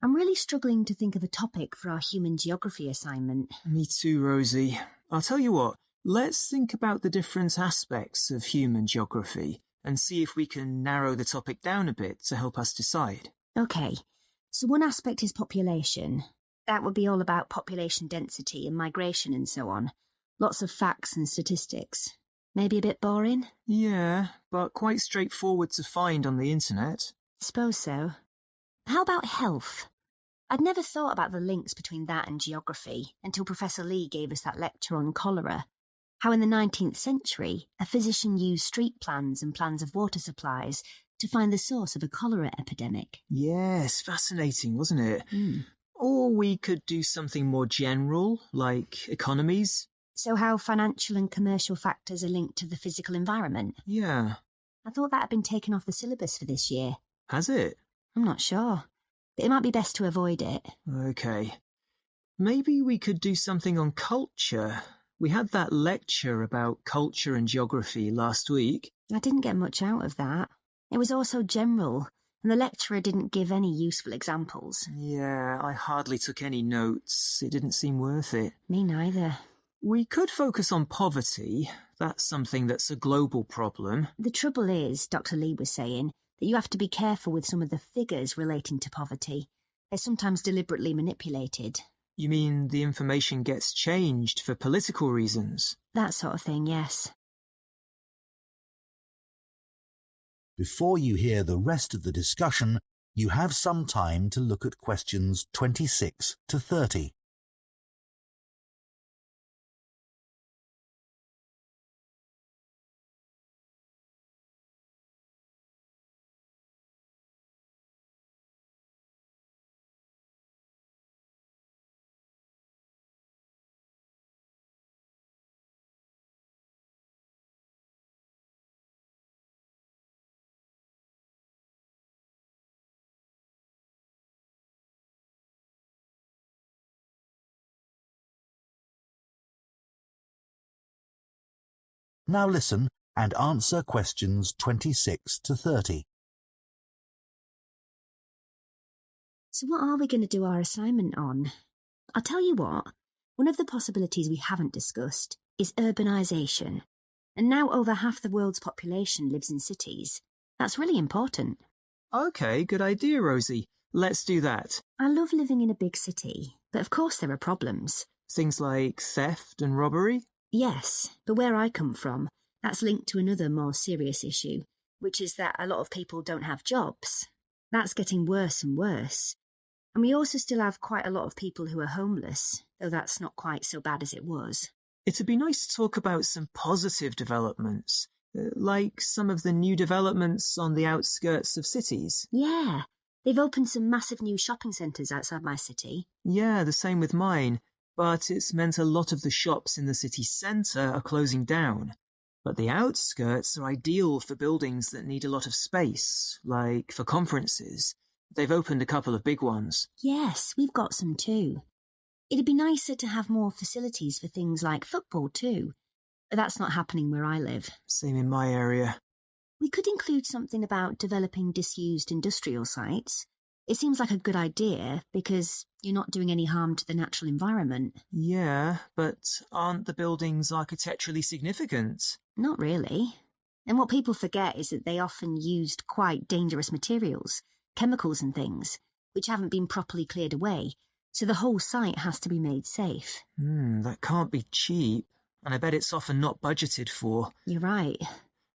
I'm really struggling to think of a topic for our human geography assignment. Me too, Rosie. I'll tell you what, let's think about the different aspects of human geography and see if we can narrow the topic down a bit to help us decide. Okay, so one aspect is population. That would be all about population density and migration and so on. Lots of facts and statistics. Maybe a bit boring? Yeah, but quite straightforward to find on the internet. Suppose so. How about health? I'd never thought about the links between that and geography until Professor Lee gave us that lecture on cholera. How in the 19th century, a physician used street plans and plans of water supplies to find the source of a cholera epidemic. Yes, fascinating, wasn't it? Or we could do something more general, like economies. So how financial and commercial factors are linked to the physical environment? Yeah. I thought that had been taken off the syllabus for this year. Has it? I'm not sure, but it might be best to avoid it. Okay. Maybe we could do something on culture. We had that lecture about culture and geography last week. I didn't get much out of that. It was all so general, and the lecturer didn't give any useful examples. Yeah, I hardly took any notes. It didn't seem worth it. Me neither. We could focus on poverty. That's something that's a global problem. The trouble is, Dr. Lee was saying, that you have to be careful with some of the figures relating to poverty. They're sometimes deliberately manipulated. You mean the information gets changed for political reasons? That sort of thing, yes. Before you hear the rest of the discussion, you have some time to look at questions 26 to 30. Now listen and answer questions 26 to 30. So what are we going to do our assignment on? I'll tell you what, one of the possibilities we haven't discussed is urbanisation. And now over half the world's population lives in cities. That's really important. Okay, good idea, Rosie. Let's do that. I love living in a big city, but of course there are problems. Things like theft and robbery? Yes, but where I come from, that's linked to another more serious issue, which is that a lot of people don't have jobs. That's getting worse and worse. And we also still have quite a lot of people who are homeless, though that's not quite so bad as it was. It'd be nice to talk about some positive developments, like some of the new developments on the outskirts of cities. Yeah, they've opened some massive new shopping centres outside my city. Yeah, the same with mine. But it's meant a lot of the shops in the city centre are closing down. But the outskirts are ideal for buildings that need a lot of space, like for conferences. They've opened a couple of big ones. Yes, we've got some too. It'd be nicer to have more facilities for things like football too, but that's not happening where I live. Same in my area. We could include something about developing disused industrial sites. It seems like a good idea because you're not doing any harm to the natural environment. Yeah, but aren't the buildings architecturally significant? Not really. And what people forget is that they often used quite dangerous materials, chemicals and things, which haven't been properly cleared away, so the whole site has to be made safe. That can't be cheap, and I bet it's often not budgeted for. You're right.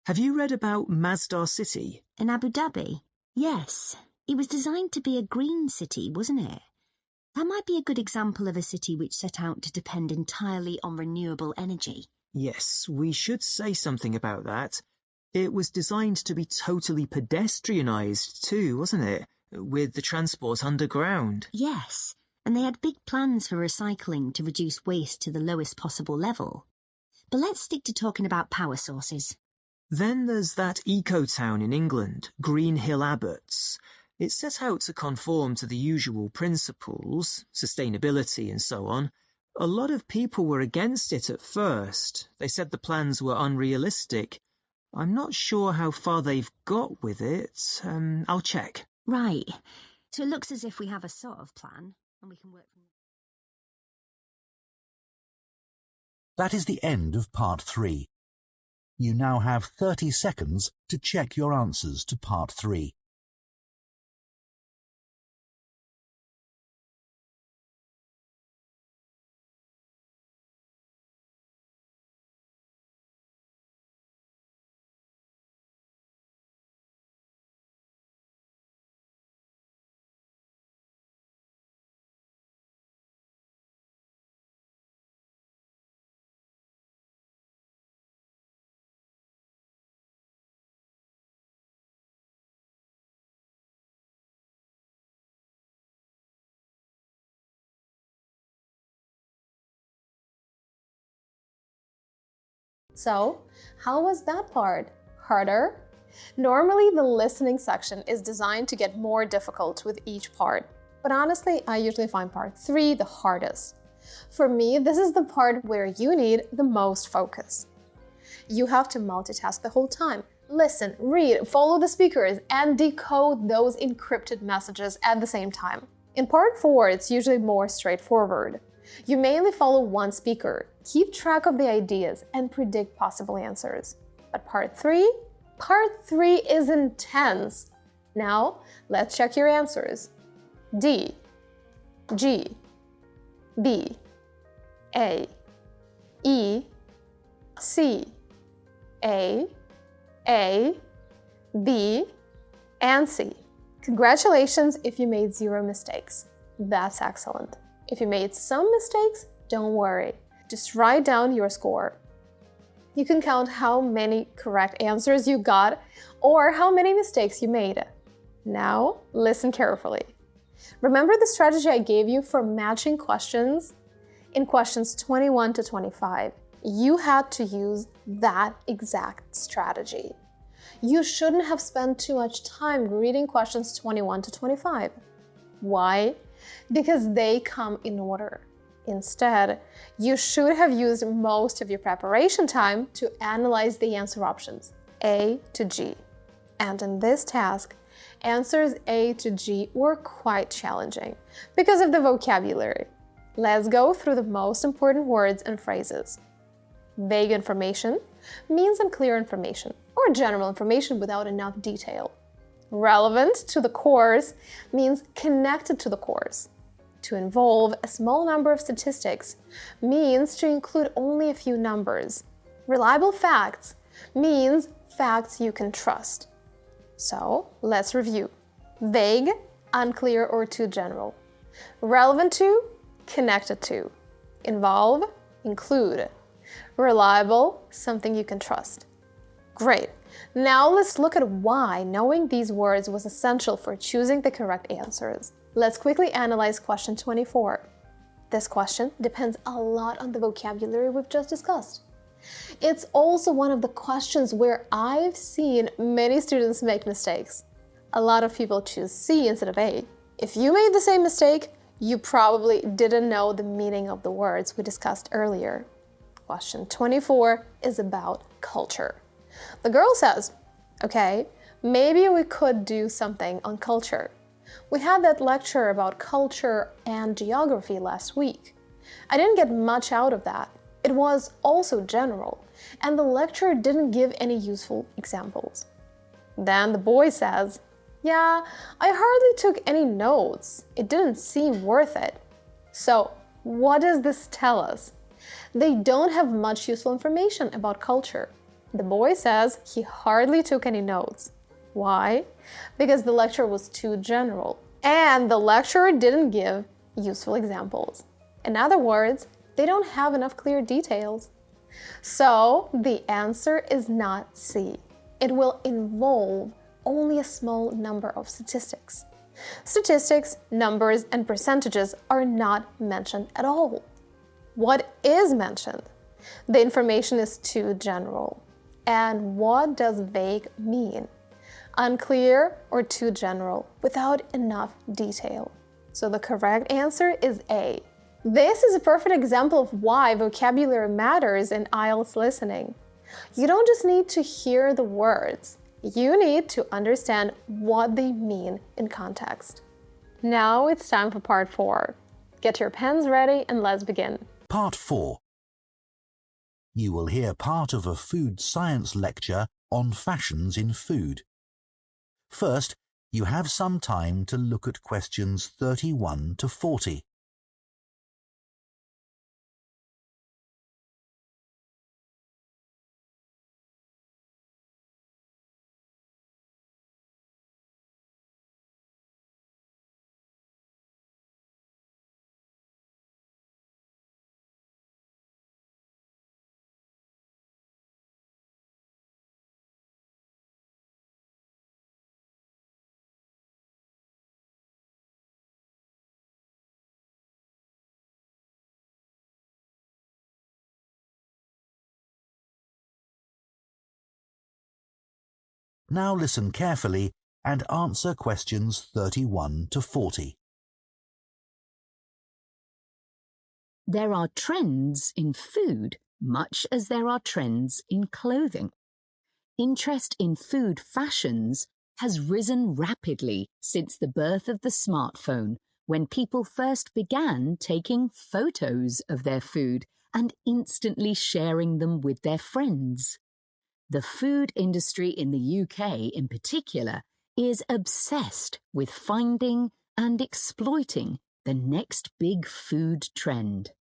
Have you read about Masdar City? In Abu Dhabi? Yes. It was designed to be a green city, wasn't it? That might be a good example of a city which set out to depend entirely on renewable energy. Yes, we should say something about that. It was designed to be totally pedestrianised too, wasn't it? With the transport underground. Yes, and they had big plans for recycling to reduce waste to the lowest possible level. But let's stick to talking about power sources. Then there's that eco-town in England, Green Hill Abbots. It set out to conform to the usual principles, sustainability and so on. A lot of people were against it at first. They said the plans were unrealistic. I'm not sure how far they've got with it. I'll check. Right. So it looks as if we have a sort of plan, and we can work from there. That is the end of part 3. You now have 30 seconds to check your answers to part 3. So, how was that part? Harder? Normally, the listening section is designed to get more difficult with each part, but honestly, I usually find part 3 the hardest. For me, this is the part where you need the most focus. You have to multitask the whole time. Listen, read, follow the speakers, and decode those encrypted messages at the same time. In part 4, it's usually more straightforward. You mainly follow one speaker, keep track of the ideas, and predict possible answers. But part 3 is intense. Now, let's check your answers. D, G, B, A, E, C, A, B, and C. Congratulations if you made 0 mistakes. That's excellent. If you made some mistakes, don't worry. Just write down your score. You can count how many correct answers you got or how many mistakes you made. Now, listen carefully. Remember the strategy I gave you for matching questions? In questions 21 to 25, you had to use that exact strategy. You shouldn't have spent too much time reading questions 21 to 25. Why? Because they come in order. Instead, you should have used most of your preparation time to analyze the answer options, A to G. And in this task, answers A to G were quite challenging because of the vocabulary. Let's go through the most important words and phrases. Vague information means unclear information or general information without enough detail. Relevant to the course means connected to the course. To involve a small number of statistics means to include only a few numbers. Reliable facts means facts you can trust. So, let's review. Vague, unclear or too general. Relevant to, connected to. Involve, include. Reliable, something you can trust. Great. Now let's look at why knowing these words was essential for choosing the correct answers. Let's quickly analyze question 24. This question depends a lot on the vocabulary we've just discussed. It's also one of the questions where I've seen many students make mistakes. A lot of people choose C instead of A. If you made the same mistake, you probably didn't know the meaning of the words we discussed earlier. Question 24 is about culture. The girl says, okay, maybe we could do something on culture. We had that lecture about culture and geography last week. I didn't get much out of that. It was also general, and the lecturer didn't give any useful examples. Then the boy says, yeah, I hardly took any notes. It didn't seem worth it. So, what does this tell us? They don't have much useful information about culture. The boy says he hardly took any notes. Why? Because the lecture was too general, and the lecturer didn't give useful examples. In other words, they don't have enough clear details. So, the answer is not C. It will involve only a small number of statistics. Statistics, numbers, and percentages are not mentioned at all. What is mentioned? The information is too general. And what does vague mean? Unclear or too general, without enough detail. So the correct answer is A. This is a perfect example of why vocabulary matters in IELTS listening. You don't just need to hear the words. You need to understand what they mean in context. Now it's time for part 4. Get your pens ready and let's begin. Part 4. You will hear part of a food science lecture on fashions in food. First, you have some time to look at questions 31 to 40. Now listen carefully and answer questions 31 to 40. There are trends in food much as there are trends in clothing. Interest in food fashions has risen rapidly since the birth of the smartphone, when people first began taking photos of their food and instantly sharing them with their friends. The food industry in the UK in particular is obsessed with finding and exploiting the next big food trend.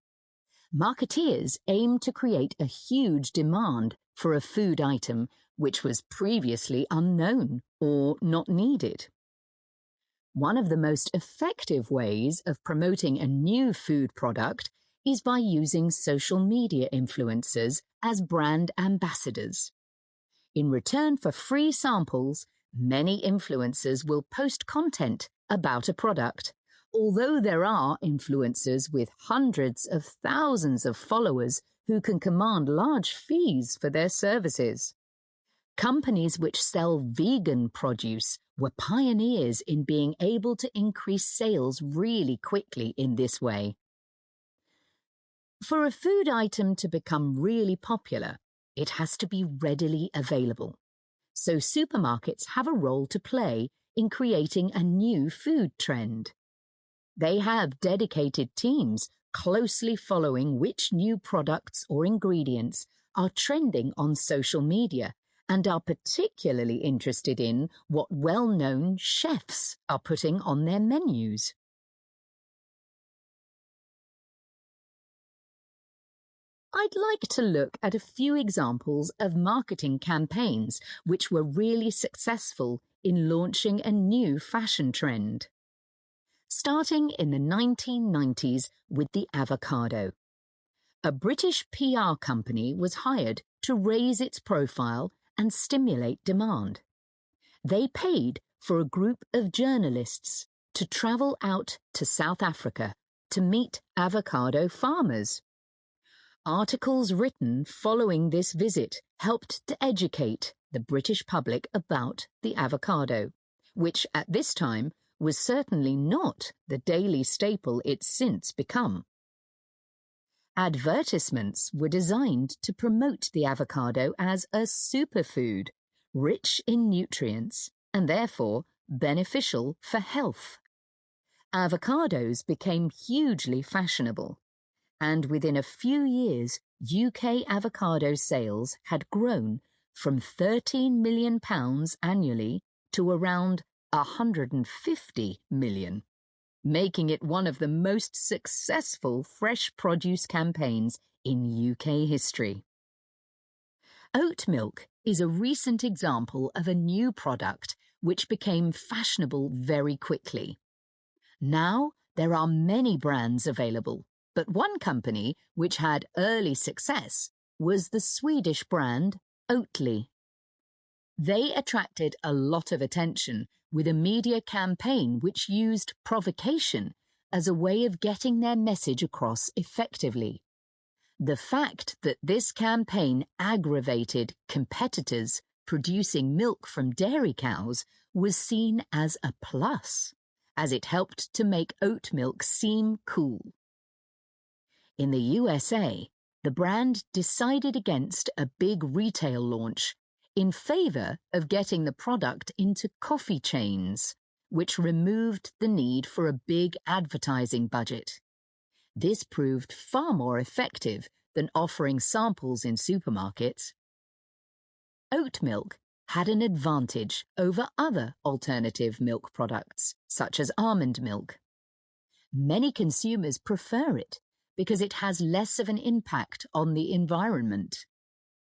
Marketeers aim to create a huge demand for a food item which was previously unknown or not needed. One of the most effective ways of promoting a new food product is by using social media influencers as brand ambassadors. In return for free samples, many influencers will post content about a product. Although there are influencers with hundreds of thousands of followers who can command large fees for their services. Companies which sell vegan produce were pioneers in being able to increase sales really quickly in this way. For a food item to become really popular, it has to be readily available. So supermarkets have a role to play in creating a new food trend. They have dedicated teams closely following which new products or ingredients are trending on social media and are particularly interested in what well-known chefs are putting on their menus. I'd like to look at a few examples of marketing campaigns which were really successful in launching a new fashion trend. Starting in the 1990s with the avocado. A British PR company was hired to raise its profile and stimulate demand. They paid for a group of journalists to travel out to South Africa to meet avocado farmers. Articles written following this visit helped to educate the British public about the avocado, which at this time was certainly not the daily staple it's since become. Advertisements were designed to promote the avocado as a superfood, rich in nutrients and therefore beneficial for health. Avocados became hugely fashionable, and within a few years, UK avocado sales had grown from £13 million annually to around £150 million, making it one of the most successful fresh produce campaigns in UK history. Oat milk is a recent example of a new product which became fashionable very quickly. Now there are many brands available, but one company which had early success was the Swedish brand Oatly. They attracted a lot of attention with a media campaign which used provocation as a way of getting their message across effectively. The fact that this campaign aggravated competitors producing milk from dairy cows was seen as a plus, as it helped to make oat milk seem cool. In the USA, the brand decided against a big retail launch in favour of getting the product into coffee chains, which removed the need for a big advertising budget. This proved far more effective than offering samples in supermarkets. Oat milk had an advantage over other alternative milk products, such as almond milk. Many consumers prefer it because it has less of an impact on the environment.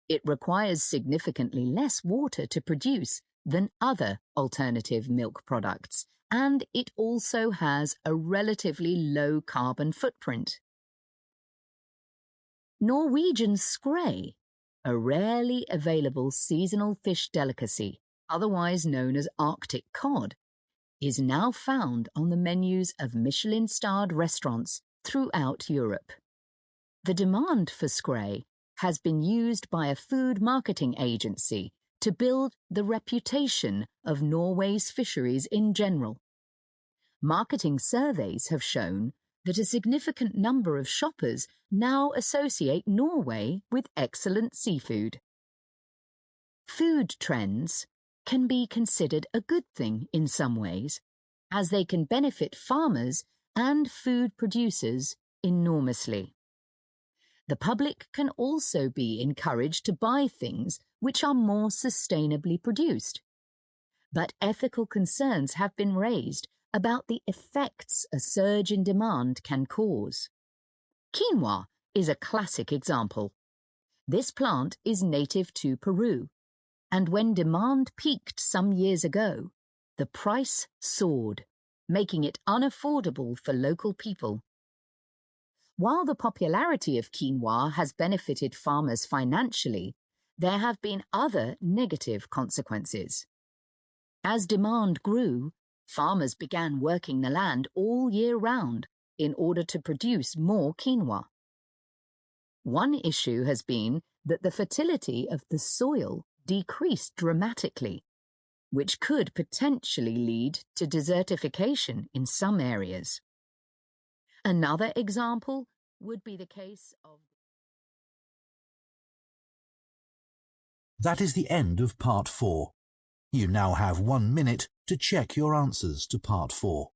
It requires significantly less water to produce than other alternative milk products, and it also has a relatively low carbon footprint. Norwegian skrei, a rarely available seasonal fish delicacy, otherwise known as Arctic cod, is now found on the menus of Michelin-starred restaurants throughout Europe. The demand for skrei has been used by a food marketing agency to build the reputation of Norway's fisheries in general. Marketing surveys have shown that a significant number of shoppers now associate Norway with excellent seafood. Food trends can be considered a good thing in some ways, as they can benefit farmers and food producers enormously. The public can also be encouraged to buy things which are more sustainably produced. But ethical concerns have been raised about the effects a surge in demand can cause. Quinoa is a classic example. This plant is native to Peru, and when demand peaked some years ago, the price soared, making it unaffordable for local people. While the popularity of quinoa has benefited farmers financially, there have been other negative consequences. As demand grew, farmers began working the land all year round in order to produce more quinoa. One issue has been that the fertility of the soil decreased dramatically, which could potentially lead to desertification in some areas. Another example would be the case of... That is the end of Part 4. You now have 1 minute to check your answers to Part 4.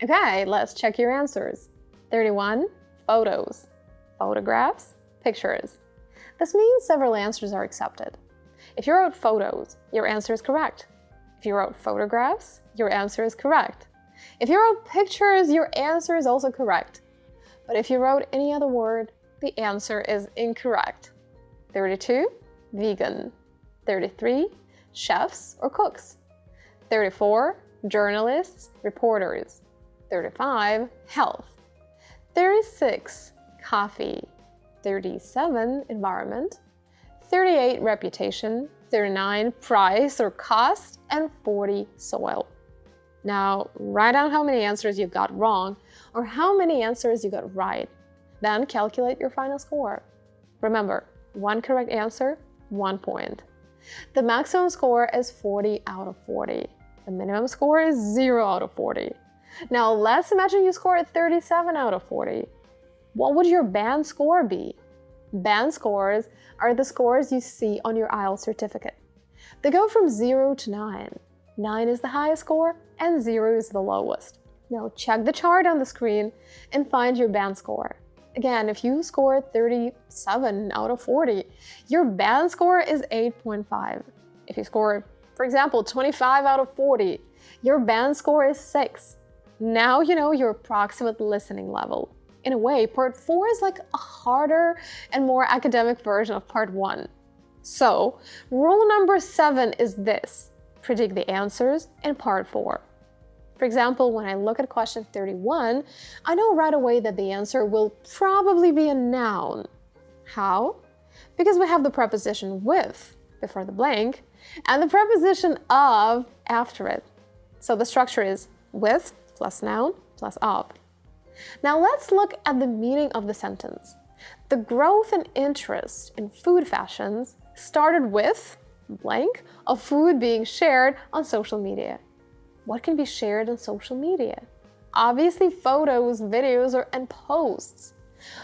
Okay, let's check your answers. 31, photos. Photographs, pictures. This means several answers are accepted. If you wrote photos, your answer is correct. If you wrote photographs, your answer is correct. If you wrote pictures, your answer is also correct. But if you wrote any other word, the answer is incorrect. 32, vegan. 33, chefs or cooks. 34, journalists, reporters. 35, health. 36, coffee. 37, environment. 38, reputation. 39, price or cost. And 40, soil. Now, write down how many answers you got wrong or how many answers you got right. Then calculate your final score. Remember, one correct answer, 1 point. The maximum score is 40 out of 40. The minimum score is 0 out of 40. Now, let's imagine you scored 37 out of 40. What would your band score be? Band scores are the scores you see on your IELTS certificate. They go from 0 to 9. 9 is the highest score and 0 is the lowest. Now check the chart on the screen and find your band score. Again, if you scored 37 out of 40, your band score is 8.5. If you scored, for example, 25 out of 40, your band score is 6. Now you know your approximate listening level. In a way, part 4 is like a harder and more academic version of part 1. So, rule number 7 is this. Predict the answers in part 4. For example, when I look at question 31, I know right away that the answer will probably be a noun. How? Because we have the preposition with before the blank and the preposition of after it. So the structure is with plus noun plus of. Now let's look at the meaning of the sentence. The growth and interest in food fashions started with blank of food being shared on social media. What can be shared on social media? Obviously photos, videos, and posts.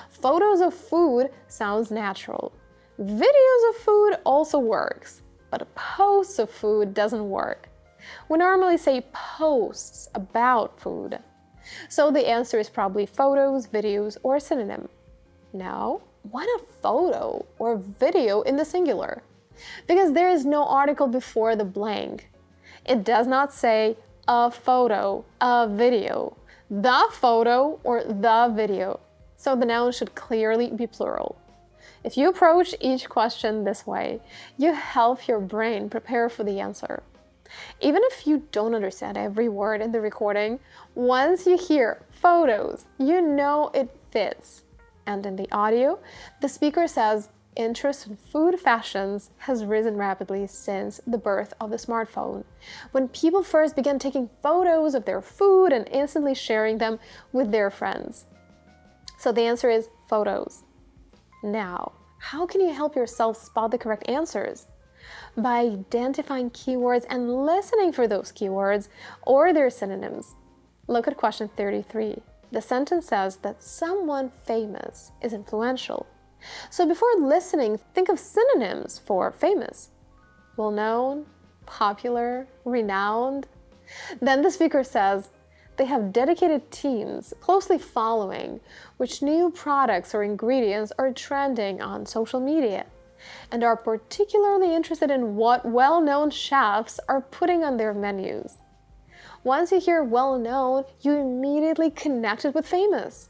Photos of food sounds natural. Videos of food also works, but posts of food doesn't work. We normally say posts about food. So the answer is probably photos, videos, or a synonym. Now, why not photo or video in the singular? Because there is no article before the blank. It does not say a photo, a video, the photo, or the video. So the noun should clearly be plural. If you approach each question this way, you help your brain prepare for the answer. Even if you don't understand every word in the recording, once you hear photos, you know it fits. And in the audio, the speaker says, interest in food fashions has risen rapidly since the birth of the smartphone, when people first began taking photos of their food and instantly sharing them with their friends. So the answer is photos. Now, how can you help yourself spot the correct answers? By identifying keywords and listening for those keywords or their synonyms. Look at question 33. The sentence says that someone famous is influential. So before listening, think of synonyms for famous. Well-known, popular, renowned. Then the speaker says they have dedicated teams closely following which new products or ingredients are trending on social media and are particularly interested in what well-known chefs are putting on their menus. Once you hear well-known, you immediately connect it with famous.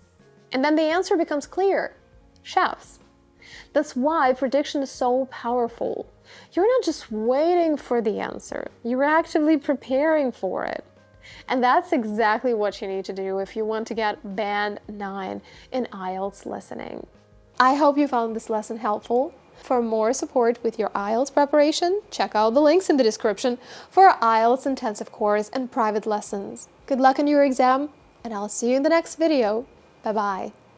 And then the answer becomes clear. Chefs. That's why prediction is so powerful. You're not just waiting for the answer, you're actively preparing for it. And that's exactly what you need to do if you want to get Band 9 in IELTS listening. I hope you found this lesson helpful. For more support with your IELTS preparation, check out the links in the description for our IELTS Intensive Course and private lessons. Good luck on your exam, and I'll see you in the next video. Bye-bye.